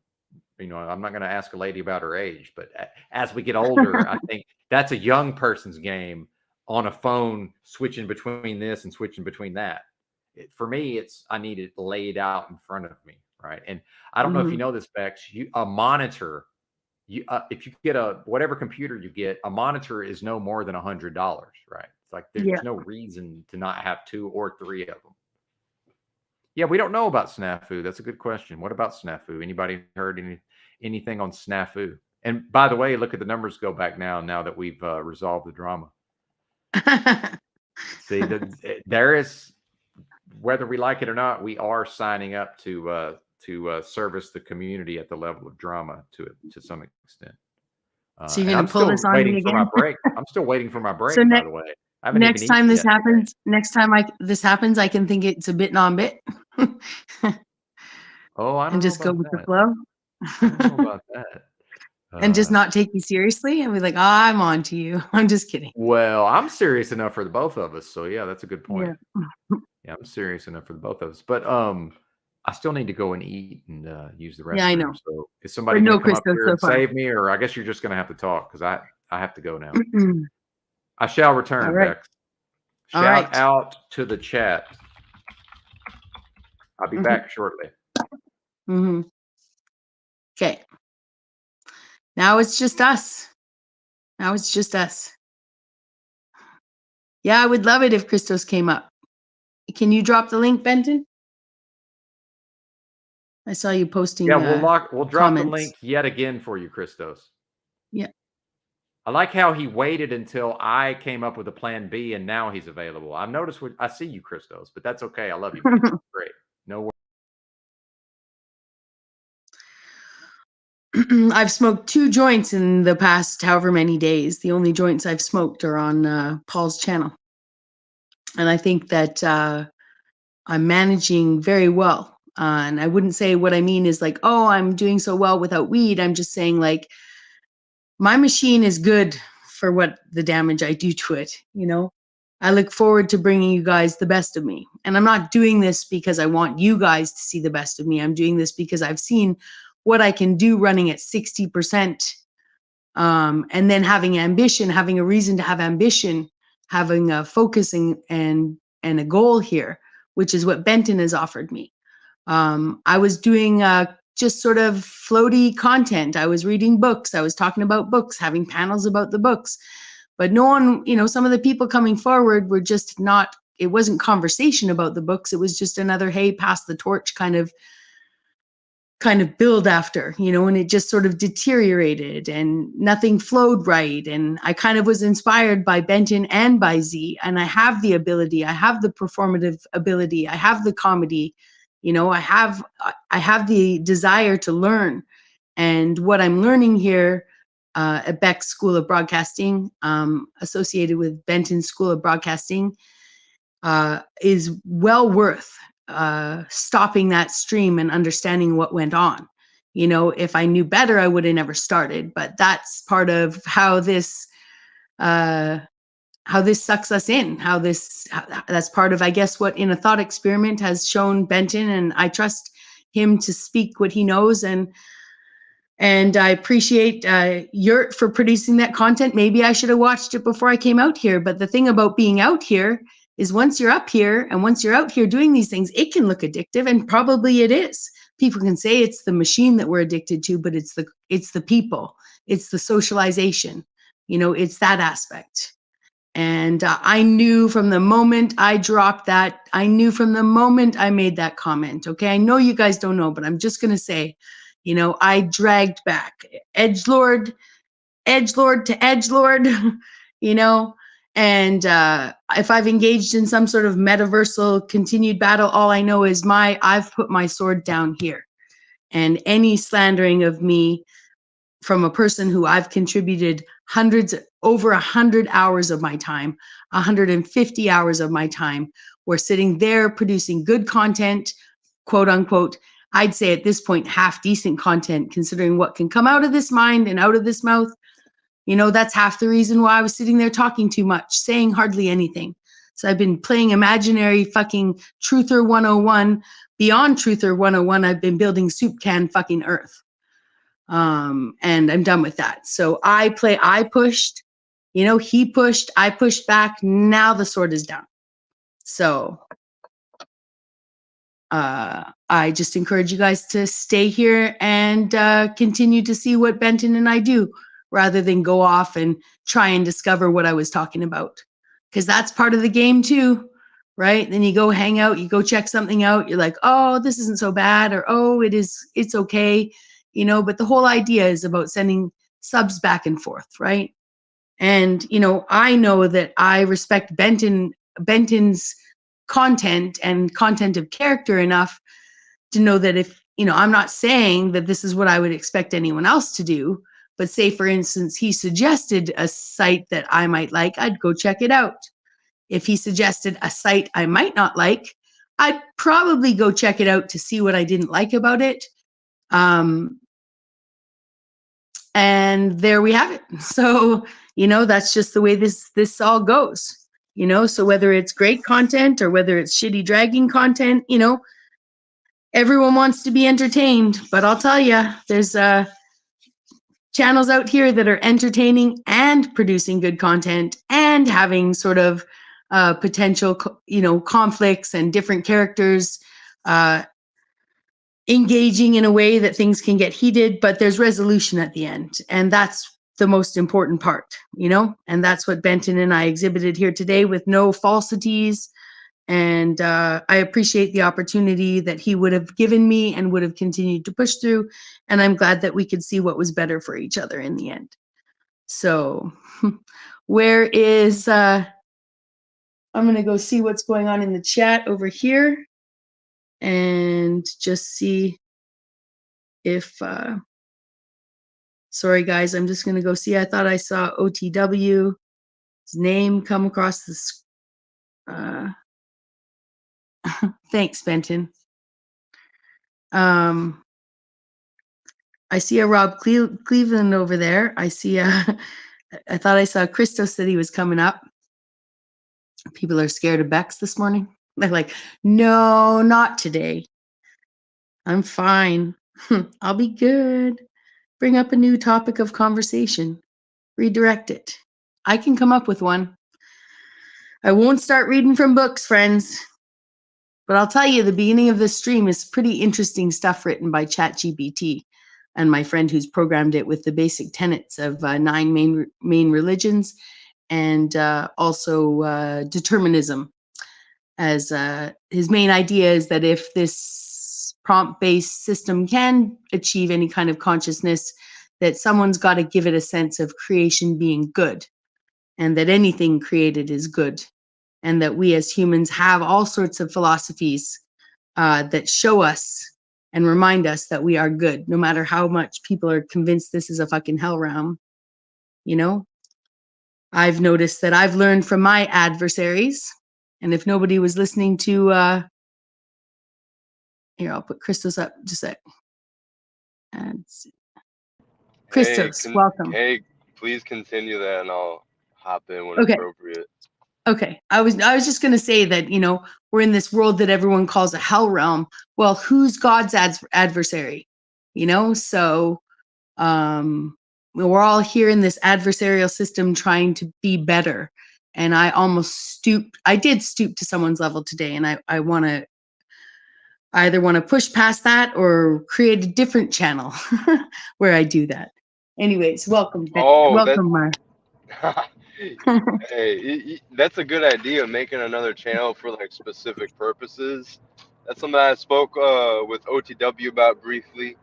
you know, I'm not going to ask a lady about her age, but as we get older, I think that's a young person's game on a phone, switching between this and switching between that. For me, I need it laid out in front of me, right? And I don't know if you know this, Bex. A monitor, if you get whatever computer you get, a monitor is no more than $100, right? It's like there's no reason to not have 2 or 3 of them. Yeah, we don't know about snafu. That's a good question. What about snafu? Anybody heard anything on snafu? And by the way, look at the numbers go back now that we've resolved the drama. See, there is, whether we like it or not, we are signing up to service the community at the level of drama to some extent. So you're going to pull this on me again? I'm still waiting for my break, So by the way. Next time this happens, this happens, I can think it's a bit non-bit. Oh, I don't and just know go with that. the flow. I don't know about that. And just not take you seriously and be like, I'm on to you. I'm just kidding. Well, I'm serious enough for the both of us. So yeah, that's a good point. Yeah, I'm serious enough for the both of us. But I still need to go and eat and use the restroom. Yeah, I know. So is somebody going to come up here and save me, or I guess you're just going to have to talk because I have to go now. I shall return, Bex. Shout out to the chat. I'll be back shortly. Okay. Now it's just us. Yeah, I would love it if Christos came up. Can you drop the link, Benton? I saw you posting. Yeah, we'll drop comments. the link yet again for you, Christos. Yeah. I like how he waited until I came up with a plan B and now he's available. I've noticed I see you, Christos, but that's okay. I love you. Great. No worries. I've smoked 2 joints in the past however many days. The only joints I've smoked are on Paul's channel. And I think that I'm managing very well. And I wouldn't say what I mean is like, oh, I'm doing so well without weed. I'm just saying like my machine is good for what the damage I do to it. You know, I look forward to bringing you guys the best of me. And I'm not doing this because I want you guys to see the best of me. I'm doing this because I've seen what I can do running at 60%. And then having ambition, having a reason to have ambition, having a focusing and a goal here, which is what Benton has offered me. I was doing just sort of floaty content. I was reading books. I was talking about books, having panels about the books. But no one, you know, some of the people coming forward were just not, it wasn't conversation about the books. It was just another, hey, pass the torch kind of build after, you know, and it just sort of deteriorated and nothing flowed right. And I kind of was inspired by Benton and by Z, and I have the ability, I have the performative ability, I have the comedy, you know, I have the desire to learn. And what I'm learning here at Beck's School of Broadcasting, associated with Benton's School of Broadcasting, is well worth stopping that stream and understanding what went on. You know, if I knew better, I would have never started. But that's part of how this sucks us in. That's part of, I guess, what In a Thought Experiment has shown Benton, and I trust him to speak what he knows. And I appreciate Yurt for producing that content. Maybe I should have watched it before I came out here. But the thing about being out here is once you're up here and once you're out here doing these things, it can look addictive, and probably it is. People can say it's the machine that we're addicted to, but it's the people, it's the socialization, you know, it's that aspect. And I knew from the moment I dropped that, I knew from the moment I made that comment. Okay, I know you guys don't know, but I'm just gonna say, you know, I dragged back edgelord to edgelord, you know. And if I've engaged in some sort of metaversal continued battle, all I know is I've put my sword down here. And any slandering of me from a person who I've contributed over 100 hours of my time, 150 hours of my time, we're sitting there producing good content, quote unquote, I'd say at this point, half decent content, considering what can come out of this mind and out of this mouth. You know, that's half the reason why I was sitting there talking too much, saying hardly anything. So I've been playing imaginary fucking Truther 101. Beyond Truther 101, I've been building soup can fucking Earth. And I'm done with that. So I pushed, he pushed, I pushed back. Now the sword is down. So I just encourage you guys to stay here and continue to see what Benton and I do, rather than go off and try and discover what I was talking about. Because that's part of the game too, right? Then you go hang out, you go check something out, you're like, oh, this isn't so bad, or oh, it's okay, but the whole idea is about sending subs back and forth, right? And I know that I respect Benton's content and content of character enough to know that if, I'm not saying that this is what I would expect anyone else to do, but say, for instance, he suggested a site that I might like, I'd go check it out. If he suggested a site I might not like, I'd probably go check it out to see what I didn't like about it. And there we have it. So, that's just the way this all goes. So whether it's great content or whether it's shitty dragging content, everyone wants to be entertained. But I'll tell you, there's channels out here that are entertaining and producing good content and having sort of potential, conflicts and different characters engaging in a way that things can get heated, but there's resolution at the end. And that's the most important part, and that's what Benton and I exhibited here today, with no falsities. And I appreciate the opportunity that he would have given me and would have continued to push through. And I'm glad that we could see what was better for each other in the end. So where is, I'm going to go see what's going on in the chat over here and just see if, sorry guys, I'm just going to go see. I thought I saw OTW's name come across the thanks, Benton. I see a Rob Cleveland over there. I see I thought I saw Christos said he was coming up. People are scared of Bex this morning. They're like, no, not today. I'm fine. I'll be good. Bring up a new topic of conversation. Redirect it. I can come up with one. I won't start reading from books, friends. But I'll tell you, the beginning of this stream is pretty interesting stuff written by ChatGPT and my friend who's programmed it with the basic tenets of 9 main religions and also determinism. As his main idea is that if this prompt-based system can achieve any kind of consciousness, that someone's got to give it a sense of creation being good, and that anything created is good. And that we as humans have all sorts of philosophies that show us and remind us that we are good, no matter how much people are convinced this is a fucking hell realm. I've noticed that I've learned from my adversaries. And if nobody was listening to, here, I'll put Christos up just a sec. Christos, welcome. Hey, please continue that and I'll hop in when Okay. appropriate. Okay, I was just going to say that, we're in this world that everyone calls a hell realm. Well, who's God's adversary? So we're all here in this adversarial system trying to be better. And I did stoop to someone's level today, and I either want to push past that or create a different channel where I do that. Anyways, welcome. Welcome, Mar. Hey, that's a good idea, making another channel for like specific purposes. That's something I spoke with OTW about briefly,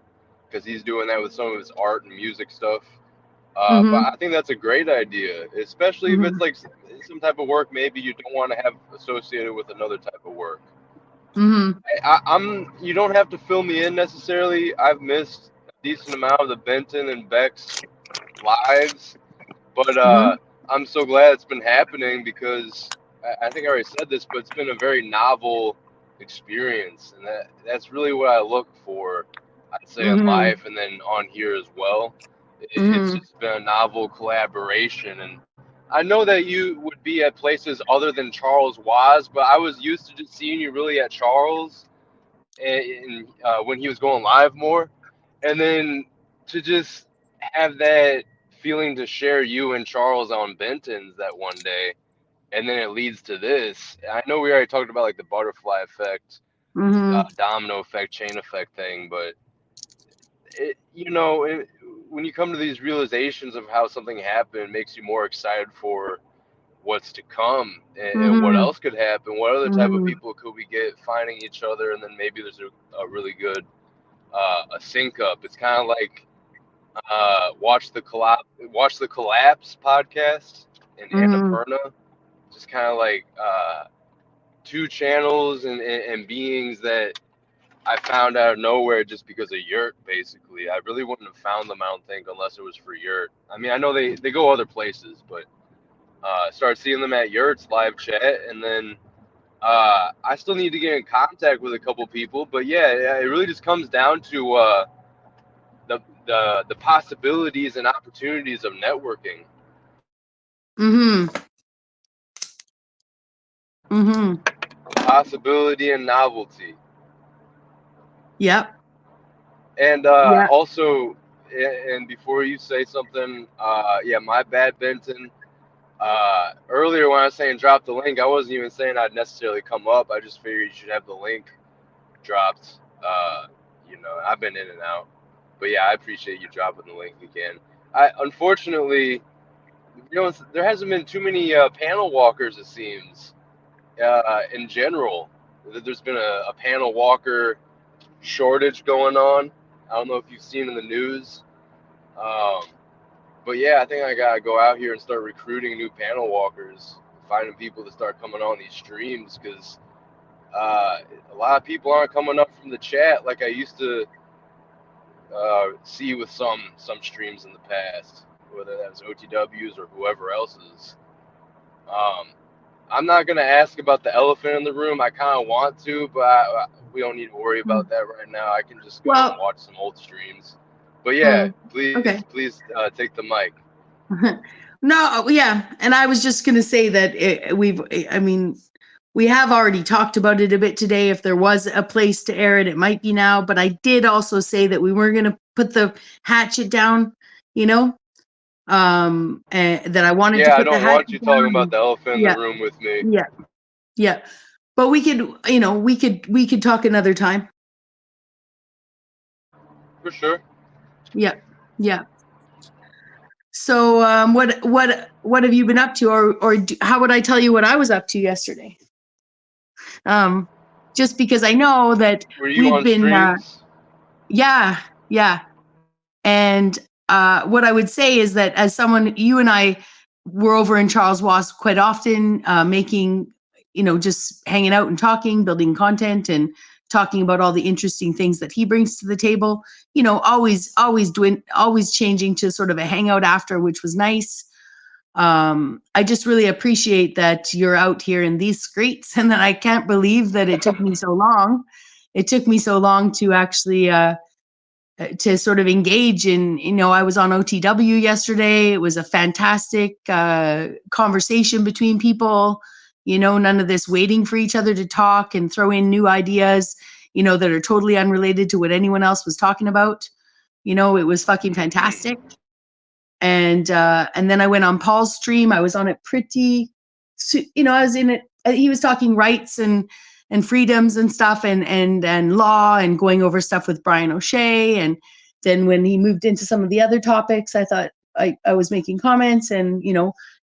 because he's doing that with some of his art and music stuff. But I think that's a great idea, especially if it's like some type of work maybe you don't want to have associated with another type of work. You don't have to fill me in necessarily. I've missed a decent amount of the Benton and Bex lives, but I'm so glad it's been happening, because I think I already said this, but it's been a very novel experience, and that's really what I look for, I'd say, in life, and then on here as well. It's just been a novel collaboration, and I know that you would be at places other than Charles was, but I was used to just seeing you really at Charles and when he was going live more, and then to just have that feeling to share you and Charles on Benton's that one day, and then it leads to this. I know we already talked about like the butterfly effect, domino effect, chain effect thing, but when you come to these realizations of how something happened, it makes you more excited for what's to come and what else could happen. What other type of people could we get finding each other, and then maybe there's a really good a sync up. It's kind of like watch the collapse podcast and Annapurna, just kind of like two channels and beings that I found out of nowhere just because of Yurt, basically. I really wouldn't have found them, I don't think, unless it was for Yurt. I mean, I know they go other places, but started seeing them at Yurt's live chat, and then I still need to get in contact with a couple people. But yeah, it really just comes down to the possibilities and opportunities of networking. Possibility and novelty. Yep. And also, and before you say something, yeah, my bad, Benton. Earlier when I was saying drop the link, I wasn't even saying I'd necessarily come up. I just figured you should have the link dropped. I've been in and out. But yeah, I appreciate you dropping the link again. Unfortunately, there hasn't been too many panel walkers, it seems, in general. There's been a panel walker shortage going on. I don't know if you've seen in the news. But yeah, I think I gotta go out here and start recruiting new panel walkers, finding people to start coming on these streams, because a lot of people aren't coming up from the chat like I used to see with some streams in the past, whether that's OTWs or whoever else's. I'm not gonna ask about the elephant in the room. I kind of want to, but we don't need to worry about that right now. I can just go and watch some old streams. But yeah, please take the mic. No, yeah, and I was just gonna say that we have already talked about it a bit today. If there was a place to air it, it might be now. But I did also say that we weren't gonna put the hatchet down, and that I wanted to put the hatchet down. Yeah, I don't want you talking about the elephant in the room with me. Yeah. But we could talk another time. For sure. Yeah. So what have you been up to, or how would I tell you what I was up to yesterday? Just because I know that we've been streams? Yeah. And what I would say is that as someone, you and I were over in Charles Was quite often, making, just hanging out and talking, building content, and talking about all the interesting things that he brings to the table, always changing to sort of a hangout after, which was nice. I just really appreciate that you're out here in these streets, and that I can't believe that it took me so long. It took me so long to actually, to sort of engage in, I was on OTW yesterday. It was a fantastic conversation between people. None of this waiting for each other to talk and throw in new ideas, that are totally unrelated to what anyone else was talking about. It was fucking fantastic. And then I went on Paul's stream. I was on it I was in it. He was talking rights and freedoms and stuff and law, and going over stuff with Brian O'Shea. And then when he moved into some of the other topics, I thought I was making comments and,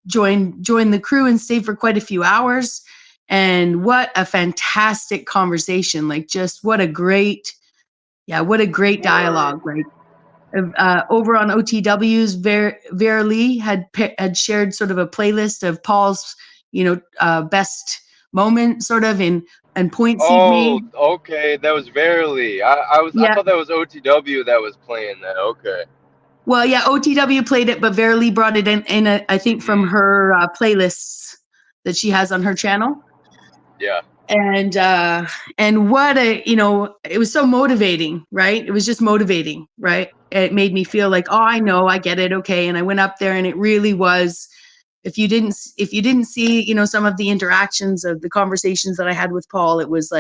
join the crew and stay for quite a few hours. And what a fantastic conversation. Like, just what a great dialogue. Like, over on OTW's, Verily had shared sort of a playlist of Paul's, best moment sort of and points he made. Oh, okay. That was Verily. I thought that was OTW that was playing that. Okay. Well, yeah, OTW played it, but Verily brought it in I think from her playlists that she has on her channel. Yeah. And what it was so motivating, right? It was just motivating, right? It made me feel like, oh, I know, I get it. Okay. And I went up there, and it really was, if you didn't see, you know, some of the interactions of the conversations that I had with Paul, it was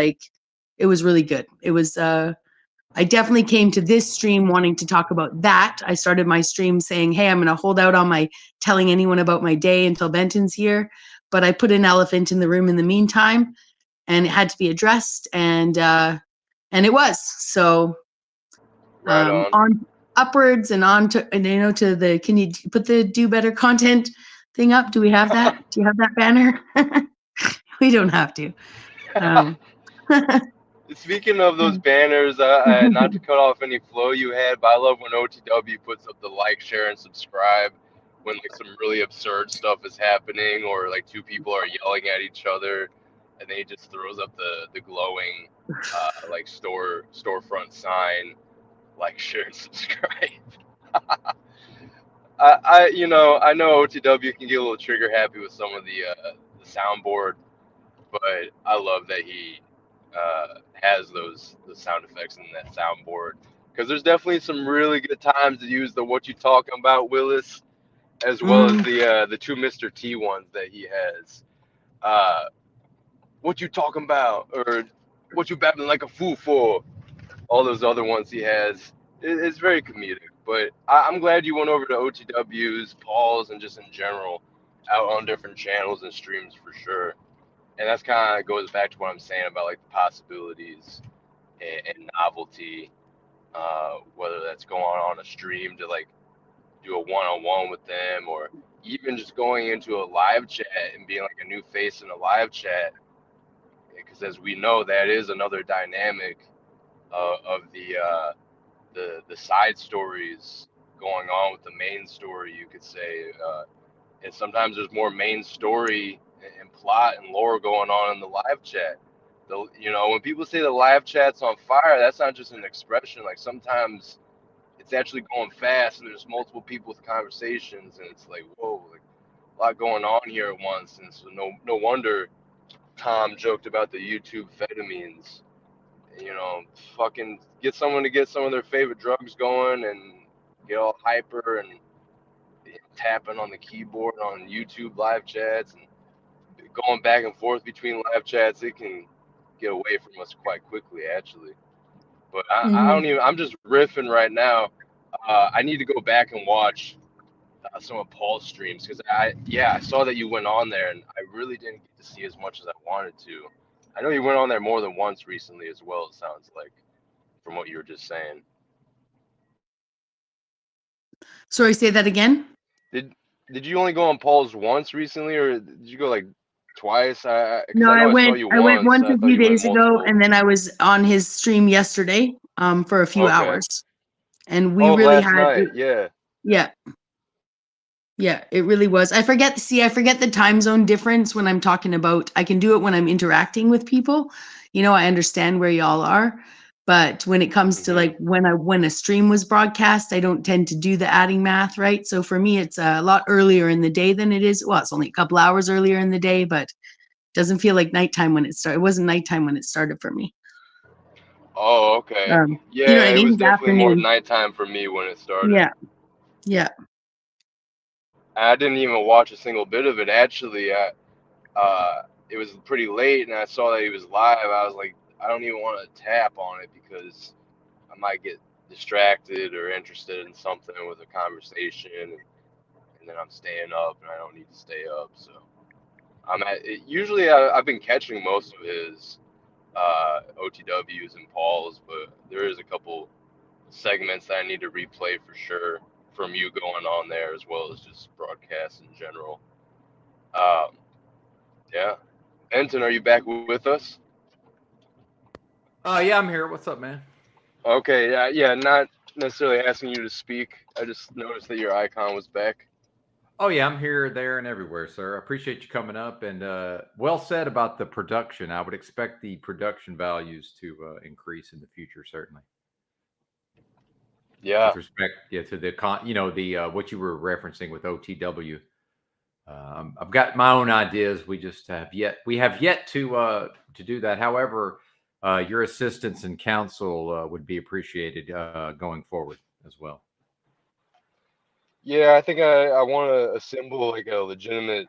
really good. It was, I definitely came to this stream wanting to talk about that. I started my stream saying, hey, I'm going to hold out on my telling anyone about my day until Benton's here. But I put an elephant in the room in the meantime, and it had to be addressed. And it was. So Right on. on upwards and on to, and, you know, to the, can you put the do better content thing up? Do we have that? Do you have that banner? We don't have to. Speaking of those banners, not to cut off any flow you had, but I love when OTW puts up the like, share, and subscribe when like some really absurd stuff is happening, or like two people are yelling at each other, and then he just throws up the glowing like storefront sign, like, share, and subscribe. I know OTW can get a little trigger happy with some of the soundboard, but I love that he has the sound effects in that soundboard, because there's definitely some really good times to use the "What You Talking About" Willis, as well as the two Mr. T ones that he has. What you talking about, or what you babbling like a fool for? All those other ones he has. It's very comedic, but I'm glad you went over to OTW's, Paul's, and just in general out on different channels and streams for sure. And that's kind of goes back to what I'm saying about like the possibilities and novelty, whether that's going on a stream to like do a one-on-one with them, or even just going into a live chat and being like a new face in a live chat, because as we know, that is another dynamic of the side stories going on with the main story, you could say. And sometimes there's more main story and plot and lore going on in the live chat. When people say the live chat's on fire, that's not just an expression. Like, sometimes it's actually going fast, and there's multiple people with conversations, and it's like, whoa, like a lot going on here at once. And so no wonder Tom joked about the YouTube amphetamines. Fucking get someone to get some of their favorite drugs going and get all hyper and tapping on the keyboard on YouTube live chats and going back and forth between live chats. It can get away from us quite quickly, actually. But I don't even, I'm just riffing right now. I need to go back and watch some of Paul's streams, because I saw that you went on there, and I really didn't get to see as much as I wanted to. I know you went on there more than once recently as well, it sounds like, from what you were just saying. Sorry, say that again. Did you only go on Paul's once recently, or did you go like twice? No, I went once a few days ago, multiple. and then I was on his stream yesterday for a few Okay. hours. And we really last had night, yeah. Yeah, it really was. I forget the time zone difference when I'm talking about, I can do it when I'm interacting with people. I understand where y'all are. But when it comes to like when a stream was broadcast, I don't tend to do the adding math, right? So for me, it's a lot earlier in the day than it is. Well, it's only a couple hours earlier in the day, but it doesn't feel like nighttime when it started. It wasn't nighttime when it started for me. Oh, okay. Yeah, Yeah, you know what I mean? it was definitely more Afternoon. nighttime for me when it started. Yeah. I didn't even watch a single bit of it. Actually, it was pretty late, and I saw that he was live. I was like, I don't even want to tap on it, because I might get distracted or interested in something with a conversation, and then I'm staying up, and I don't need to stay up. So usually I've been catching most of his OTWs and Paul's, but there is a couple segments that I need to replay for sure from you going on there, as well as just broadcasts in general. Yeah. Benton, are you back with us? Yeah, I'm here. What's up, man? Okay, yeah, not necessarily asking you to speak. I just noticed that your icon was back. Oh yeah, I'm here, there, and everywhere, sir. I appreciate you coming up, and well said about the production. I would expect the production values to increase in the future, certainly. Yeah. With respect, to the what you were referencing with OTW. I've got my own ideas. We have yet to do that. However, your assistance and counsel would be appreciated going forward as well. Yeah, I think I want to assemble like a legitimate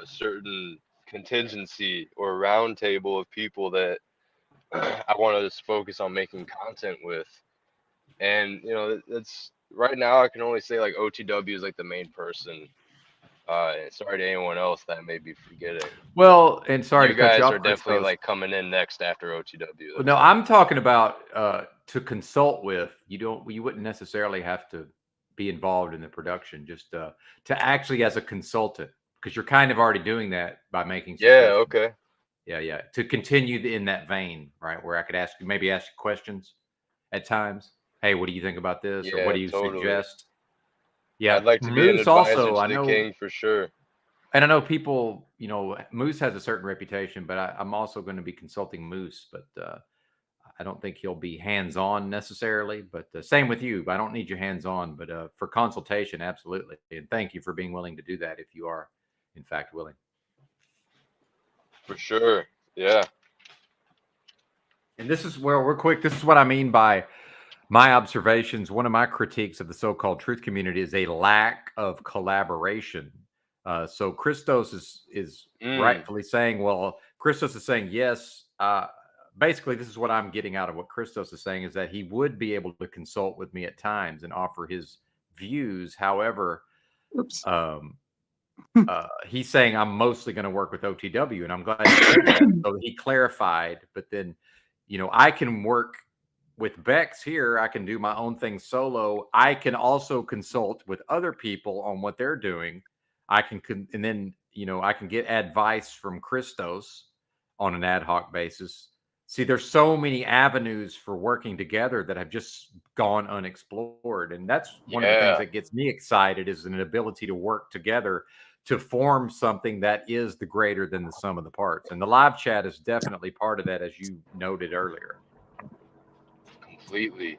certain contingency or round table of people that I want to just focus on making content with. And that's right now I can only say like OTW is like the main person. And sorry to anyone else that I may be forgetting. Well, and sorry to You cut you guys off, are definitely Christos. like coming in next after OTW. Well, That's no, all. I'm talking about to consult with. You wouldn't necessarily have to be involved in the production, just to actually as a consultant, because you're kind of already doing that by making Yeah, suggestions. okay. Yeah. To continue in that vein, right, where I could ask you questions at times. Hey, what do you think about this, or what Yeah, do you totally. suggest? Yeah, I'd like to be an Moose advisor also. to I the know. king for sure. And I know people, Moose has a certain reputation, but I'm also going to be consulting Moose, but I don't think he'll be hands-on necessarily. But same with you. I don't need you hands-on, but for consultation, absolutely. And thank you for being willing to do that if you are, in fact, willing. For sure. Yeah. And this is where we're quick. This is what I mean by my observations. One of my critiques of the so-called truth community is a lack of collaboration. So Christos is rightfully saying, well, Christos is saying, yes. Basically, this is what I'm getting out of what Christos is saying, is that he would be able to consult with me at times and offer his views. However, Oops. he's saying I'm mostly going to work with OTW, and I'm glad he said that. So he clarified, but then, I can work with Bex here. I can do my own thing solo. I can also consult with other people on what they're doing. And then, I can get advice from Christos on an ad hoc basis. See, there's so many avenues for working together that have just gone unexplored. And that's one of the things Yeah. that gets me excited, is an ability to work together to form something that is the greater than the sum of the parts. And the live chat is definitely part of that, as you noted earlier. Completely.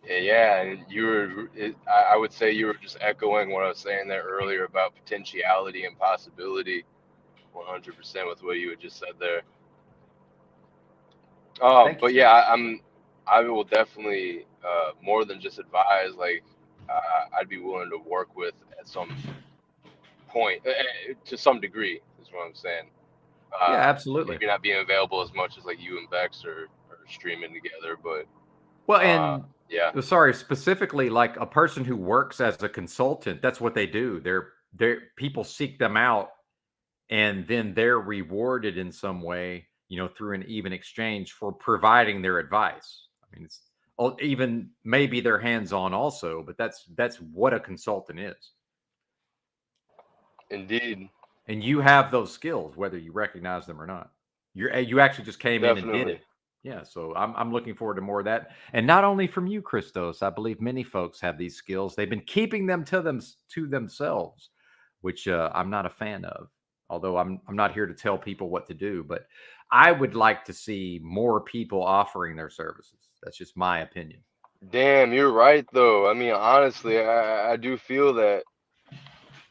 Yeah, and I would say you were just echoing what I was saying there earlier about potentiality and possibility, 100% with what you had just said there. Thank you, But sir. yeah, I will definitely more than just advise. Like, I'd be willing to work with at some point, to some degree, is what I'm saying. Yeah, absolutely. Maybe not being available as much as like you and Bex are streaming together, but Well, and yeah, sorry, specifically like a person who works as a consultant, that's what they do. They're people seek them out, and then they're rewarded in some way, through an even exchange for providing their advice. I mean, it's even maybe they're hands-on also, but that's what a consultant is. indeed, And you have those skills, whether you recognize them or not. You actually just came in and did definitely. it. Yeah, so I'm looking forward to more of that, and not only from you, Christos. I believe many folks have these skills. They've been keeping them to themselves, which I'm not a fan of. Although I'm not here to tell people what to do, but I would like to see more people offering their services. That's just my opinion. Damn, you're right though. I mean, honestly, I do feel that.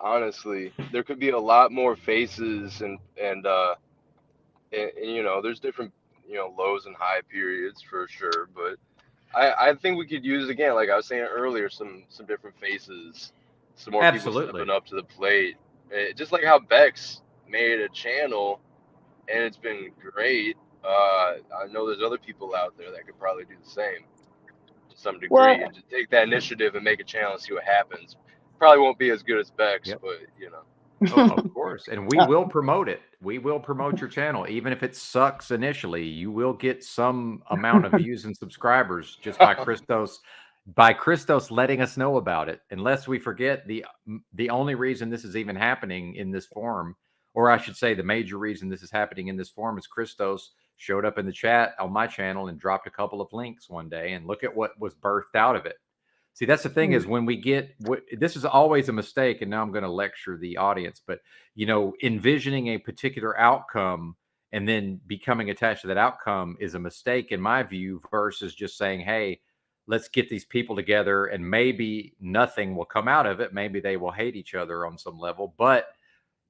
Honestly, there could be a lot more faces and there's different lows and high periods for sure, but I think we could use, again, like I was saying earlier, some different faces, some more people Absolutely. stepping up to the plate. Just like how Bex made a channel and it's been great. I know there's other people out there that could probably do the same to some degree, Well, and just take that initiative and make a channel and see what happens. Probably won't be as good as Bex, Yep. but Oh, of course. And we will promote it. We will promote your channel. Even if it sucks initially, you will get some amount of views and subscribers just by Christos letting us know about it. Unless we forget, the only reason this is even happening in this form, or I should say the major reason this is happening in this form, is Christos showed up in the chat on my channel and dropped a couple of links one day, and look at what was birthed out of it. See, that's the thing, is when we get this is always a mistake. And now I'm going to lecture the audience, but envisioning a particular outcome and then becoming attached to that outcome is a mistake in my view, versus just saying, hey, let's get these people together and maybe nothing will come out of it. Maybe they will hate each other on some level, but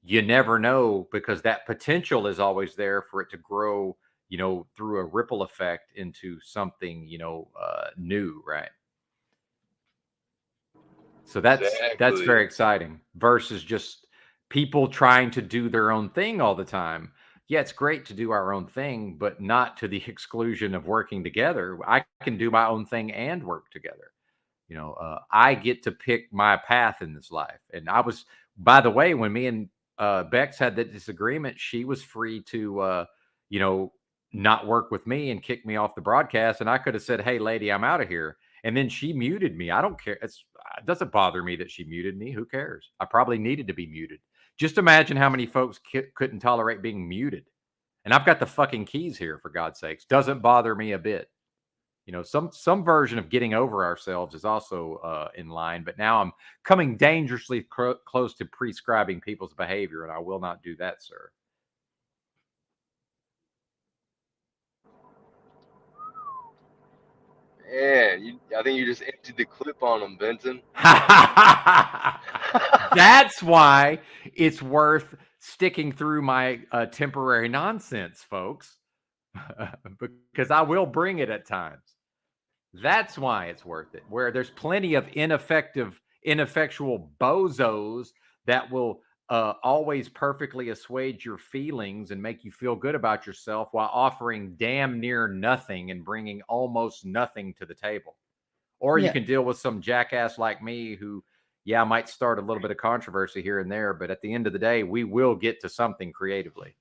you never know, because that potential is always there for it to grow, through a ripple effect into something, new, right? So that's Exactly. very exciting versus just people trying to do their own thing all the time. Yeah, it's great to do our own thing, but not to the exclusion of working together. I can do my own thing and work together. I get to pick my path in this life. And I was, by the way, when me and Bex had that disagreement, she was free to, not work with me and kick me off the broadcast. And I could have said, "Hey, lady, I'm out of here." And then she muted me. I don't care. It doesn't bother me that she muted me. Who cares? I probably needed to be muted. Just imagine how many folks couldn't tolerate being muted. And I've got the fucking keys here, for God's sakes. Doesn't bother me a bit. Some version of getting over ourselves is also in line, but now I'm coming dangerously close to prescribing people's behavior, and I will not do that, sir. Man, I think you just emptied the clip on them, Benton. That's why it's worth sticking through my temporary nonsense, folks, because I will bring it at times. That's why it's worth it. Where there's plenty of ineffectual bozos that will always perfectly assuage your feelings and make you feel good about yourself while offering damn near nothing and bringing almost nothing to the table. Or you can deal with some jackass like me who, might start a little bit of controversy here and there, but at the end of the day, we will get to something creatively.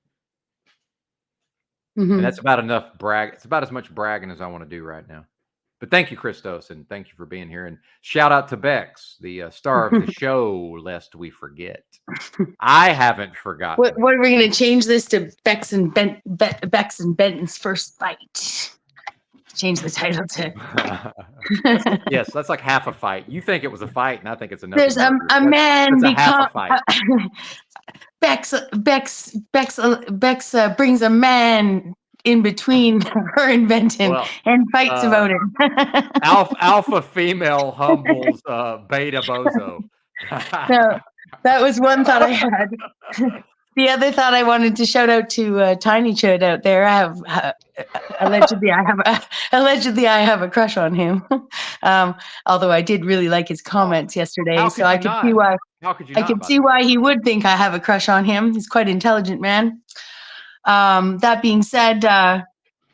Mm-hmm. And that's about enough brag. It's about as much bragging as I want to do right now. But thank you, Christos, and thank you for being here. And shout out to Bex, the star of the show, lest we forget. I haven't forgotten. What are we going to change this to? Bex and Benton's first fight. Change the title to. Yes, that's like half a fight. You think it was a fight, and I think it's another. There's a man that's a half a fight. Bex brings a man in between her and Benton and fights about it. alpha female humbles beta bozo. No, that was one thought I had. The other thought I wanted to shout out to Tiny Chud out there. I have allegedly I have a crush on him. Although I did really like his comments yesterday, so I could see why. How could you? I could see why he would think I have a crush on him. He's quite an intelligent man. That being said,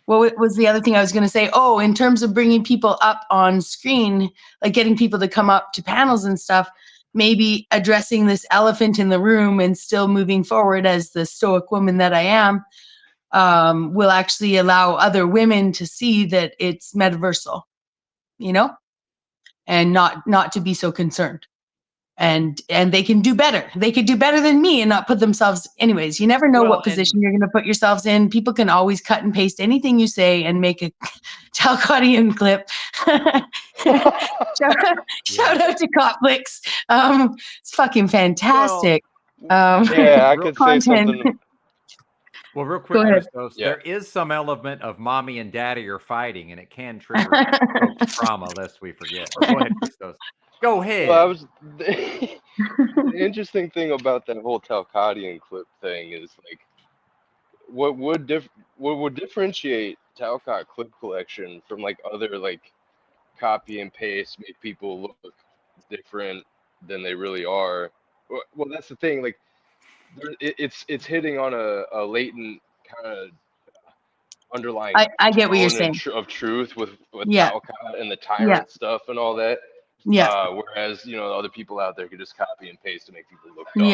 what was the other thing I was going to say? Oh, in terms of bringing people up on screen, like getting people to come up to panels and stuff, maybe addressing this elephant in the room and still moving forward as the stoic woman that I am, will actually allow other women to see that it's metaversal, and not to be so concerned. And they can do better. They could do better than me and not put themselves. Anyways, you never know what position you're going to put yourselves in. People can always cut and paste anything you say and make a Talcottian clip. Shout out to Copflix. It's fucking fantastic. I could say something. Well, real quick, Christos, there is some element of mommy and daddy are fighting, and it can trigger trauma, lest we forget. Go ahead, Christos. Go ahead. Well, the interesting thing about that whole Talcottian clip thing is like, what would differentiate Talcott clip collection from like other like copy and paste, make people look different than they really are. Well, that's the thing. Like, it's hitting on a latent kind of underlying. I get what you're saying. Of truth with Talcott and the tyrant stuff and all that. Yeah. Whereas, other people out there could just copy and paste to make people look dumb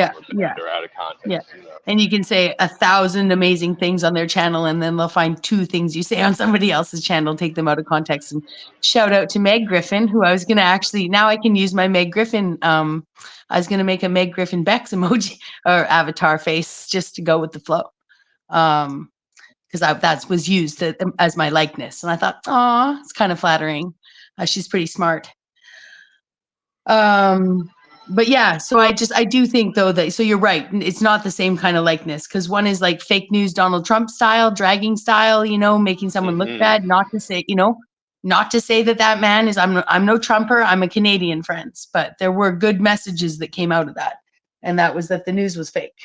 or out of context. Yeah. And you can say 1,000 amazing things on their channel, and then they'll find 2 things you say on somebody else's channel, take them out of context. And shout out to Meg Griffin, who I was going to actually, now I can use my Meg Griffin. I was going to make a Meg Griffin Bex emoji or avatar face just to go with the flow. Because that was used as my likeness. And I thought, it's kind of flattering. She's pretty smart. But yeah, so I do think though that, so you're right, it's not the same kind of likeness, because one is like fake news Donald Trump style, dragging style, making someone look bad, not to say that man is, I'm no Trumper, I'm a Canadian, friends, but there were good messages that came out of that, and that was that the news was fake.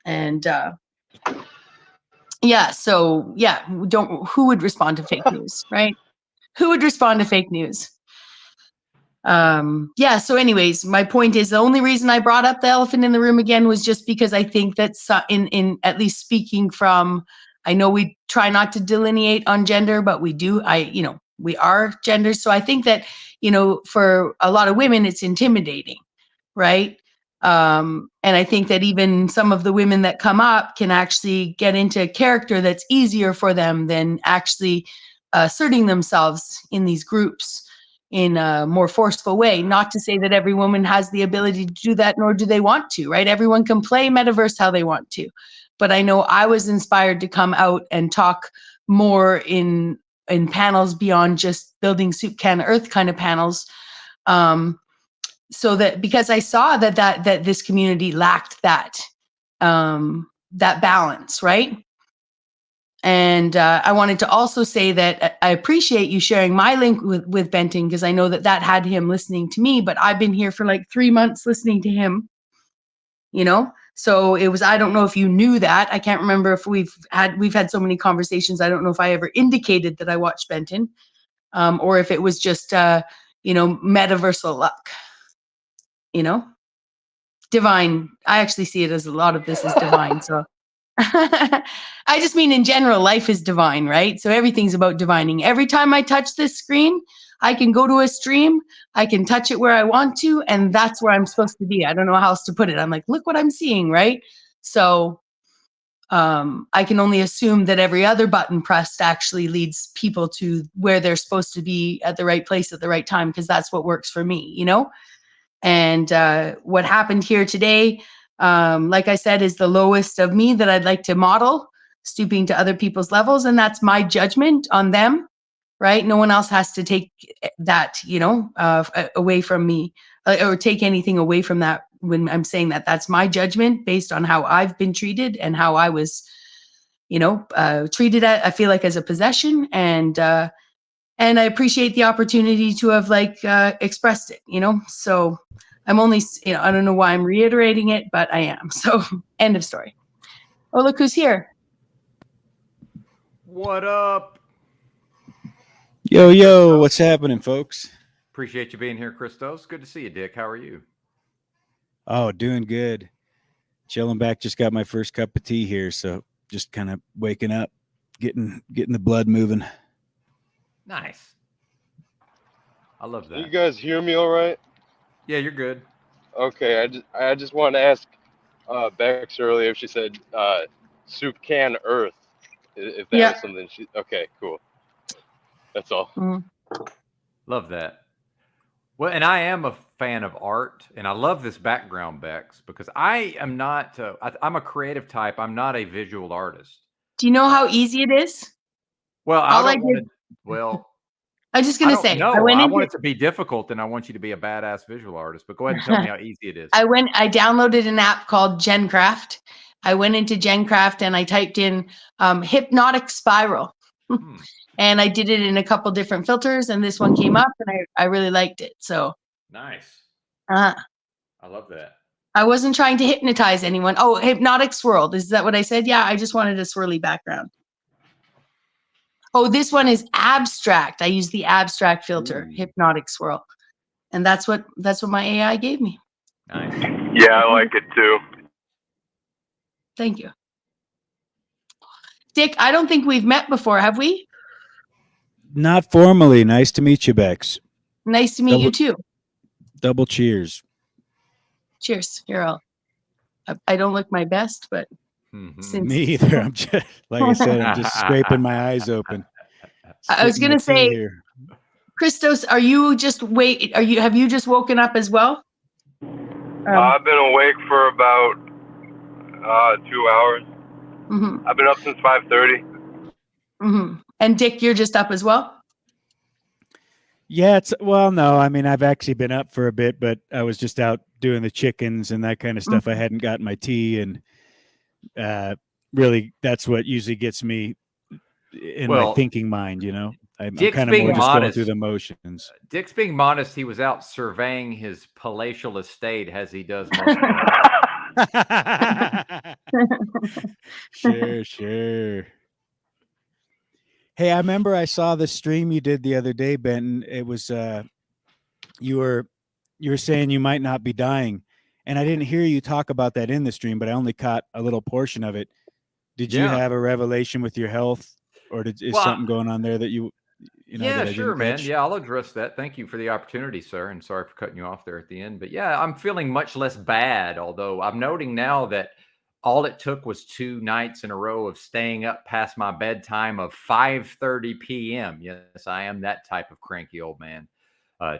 And who would respond to fake news, right? Who would respond to fake news? Yeah. So anyways, my point is the only reason I brought up the elephant in the room again was just because I think that in at least speaking from, I know we try not to delineate on gender, but we do. We are genders. So I think that, for a lot of women, it's intimidating, right? And I think that even some of the women that come up can actually get into a character that's easier for them than actually asserting themselves in these groups in a more forceful way. Not to say that every woman has the ability to do that, nor do they want to, right? Everyone can play metaverse how they want to. But I know I was inspired to come out and talk more in panels beyond just building soup can earth kind of panels. So that because I saw that this community lacked that balance, right? And I wanted to also say that I appreciate you sharing my link with Benton, because I know that had him listening to me, but I've been here for like 3 months listening to him, So it was, I don't know if you knew that. I can't remember if we've had so many conversations. I don't know if I ever indicated that I watched Benton, or if it was just, metaversal luck, divine. I actually see it as a lot of this is divine. So I just mean in general, life is divine, right? So everything's about divining. Every time I touch this screen, I can go to a stream, I can touch it where I want to, and that's where I'm supposed to be. I don't know how else to put it. I'm like, look what I'm seeing, right? So I can only assume that every other button pressed actually leads people to where they're supposed to be at the right place at the right time, because that's what works for me, And what happened here today, like I said, is the lowest of me that I'd like to model, stooping to other people's levels. And that's my judgment on them, right? No one else has to take that, away from me, or take anything away from that when I'm saying that. That's my judgment based on how I've been treated and how I was, treated, I feel like, as a possession. And I appreciate the opportunity to have expressed it, So I'm only, I don't know why I'm reiterating it, but I am. So end of story. Oh, look who's here. What up? Yo, what's happening, folks? Appreciate you being here, Christos. Good to see you, Dick. How are you? Oh, doing good. Chilling back. Just got my first cup of tea here, so just kind of waking up, getting the blood moving. Nice. I love that. You guys hear me all right? Yeah, you're good. Okay, I just wanted to ask Bex earlier if she said soup can earth, if that was something she. Okay, cool. That's all. Mm-hmm. Love that. Well, and I am a fan of art, and I love this background, Bex, because I am not. I'm a creative type. I'm not a visual artist. Do you know how easy it is? Well, I was just going to say, I want it to be difficult, and I want you to be a badass visual artist. But go ahead and tell me how easy it is. I downloaded an app called GenCraft. I went into GenCraft and I typed in hypnotic spiral. And I did it in a couple different filters, and this one came up, and I really liked it. So nice. I love that. I wasn't trying to hypnotize anyone. Oh, hypnotic swirl. Is that what I said? Yeah, I just wanted a swirly background. Oh, this one is abstract. I use the abstract filter, hypnotic swirl. And that's what my AI gave me. Nice. Yeah, I like it too. Thank you. Dick, I don't think we've met before, have we? Not formally. Nice to meet you, Bex. Nice to meet you too. Double cheers. Cheers. Here, I don't look my best, but me either. I'm just, like I said, I'm just scraping my eyes open. I was going to say, Christos, have you just woken up as well? I've been awake for about 2 hours. Mm-hmm. I've been up since 5:30. Mm-hmm. And Dick, you're just up as well? Yeah, no, I mean, I've actually been up for a bit, but I was just out doing the chickens and that kind of stuff. I hadn't gotten my tea, and really, that's what usually gets me in my thinking mind, I'm kind of more just going through the motions. Dick's being modest. He was out surveying his palatial estate as he does most Sure. Hey, I remember I saw the stream you did the other day, Benton. It was you were saying you might not be dying, and I didn't hear you talk about that in the stream, but I only caught a little portion of it. Did you Yeah. have a revelation with your health, or is Well, something going on there that you know yeah, that I sure, didn't man. catch? Yeah, I'll address that. Thank you for the opportunity, sir. And sorry for cutting you off there at the end. But yeah, I'm feeling much less bad, although I'm noting now that all it took was 2 nights in a row of staying up past my bedtime of 5:30 p.m. Yes, I am that type of cranky old man.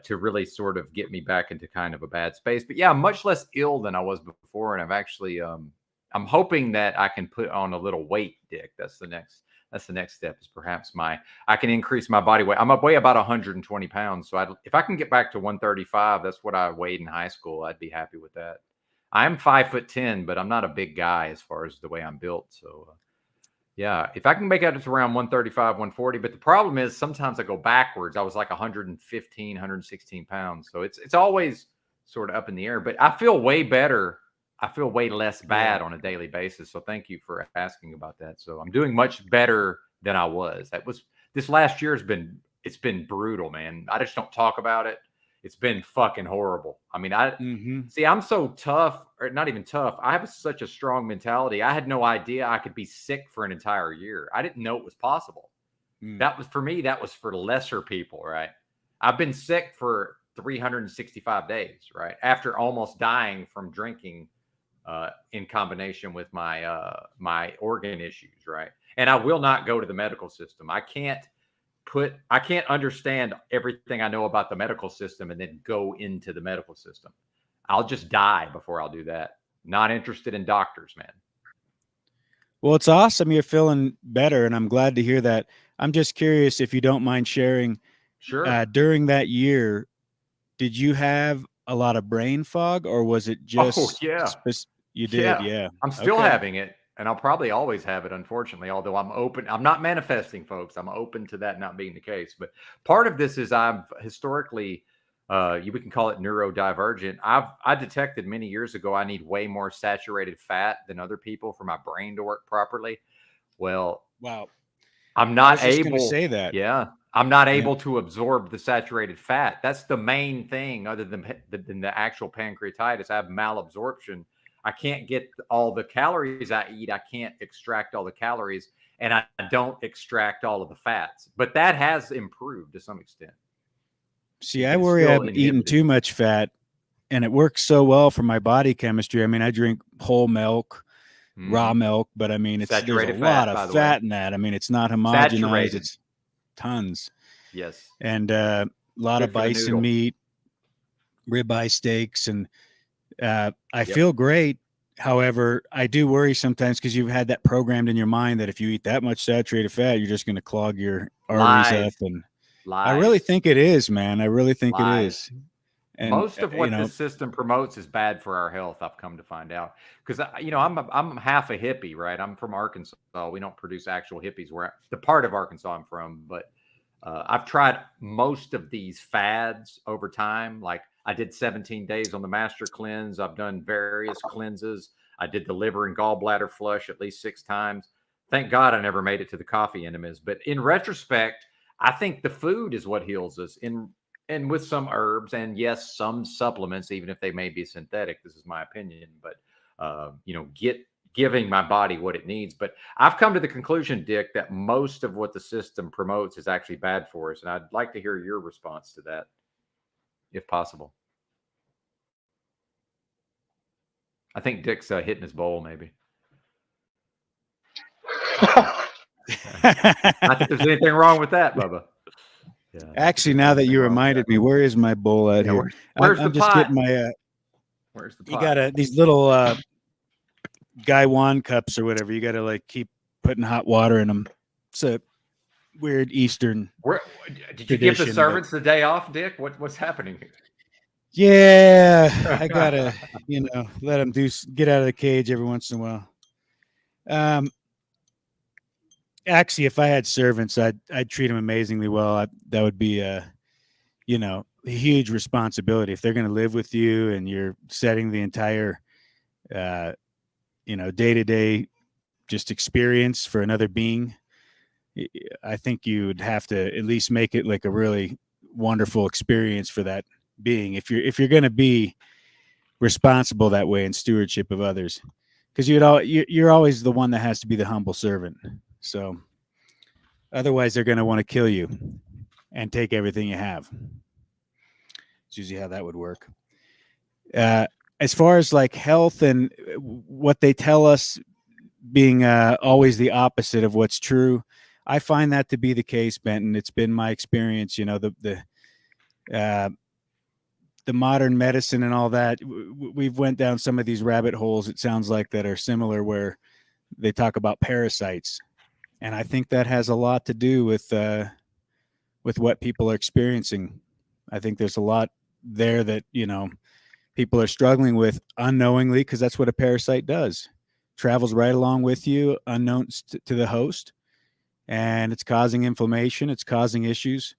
To really sort of get me back into kind of a bad space. But yeah, I'm much less ill than I was before. And I've actually I'm hoping that I can put on a little weight, Dick. That's the next step, is perhaps I can increase my body weight. I'm up weigh about 120 pounds. So if I can get back to 135, that's what I weighed in high school, I'd be happy with that. I'm 5'10", but I'm not a big guy as far as the way I'm built. So yeah, if I can make it to around 135, 140, but the problem is sometimes I go backwards. I was like 115, 116 pounds. So it's always sort of up in the air, but I feel way better. I feel way less bad on a daily basis. So thank you for asking about that. So I'm doing much better than I was. This last year it's been brutal, man. I just don't talk about it. It's been fucking horrible. I mean, see, I'm so tough, or not even tough. I have such a strong mentality. I had no idea I could be sick for an entire year. I didn't know it was possible. That was for me. That was for lesser people, right? I've been sick for 365 days, right? After almost dying from drinking in combination with my organ issues, right? And I will not go to the medical system. I can't understand everything I know about the medical system and then go into the medical system. I'll just die before I'll do that. Not interested in doctors, man. Well, it's awesome you're feeling better, and I'm glad to hear that. I'm just curious if you don't mind sharing. Sure. During that year, did you have a lot of brain fog, or was it just? Oh yeah, you did. Yeah. I'm still Okay. having it, and I'll probably always have it, unfortunately. Although I'm open, I'm not manifesting, folks. I'm open to that not being the case. But part of this is I've historically, we can call it neurodivergent. I detected many years ago I need way more saturated fat than other people for my brain to work properly. Well, Wow. I'm not I was just able gonna say that. Yeah, I'm not able to absorb the saturated fat. That's the main thing, other than the actual pancreatitis. I have malabsorption. I can't get all the calories I eat. I can't extract all the calories, and I don't extract all of the fats. But that has improved to some extent. See, I worry I'm eating too much fat, and it works so well for my body chemistry. I mean, I drink whole milk, raw milk, but I mean, there's a lot of fat in that. I mean, it's not homogenized. It's tons. Yes. And a lot of bison meat, ribeye steaks, and I feel great. However, I do worry sometimes because you've had that programmed in your mind that if you eat that much saturated fat, you're just going to clog your arteries up. And I really think it is, man. I really think it is. And most of what this system promotes is bad for our health. I've come to find out, because I'm half a hippie, right? I'm from Arkansas. We don't produce actual hippies. Where the part of Arkansas I'm from, but I've tried most of these fads over time. Like I did 17 days on the master cleanse. I've done various cleanses. I did the liver and gallbladder flush at least 6 times. Thank God I never made it to the coffee enemas. But in retrospect, I think the food is what heals us. And with some herbs and yes, some supplements, even if they may be synthetic. This is my opinion, but giving my body what it needs. But I've come to the conclusion, Dick, that most of what the system promotes is actually bad for us. And I'd like to hear your response to that, if possible. I think Dick's hitting his bowl, maybe. Not that there's anything wrong with that, Bubba. Yeah, actually, now that you reminded me, where is my bowl out here? Where's I'm the just pot? Getting my. Where's the pot? You got these little Gaiwan cups or whatever. You got to like keep putting hot water in them. It's a weird Eastern. Did you give the servants the day off, Dick? What's happening here? Yeah, I gotta let them get out of the cage every once in a while. Actually, if I had servants, I'd treat them amazingly well. That would be a huge responsibility if they're going to live with you and you're setting the entire, day-to-day just experience for another being. I think you would have to at least make it like a really wonderful experience for that being if you're going to be responsible that way in stewardship of others, because you're always the one that has to be the humble servant. So otherwise they're going to want to kill you and take everything you have. It's usually how that would work. As far as like health and what they tell us being always the opposite of what's true, I find that to be the case, Benton. It's been my experience, you know, the modern medicine and all that. We've went down some of these rabbit holes, it sounds like, that are similar, where they talk about parasites. And I think that has a lot to do with what people are experiencing. I think there's a lot there that, you know, people are struggling with unknowingly, because that's what a parasite does. Travels right along with you, unknown to the host, and it's causing inflammation. It's causing issues.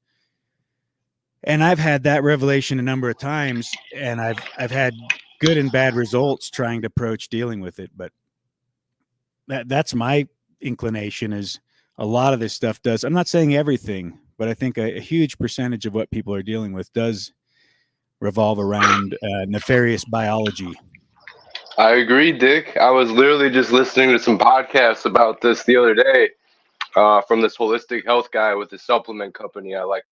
And I've had that revelation a number of times, and I've had good and bad results trying to approach dealing with it. But that's my inclination, is a lot of this stuff does. I'm not saying everything, but I think a huge percentage of what people are dealing with does revolve around nefarious biology. I agree, Dick. I was literally just listening to some podcasts about this the other day from this holistic health guy with the supplement company. I like.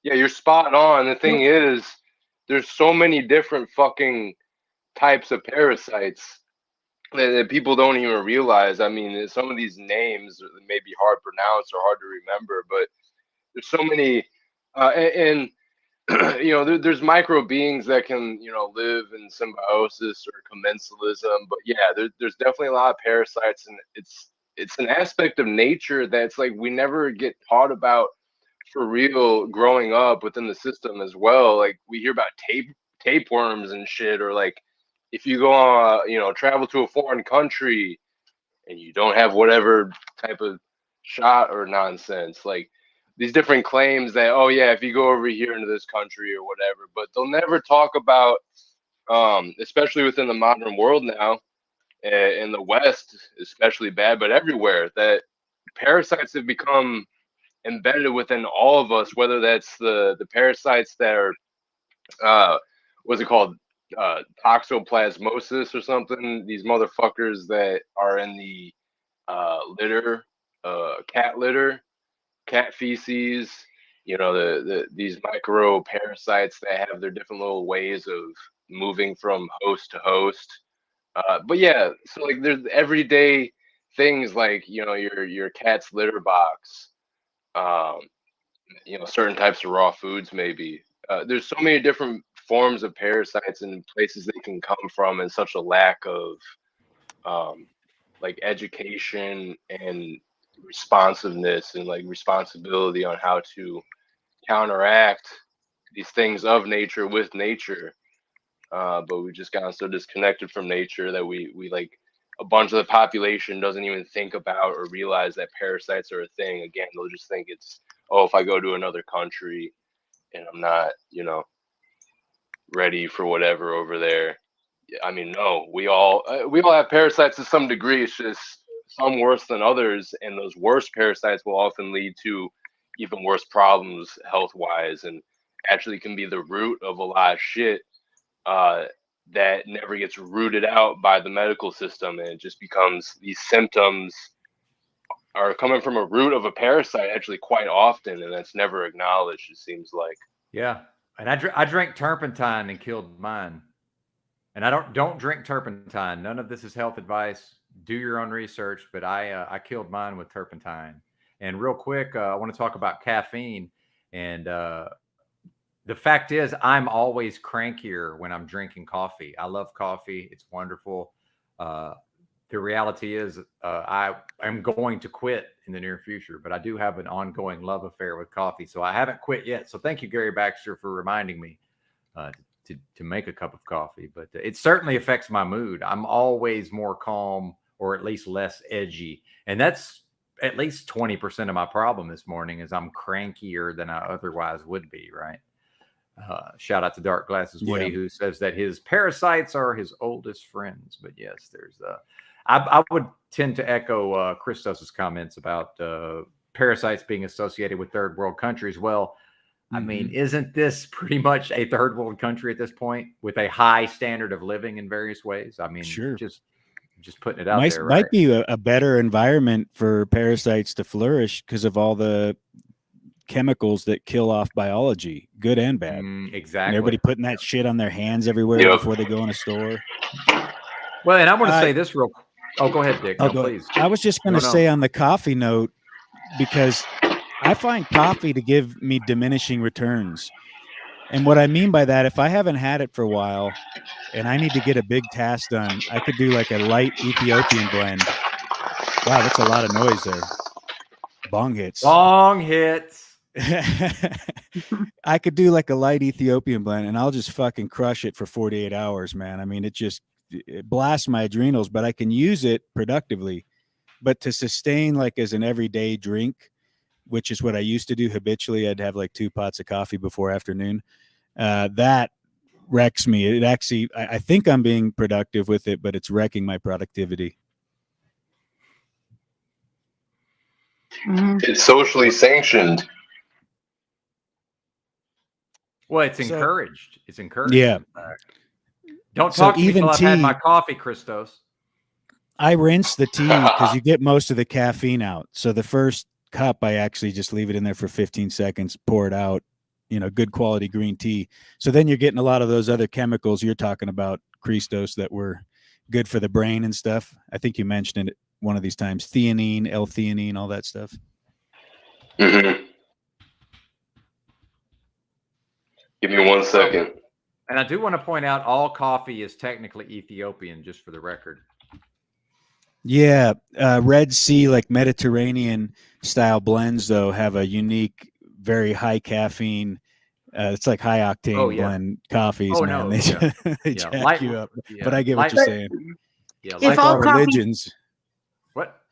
Yeah, you're spot on. The thing is, there's so many different fucking types of parasites that people don't even realize. I mean, some of these names may be hard to pronounce or hard to remember, but there's so many, and you know, there's micro beings that can, you know, live in symbiosis or commensalism. But yeah, there's definitely a lot of parasites, and it's an aspect of nature that's like we never get taught about for real growing up within the system as well. Like we hear about tapeworms and shit, or like if you go on, you know, travel to a foreign country and you don't have whatever type of shot or nonsense, like these different claims that, oh yeah, if you go over here into this country or whatever, but they'll never talk about, especially within the modern world now, in the West, especially bad, but everywhere, that parasites have become embedded within all of us, whether that's the parasites that are, what's it called? Toxoplasmosis or something. These motherfuckers that are in the litter, cat litter, cat feces, you know, these micro parasites that have their different little ways of moving from host to host. But yeah, so like there's everyday things like, you know, your cat's litter box, um, you know, certain types of raw foods maybe. There's so many different forms of parasites and places they can come from, and such a lack of like education and responsiveness and like responsibility on how to counteract these things of nature with nature. But we've just gotten so disconnected from nature that we like, a bunch of the population doesn't even think about or realize that parasites are a thing. Again, they'll just think it's, oh, if I go to another country and I'm not, you know, ready for whatever over there. I mean, no, we all have parasites to some degree. It's just some worse than others, and those worst parasites will often lead to even worse problems health wise, and actually can be the root of a lot of shit that never gets rooted out by the medical system, and it just becomes, these symptoms are coming from a root of a parasite actually quite often, and that's never acknowledged, it seems like. Yeah, and I drank turpentine and killed mine. And I don't drink turpentine. None of this is health advice. Do your own research. But I killed mine with turpentine. And real quick, I want to talk about caffeine. And the fact is, I'm always crankier when I'm drinking coffee. I love coffee. It's wonderful. The reality is, I am going to quit in the near future, but I do have an ongoing love affair with coffee. So I haven't quit yet. So thank you, Gary Baxter, for reminding me to make a cup of coffee. But it certainly affects my mood. I'm always more calm, or at least less edgy. And that's at least 20% of my problem this morning, is I'm crankier than I otherwise would be, right? Shout out to Dark Glasses Woody, who says that his parasites are his oldest friends. But yes, there's I would tend to echo Christos's comments about parasites being associated with third world countries. Well, I mean, isn't this pretty much a third world country at this point with a high standard of living in various ways? I mean, Sure. just putting it out there, right? Might be a better environment for parasites to flourish because of all the chemicals that kill off biology, good and bad. Exactly. And everybody putting that shit on their hands everywhere before they go in a store. Well, and I want to say this real. Oh, go ahead, Dick. No, please. I was just going to say on the coffee note, because I find coffee to give me diminishing returns. And what I mean by that, if I haven't had it for a while and I need to get a big task done, I could do like a light Ethiopian blend. Wow, that's a lot of noise there. Bong hits. Bong hits. I could do like a light Ethiopian blend and I'll just fucking crush it for 48 hours, man. I mean, it blasts my adrenals, but I can use it productively. But to sustain like as an everyday drink, which is what I used to do habitually, I'd have like 2 pots of coffee before afternoon. That wrecks me. It actually, I think I'm being productive with it, but it's wrecking my productivity. It's socially sanctioned. Well, it's encouraged. It's encouraged. Yeah. Don't talk to me until I've had my coffee, Christos. I rinse the tea because you get most of the caffeine out. So the first cup, I actually just leave it in there for 15 seconds, pour it out, good quality green tea. So then you're getting a lot of those other chemicals you're talking about, Christos, that were good for the brain and stuff. I think you mentioned it one of these times, theanine, L-theanine, all that stuff. Mm-hmm. Give me 1 second. And I do want to point out all coffee is technically Ethiopian, just for the record. Yeah. Red Sea, like Mediterranean style blends, though, have a unique, very high caffeine. It's like high octane blend coffees, man. They jack you up. Yeah. But I get what you're saying. Yeah, if all religions. What?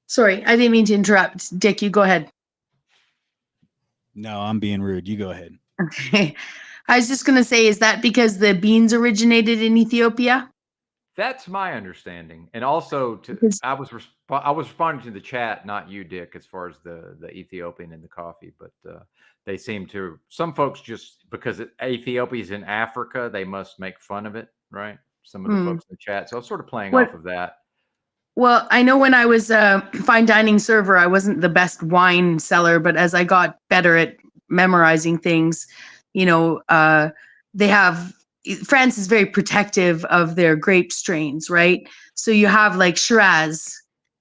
Sorry, I didn't mean to interrupt. Dick, you go ahead. No, I'm being rude. You go ahead. Okay. I was just going to say, is that because the beans originated in Ethiopia? That's my understanding. And also, I was responding to the chat, not you, Dick, as far as the Ethiopian and the coffee. But they seem to, some folks just, because Ethiopia is in Africa, they must make fun of it, right? Some of the folks in the chat. So I was sort of playing off of that. Well, I know when I was a fine dining server, I wasn't the best wine seller, but as I got better at memorizing things, France is very protective of their grape strains, right? So you have like Shiraz,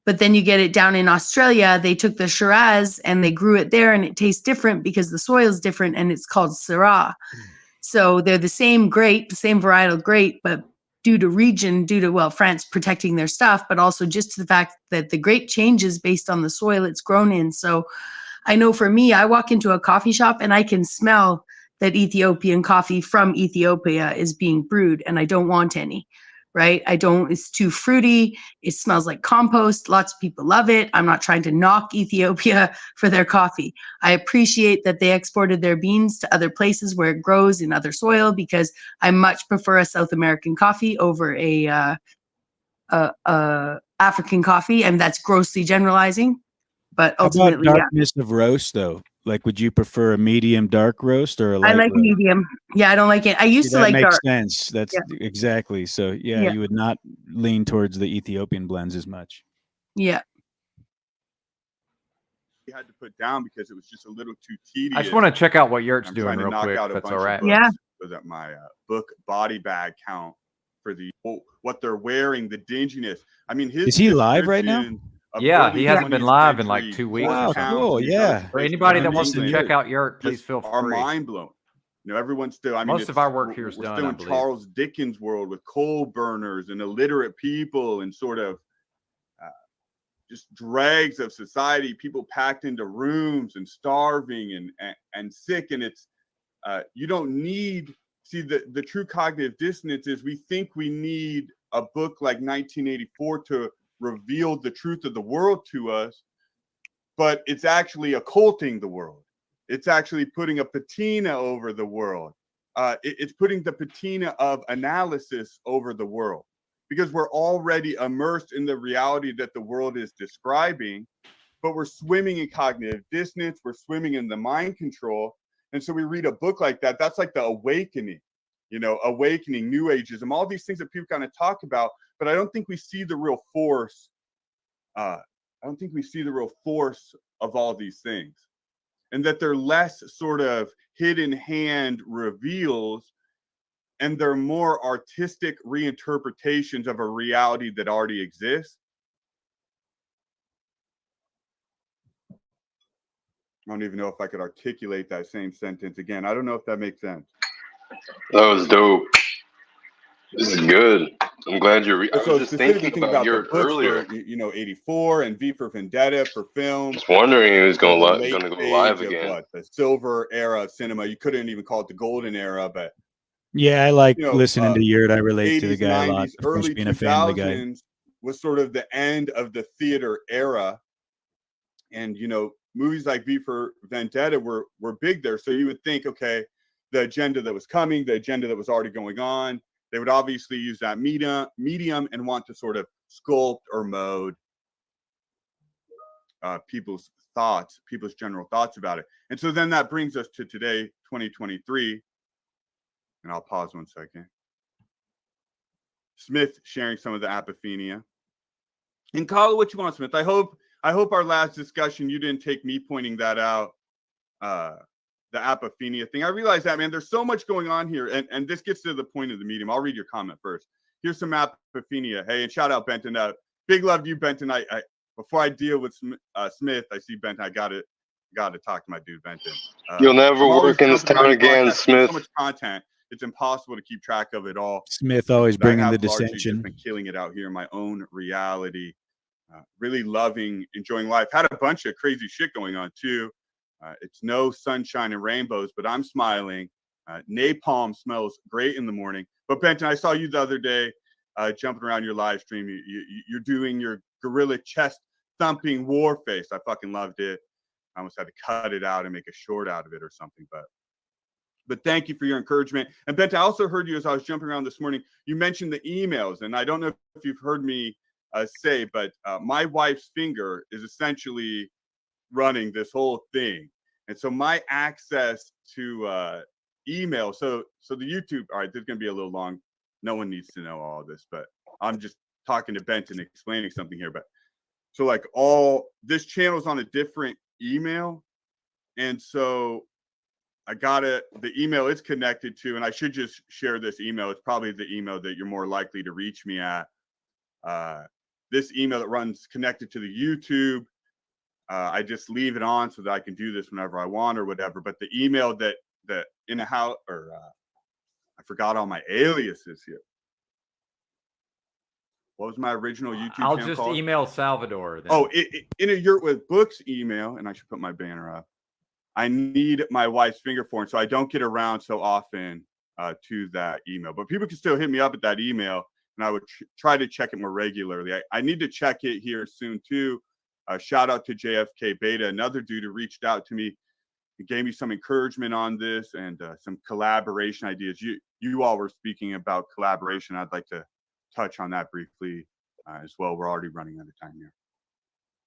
but then you get it down in Australia, they took the Shiraz and they grew it there and it tastes different because the soil is different and it's called Syrah. So they're the same grape, the same varietal grape, but due to France protecting their stuff, but also just to the fact that the grape changes based on the soil it's grown in. So I know for me, I walk into a coffee shop and I can smell that Ethiopian coffee from Ethiopia is being brewed and I don't want any, right? It's too fruity. It smells like compost. Lots of people love it. I'm not trying to knock Ethiopia for their coffee. I appreciate that they exported their beans to other places where it grows in other soil because I much prefer a South American coffee over a African coffee. And that's grossly generalizing. But ultimately, how about darkness of roast, though? Like, would you prefer a medium dark roast or a light I like roast? medium. Yeah, I don't like it. I used to like dark. That makes sense. That's exactly. So, you would not lean towards the Ethiopian blends as much. Yeah. We had to put down because it was just a little too tedious. I just want to check out what Yurt's doing real quick. That's all right. Yeah. So that my book body bag count for what they're wearing, the dinginess. I mean, is he live right now? Yeah, he hasn't been live in like 2 weeks. Wow, cool. Yeah. For anybody that wants to check out Yurt, please feel free. Are mind blown. Everyone's still. I mean, most of our work here is done. Still in Charles Dickens' world with coal burners and illiterate people and sort of just dregs of society. People packed into rooms and starving and sick. And it's you don't need. See, the true cognitive dissonance is we think we need a book like 1984 to reveal the truth of the world to us, but it's actually occulting the world. It's actually putting a patina over the world. It's putting the patina of analysis over the world because we're already immersed in the reality that the world is describing, but we're swimming in cognitive dissonance. We're swimming in the mind control. And so we read a book like that. That's like the awakening, awakening, New Ageism, all these things that people kind of talk about. But I don't think we see the real force. I don't think we see the real force of all these things, and that they're less sort of hidden hand reveals, and they're more artistic reinterpretations of a reality that already exists. I don't even know if I could articulate that same sentence again. I don't know if that makes sense. That was dope. This is good. I'm glad you're. I So was just thinking about the Yurt books earlier. for 84 and V for Vendetta for film. Just wondering who's going the to go late live stage again. of the silver era of cinema. You couldn't even call it the golden era, but Yeah, I like listening to Yurt. I relate to the 80s, guy a lot. 90s, early Being a fan of the guy. 2000s was sort of the end of the theater era, and movies like V for Vendetta were big there. So you would think, okay, the agenda that was coming, the agenda that was already going on, they would obviously use that medium and want to sort of sculpt or mold people's thoughts, people's general thoughts about it. And so then that brings us to today, 2023. And I'll pause 1 second. Smith sharing some of the apophenia. And call it what you want, Smith. I hope our last discussion, you didn't take me pointing that out, the apophenia thing. I realize that, man, there's so much going on here. And this gets to the point of the medium. I'll read your comment first. Here's some apophenia. Hey, and shout out Benton. Big love to you, Benton. I before I deal with Smith, I see Benton. I got to talk to my dude, Benton. You'll never work in this town again, Smith. So much content. It's impossible to keep track of it all. Smith always bringing the dissension. Just been killing it out here in my own reality. Really loving, enjoying life. Had a bunch of crazy shit going on too. It's no sunshine and rainbows, but I'm smiling. Napalm smells great in the morning. But Benton, I saw you the other day jumping around your live stream. You're doing your gorilla chest thumping war face. I fucking loved it. I almost had to cut it out and make a short out of it or something. But thank you for your encouragement. And Benton, I also heard you as I was jumping around this morning. You mentioned the emails, and I don't know if you've heard me say, but my wife's finger is essentially running this whole thing. And so my access to email, so the YouTube, all right, this is going to be a little long. No one needs to know all this, but I'm just talking to Benton, explaining something here. But so like this channel is on a different email. And so I got it. The email it's connected to, and I should just share this email. It's probably the email that you're more likely to reach me at. This email that runs connected to the YouTube. I just leave it on so that I can do this whenever I want or whatever. But the email that in a house, or I forgot all my aliases here. What was my original YouTube I'll channel just called? Email Salvador. Then. Oh, in a Yurt with Books email, and I should put my banner up. I need my wife's finger form, so I don't get around so often to that email. But people can still hit me up at that email, and I would try to check it more regularly. I need to check it here soon, too. Shout out to JFK Beta, another dude who reached out to me. He gave me some encouragement on this and some collaboration ideas. You all were speaking about collaboration. I'd like to touch on that briefly as well. We're already running out of time here.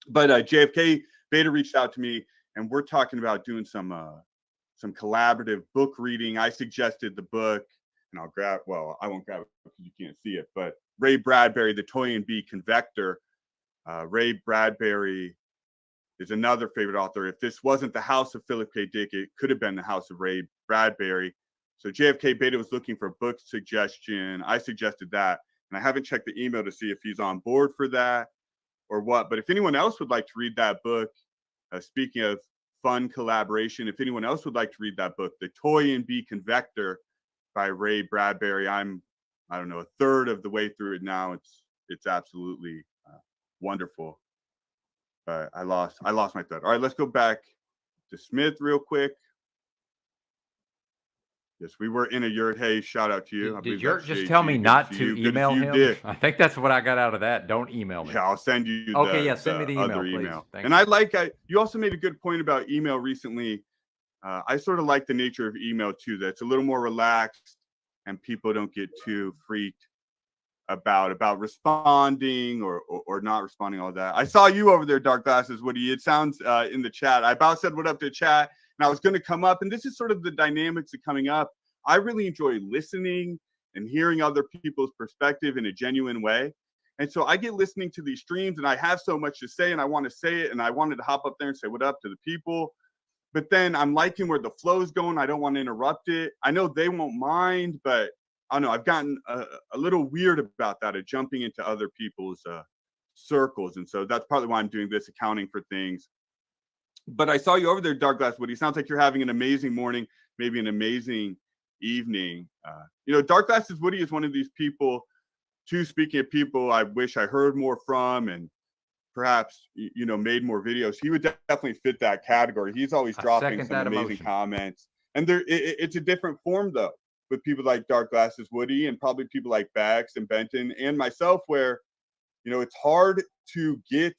But JFK Beta reached out to me, and we're talking about doing some collaborative book reading. I suggested the book, and I won't grab it because you can't see it, but Ray Bradbury, The Toy and Bee Convector. Ray Bradbury is another favorite author. If this wasn't the house of Philip K. Dick, it could have been the house of Ray Bradbury. So JFK Beta was looking for a book suggestion. I suggested that, and I haven't checked the email to see if he's on board for that or what. But if anyone else would like to read that book, speaking of fun collaboration, if anyone else would like to read that book, The Toy and Bee Convector by Ray Bradbury, I'm, I don't know, a third of the way through it now. It's absolutely wonderful. I lost my thread. All right, let's go back to Smith real quick. Yes, we were in a Yurt. Hey, shout out to you. Did Yurt just tell me not to email him? Did. I think that's what I got out of that. Don't email me. Yeah, I'll send you send me the email, other please. email. Thank and you. You also made a good point about email recently. I sort of like the nature of email too, that it's a little more relaxed and people don't get too freaked about responding or not responding, all that. I saw you over there, Dark Glasses Woody. It sounds in the chat. I about said what up to chat, And I was going to come up, and this is sort of the dynamics of coming up. I really enjoy listening and hearing other people's perspective in a genuine way. And so I get listening to these streams, and I have so much to say, and I want to say it, and I wanted to hop up there and say what up to the people. But then I'm liking where the flow is going. I don't want to interrupt it. I know they won't mind, but I don't know. I've gotten a little weird about that, of jumping into other people's circles. And so that's partly why I'm doing this, accounting for things. But I saw you over there, Dark Glass Woody. Sounds like you're having an amazing morning, maybe an amazing evening. Dark Glass Woody is one of these people, too, speaking of people I wish I heard more from, and perhaps, made more videos. He would definitely fit that category. He's always dropping some amazing comments. And it's a different form, though, with people like Dark Glasses Woody and probably people like Bax and Benton and myself, where, it's hard to get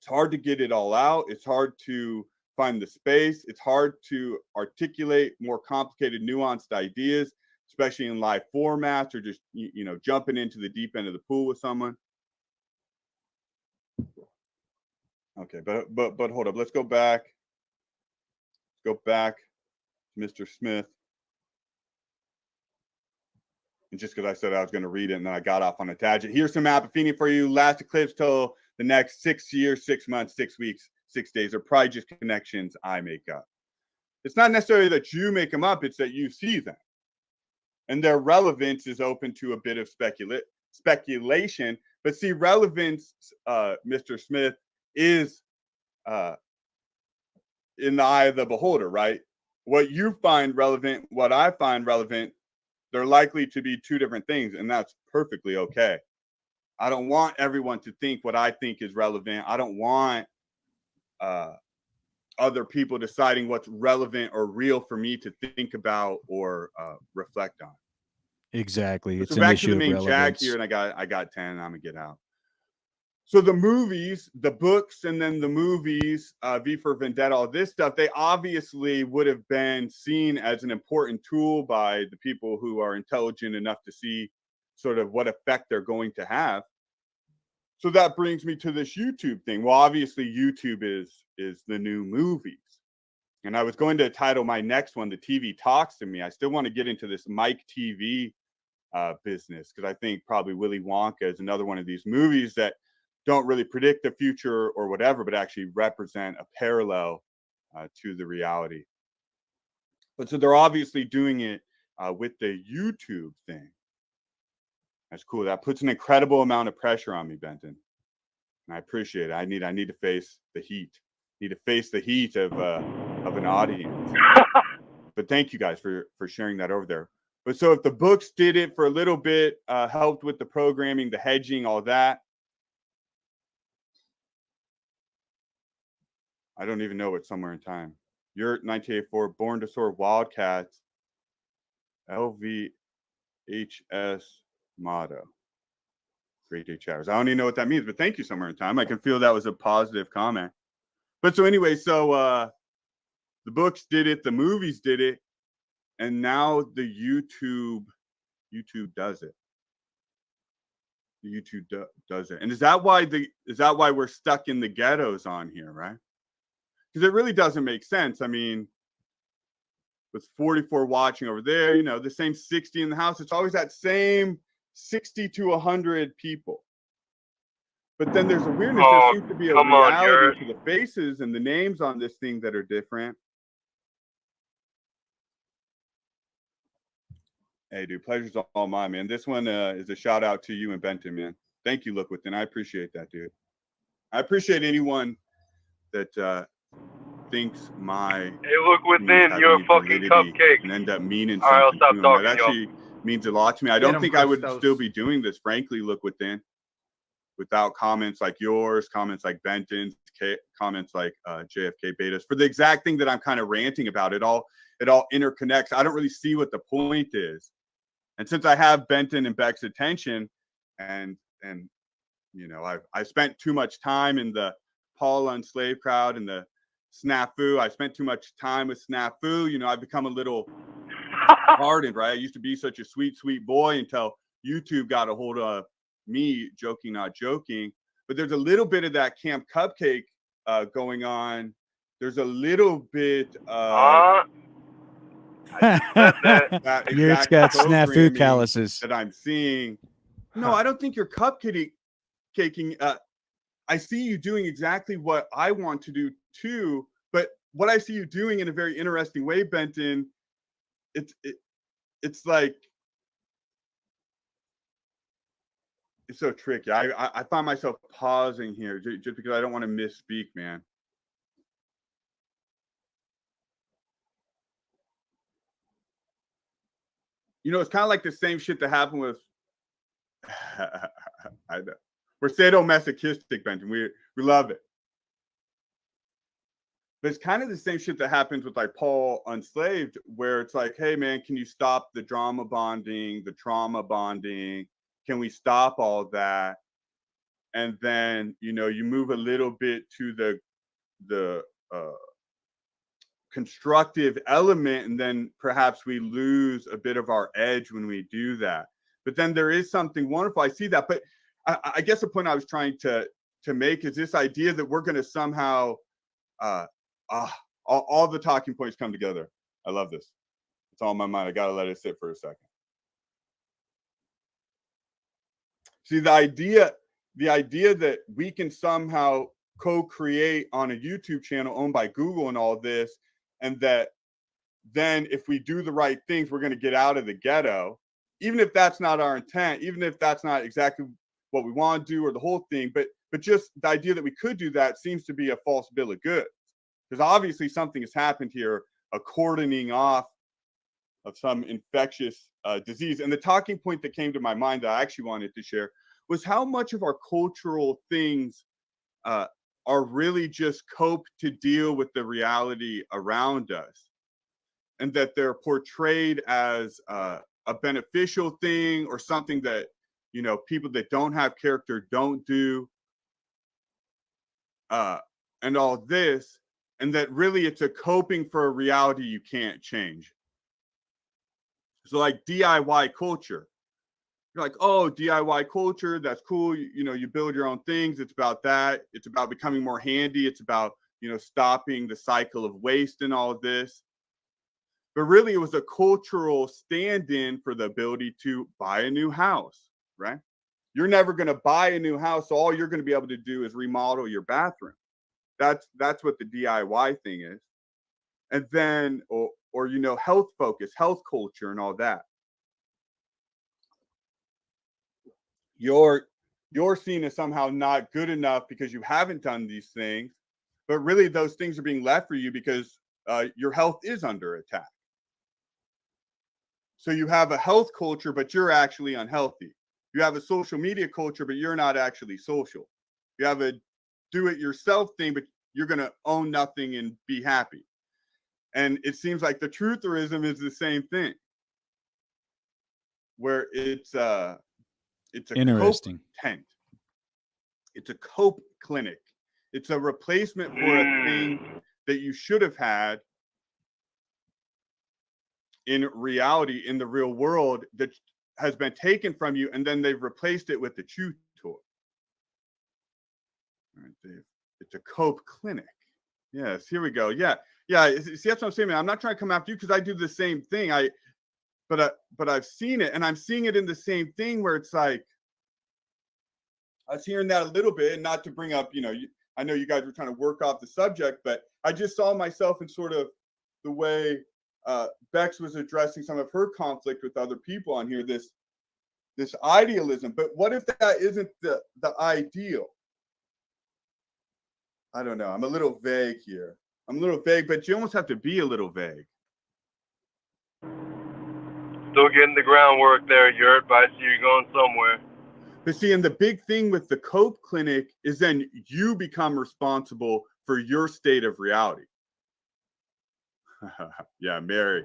it all out. It's hard to find the space. It's hard to articulate more complicated, nuanced ideas, especially in live formats, or just, jumping into the deep end of the pool with someone. Okay, but hold up. Let's go back. Go back to Mr. Smith. And just because I said I was going to read it, and then I got off on a tangent. Here's some apophenia for you. Last eclipse till the next 6 years, 6 months, 6 weeks, 6 days, are probably just connections I make up. It's not necessarily that you make them up, it's that you see them. And their relevance is open to a bit of speculation. But see, relevance, Mr. Smith, is in the eye of the beholder, right? What you find relevant, what I find relevant, they're likely to be two different things, and that's perfectly okay. I don't want everyone to think what I think is relevant. I don't want other people deciding what's relevant or real for me to think about or reflect on. Exactly. It's so back to the main jack here, and I got 10. I'm gonna get out. So the movies, the books, and then the movies, V for Vendetta, all this stuff, they obviously would have been seen as an important tool by the people who are intelligent enough to see sort of what effect they're going to have. So that brings me to this YouTube thing. Well, obviously YouTube is the new movies. And I was going to title my next one, The TV Talks to Me. I still want to get into this Mike TV business, because I think probably Willy Wonka is another one of these movies that don't really predict the future or whatever, but actually represent a parallel to the reality. But so they're obviously doing it with the YouTube thing. That's cool. That puts an incredible amount of pressure on me, Benton. And I appreciate it. I need to face the heat. Need to face the heat of an audience. But thank you guys for sharing that over there. But so if the books did it for a little bit, helped with the programming, the hedging, all that, I don't even know what's somewhere in time. You're 1984, Born to Soar, Wildcats, LVHS motto. Great day chatters. I don't even know what that means, but thank you, somewhere in time. I can feel that was a positive comment. But so anyway, so the books did it, the movies did it, and now the YouTube does it. The YouTube does it. And is that why we're stuck in the ghettos on here, right? Because it really doesn't make sense. I mean, with 44 watching over there, the same 60 in the house, it's always that same 60 to 100 people. But then there's a weirdness. There seems to be a reality to the faces and the names on this thing that are different. Hey, dude, pleasure's all mine, man. This one is a shout out to you and Benton, man. Thank you, Look Within. I appreciate that, dude. I appreciate anyone that thinks my Look Within, you're a fucking cupcake. And end up meaning something. All right, I'll stop talking. That actually means a lot to me. I don't think I would still be doing this, frankly, Look Within, without comments like yours, comments like Benton's, comments like JFK Betas, for the exact thing that I'm kind of ranting about. It all interconnects. I don't really see what the point is. And since I have Benton and Beck's attention, and I spent too much time in the Paul Unslaved crowd and the Snafu. I spent too much time with Snafu. I've become a little hardened, right? I used to be such a sweet, sweet boy until YouTube got a hold of me, joking, not joking. But there's a little bit of that Camp Cupcake going on there's a little bit of that Yurt's exact got snafu programming calluses. that I'm seeing. No, I don't think you're cupcaking. I see you doing exactly what I want to do too, but what I see you doing in a very interesting way, Benton, it's like, it's so tricky. I find myself pausing here just because I don't want to misspeak, man. You know, it's kind of like the same shit that happened with I know. We're sadomasochistic, Benton. We love it. But it's kind of the same shit that happens with like Paul Unslaved, where it's like, hey man, can you stop the drama bonding, the trauma bonding? Can we stop all that? And then, you know, you move a little bit to the constructive element, and then perhaps we lose a bit of our edge when we do that. But then there is something wonderful. I see that. But I guess the point I was trying to make is this idea that we're going to somehow all the talking points come together. I love this. It's all in my mind. I got to let it sit for a second. See, the idea that we can somehow co-create on a YouTube channel owned by Google and all this, and that then if we do the right things, we're going to get out of the ghetto, even if that's not our intent, even if that's not exactly what we want to do or the whole thing, but just the idea that we could do that seems to be a false bill of goods, because obviously something has happened here, a cordoning off of some infectious disease. And the talking point that came to my mind that I actually wanted to share was how much of our cultural things are really just cope to deal with the reality around us, and that they're portrayed as a beneficial thing or something that, you know, people that don't have character don't do, and all this, and that really it's a coping for a reality you can't change. So like DIY culture, you're like, oh, DIY culture, that's cool. You know, you build your own things. It's about that. It's about becoming more handy. It's about, you know, stopping the cycle of waste and all of this. But really, it was a cultural stand-in for the ability to buy a new house, right? You're never going to buy a new house. So all you're going to be able to do is remodel your bathroom. That's what the DIY thing is. And then, or you know, health focus, health culture and all that. You're seen as somehow not good enough because you haven't done these things, but really those things are being left for you because your health is under attack. So you have a health culture, but you're actually unhealthy. You have a social media culture, but you're not actually social. You have a do-it-yourself thing, but you're going to own nothing and be happy. And it seems like the trutherism is the same thing, where it's a Interesting. cope tent. It's a cope clinic. It's a replacement for a thing that you should have had in reality, in the real world, that has been taken from you, and then they've replaced it with the chew toy. All right, Dave. It's a cope clinic. Yes, here we go. Yeah. See, that's what I'm saying, man. I'm not trying to come after you because I do the same thing. But I've seen it, and I'm seeing it in the same thing where it's like, I was hearing that a little bit, and not to bring up, you know, I know you guys were trying to work off the subject, but I just saw myself in sort of the way Bex was addressing some of her conflict with other people on here, this idealism. But what if that isn't the ideal? I don't know. I'm a little vague here. I'm a little vague, but you almost have to be a little vague. Still getting the groundwork there, Yurt, but I see you're going somewhere. But see, and the big thing with the cope clinic is then you become responsible for your state of reality. Yeah, Mary.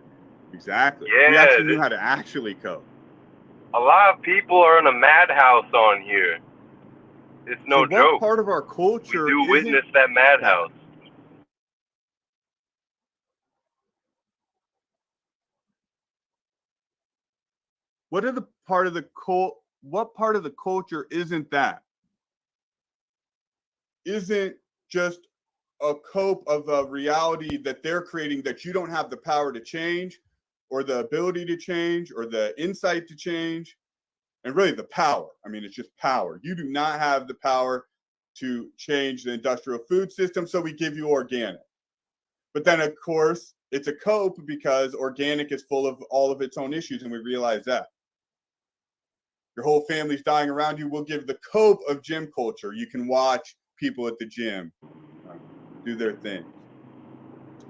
Exactly. Yeah, we actually knew how to actually cope. A lot of people are in a madhouse on here. It's no joke. What part of our culture we do witness that madhouse. What part of the culture isn't that? Isn't just a cope of a reality that they're creating that you don't have the power to change, or the ability to change, or the insight to change, and really the power. I mean, it's just power. You do not have the power to change the industrial food system, so we give you organic. But then, of course, it's a cope because organic is full of all of its own issues, and we realize that. Your whole family's dying around you. We'll give the cope of gym culture. You can watch people at the gym do their thing,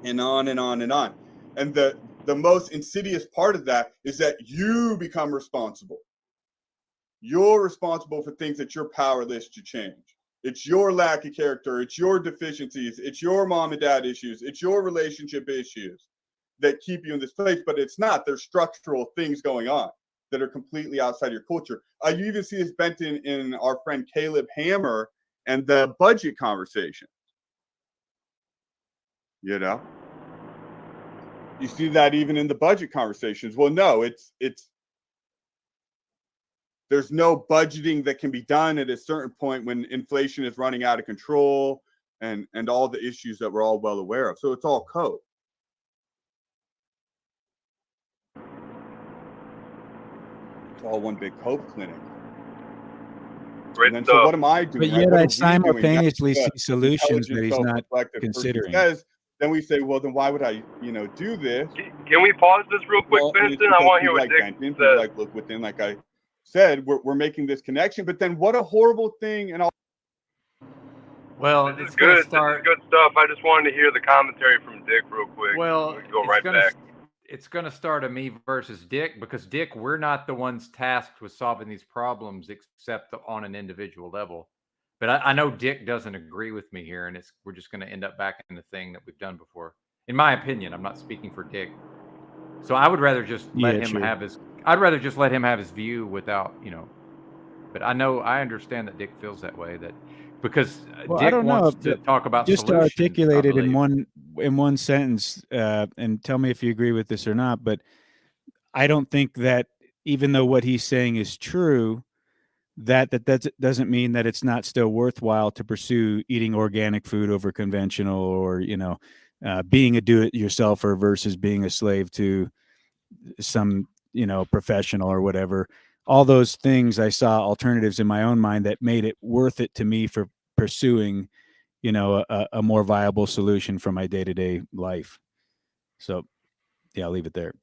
and on and on and on. And the most insidious part of that is that you become responsible. You're responsible for things that you're powerless to change. It's your lack of character. It's your deficiencies. It's your mom and dad issues. It's your relationship issues that keep you in this place. But it's not. There's structural things going on that are completely outside your culture. You even see this bent in our friend Caleb Hammer and the budget conversation. You know, you see that even in the budget conversations. Well, no, it's there's no budgeting that can be done at a certain point when inflation is running out of control and all the issues that we're all well aware of. So it's all cope. It's all one big cope clinic. Great And then, stuff. so what am I doing? But right? yet What I are we doing? simultaneously see That's solutions that intelligent, he's not self-reflective person considering. says, then we say, well, then why would I, do this? Can we pause this real quick, Well, and it's Benson? I because want to hear people what like Dick Benton, people says. like look within, like I said, we're making this connection. But then what a horrible thing. And all. Well, This is good. This is good stuff. I just wanted to hear the commentary from Dick real quick. Well, we can go right back. It's going to start a me versus Dick, because Dick, we're not the ones tasked with solving these problems except on an individual level. But I know Dick doesn't agree with me here, and we're just going to end up back in the thing that we've done before. In my opinion, I'm not speaking for Dick. So I would rather just let him have his. I'd rather just let him have his view without, But I understand that Dick feels that way. Because Dick wants to talk about just solutions, articulate it in one sentence, and tell me if you agree with this or not. But I don't think that, even though what he's saying is true, that doesn't mean that it's not still worthwhile to pursue eating organic food over conventional, or being a do-it-yourselfer versus being a slave to some professional or whatever. All those things, I saw alternatives in my own mind that made it worth it to me for pursuing a more viable solution for my day-to-day life. So yeah, I'll leave it there.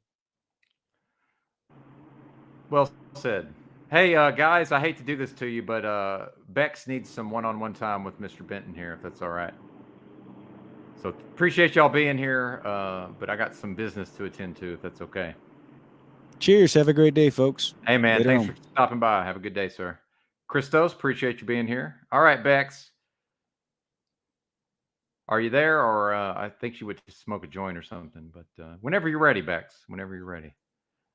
Well said. Hey, guys, I hate to do this to you, but Bex needs some one-on-one time with Mr. Benton here, if that's all right. So appreciate y'all being here, but I got some business to attend to, if that's okay. Cheers. Have a great day, folks. Hey, man, Later thanks on. for stopping by. Have a good day, sir. Christos, appreciate you being here. All right, Bex. Are you there? Or I think she would smoke a joint or something. But whenever you're ready, Bex, whenever you're ready.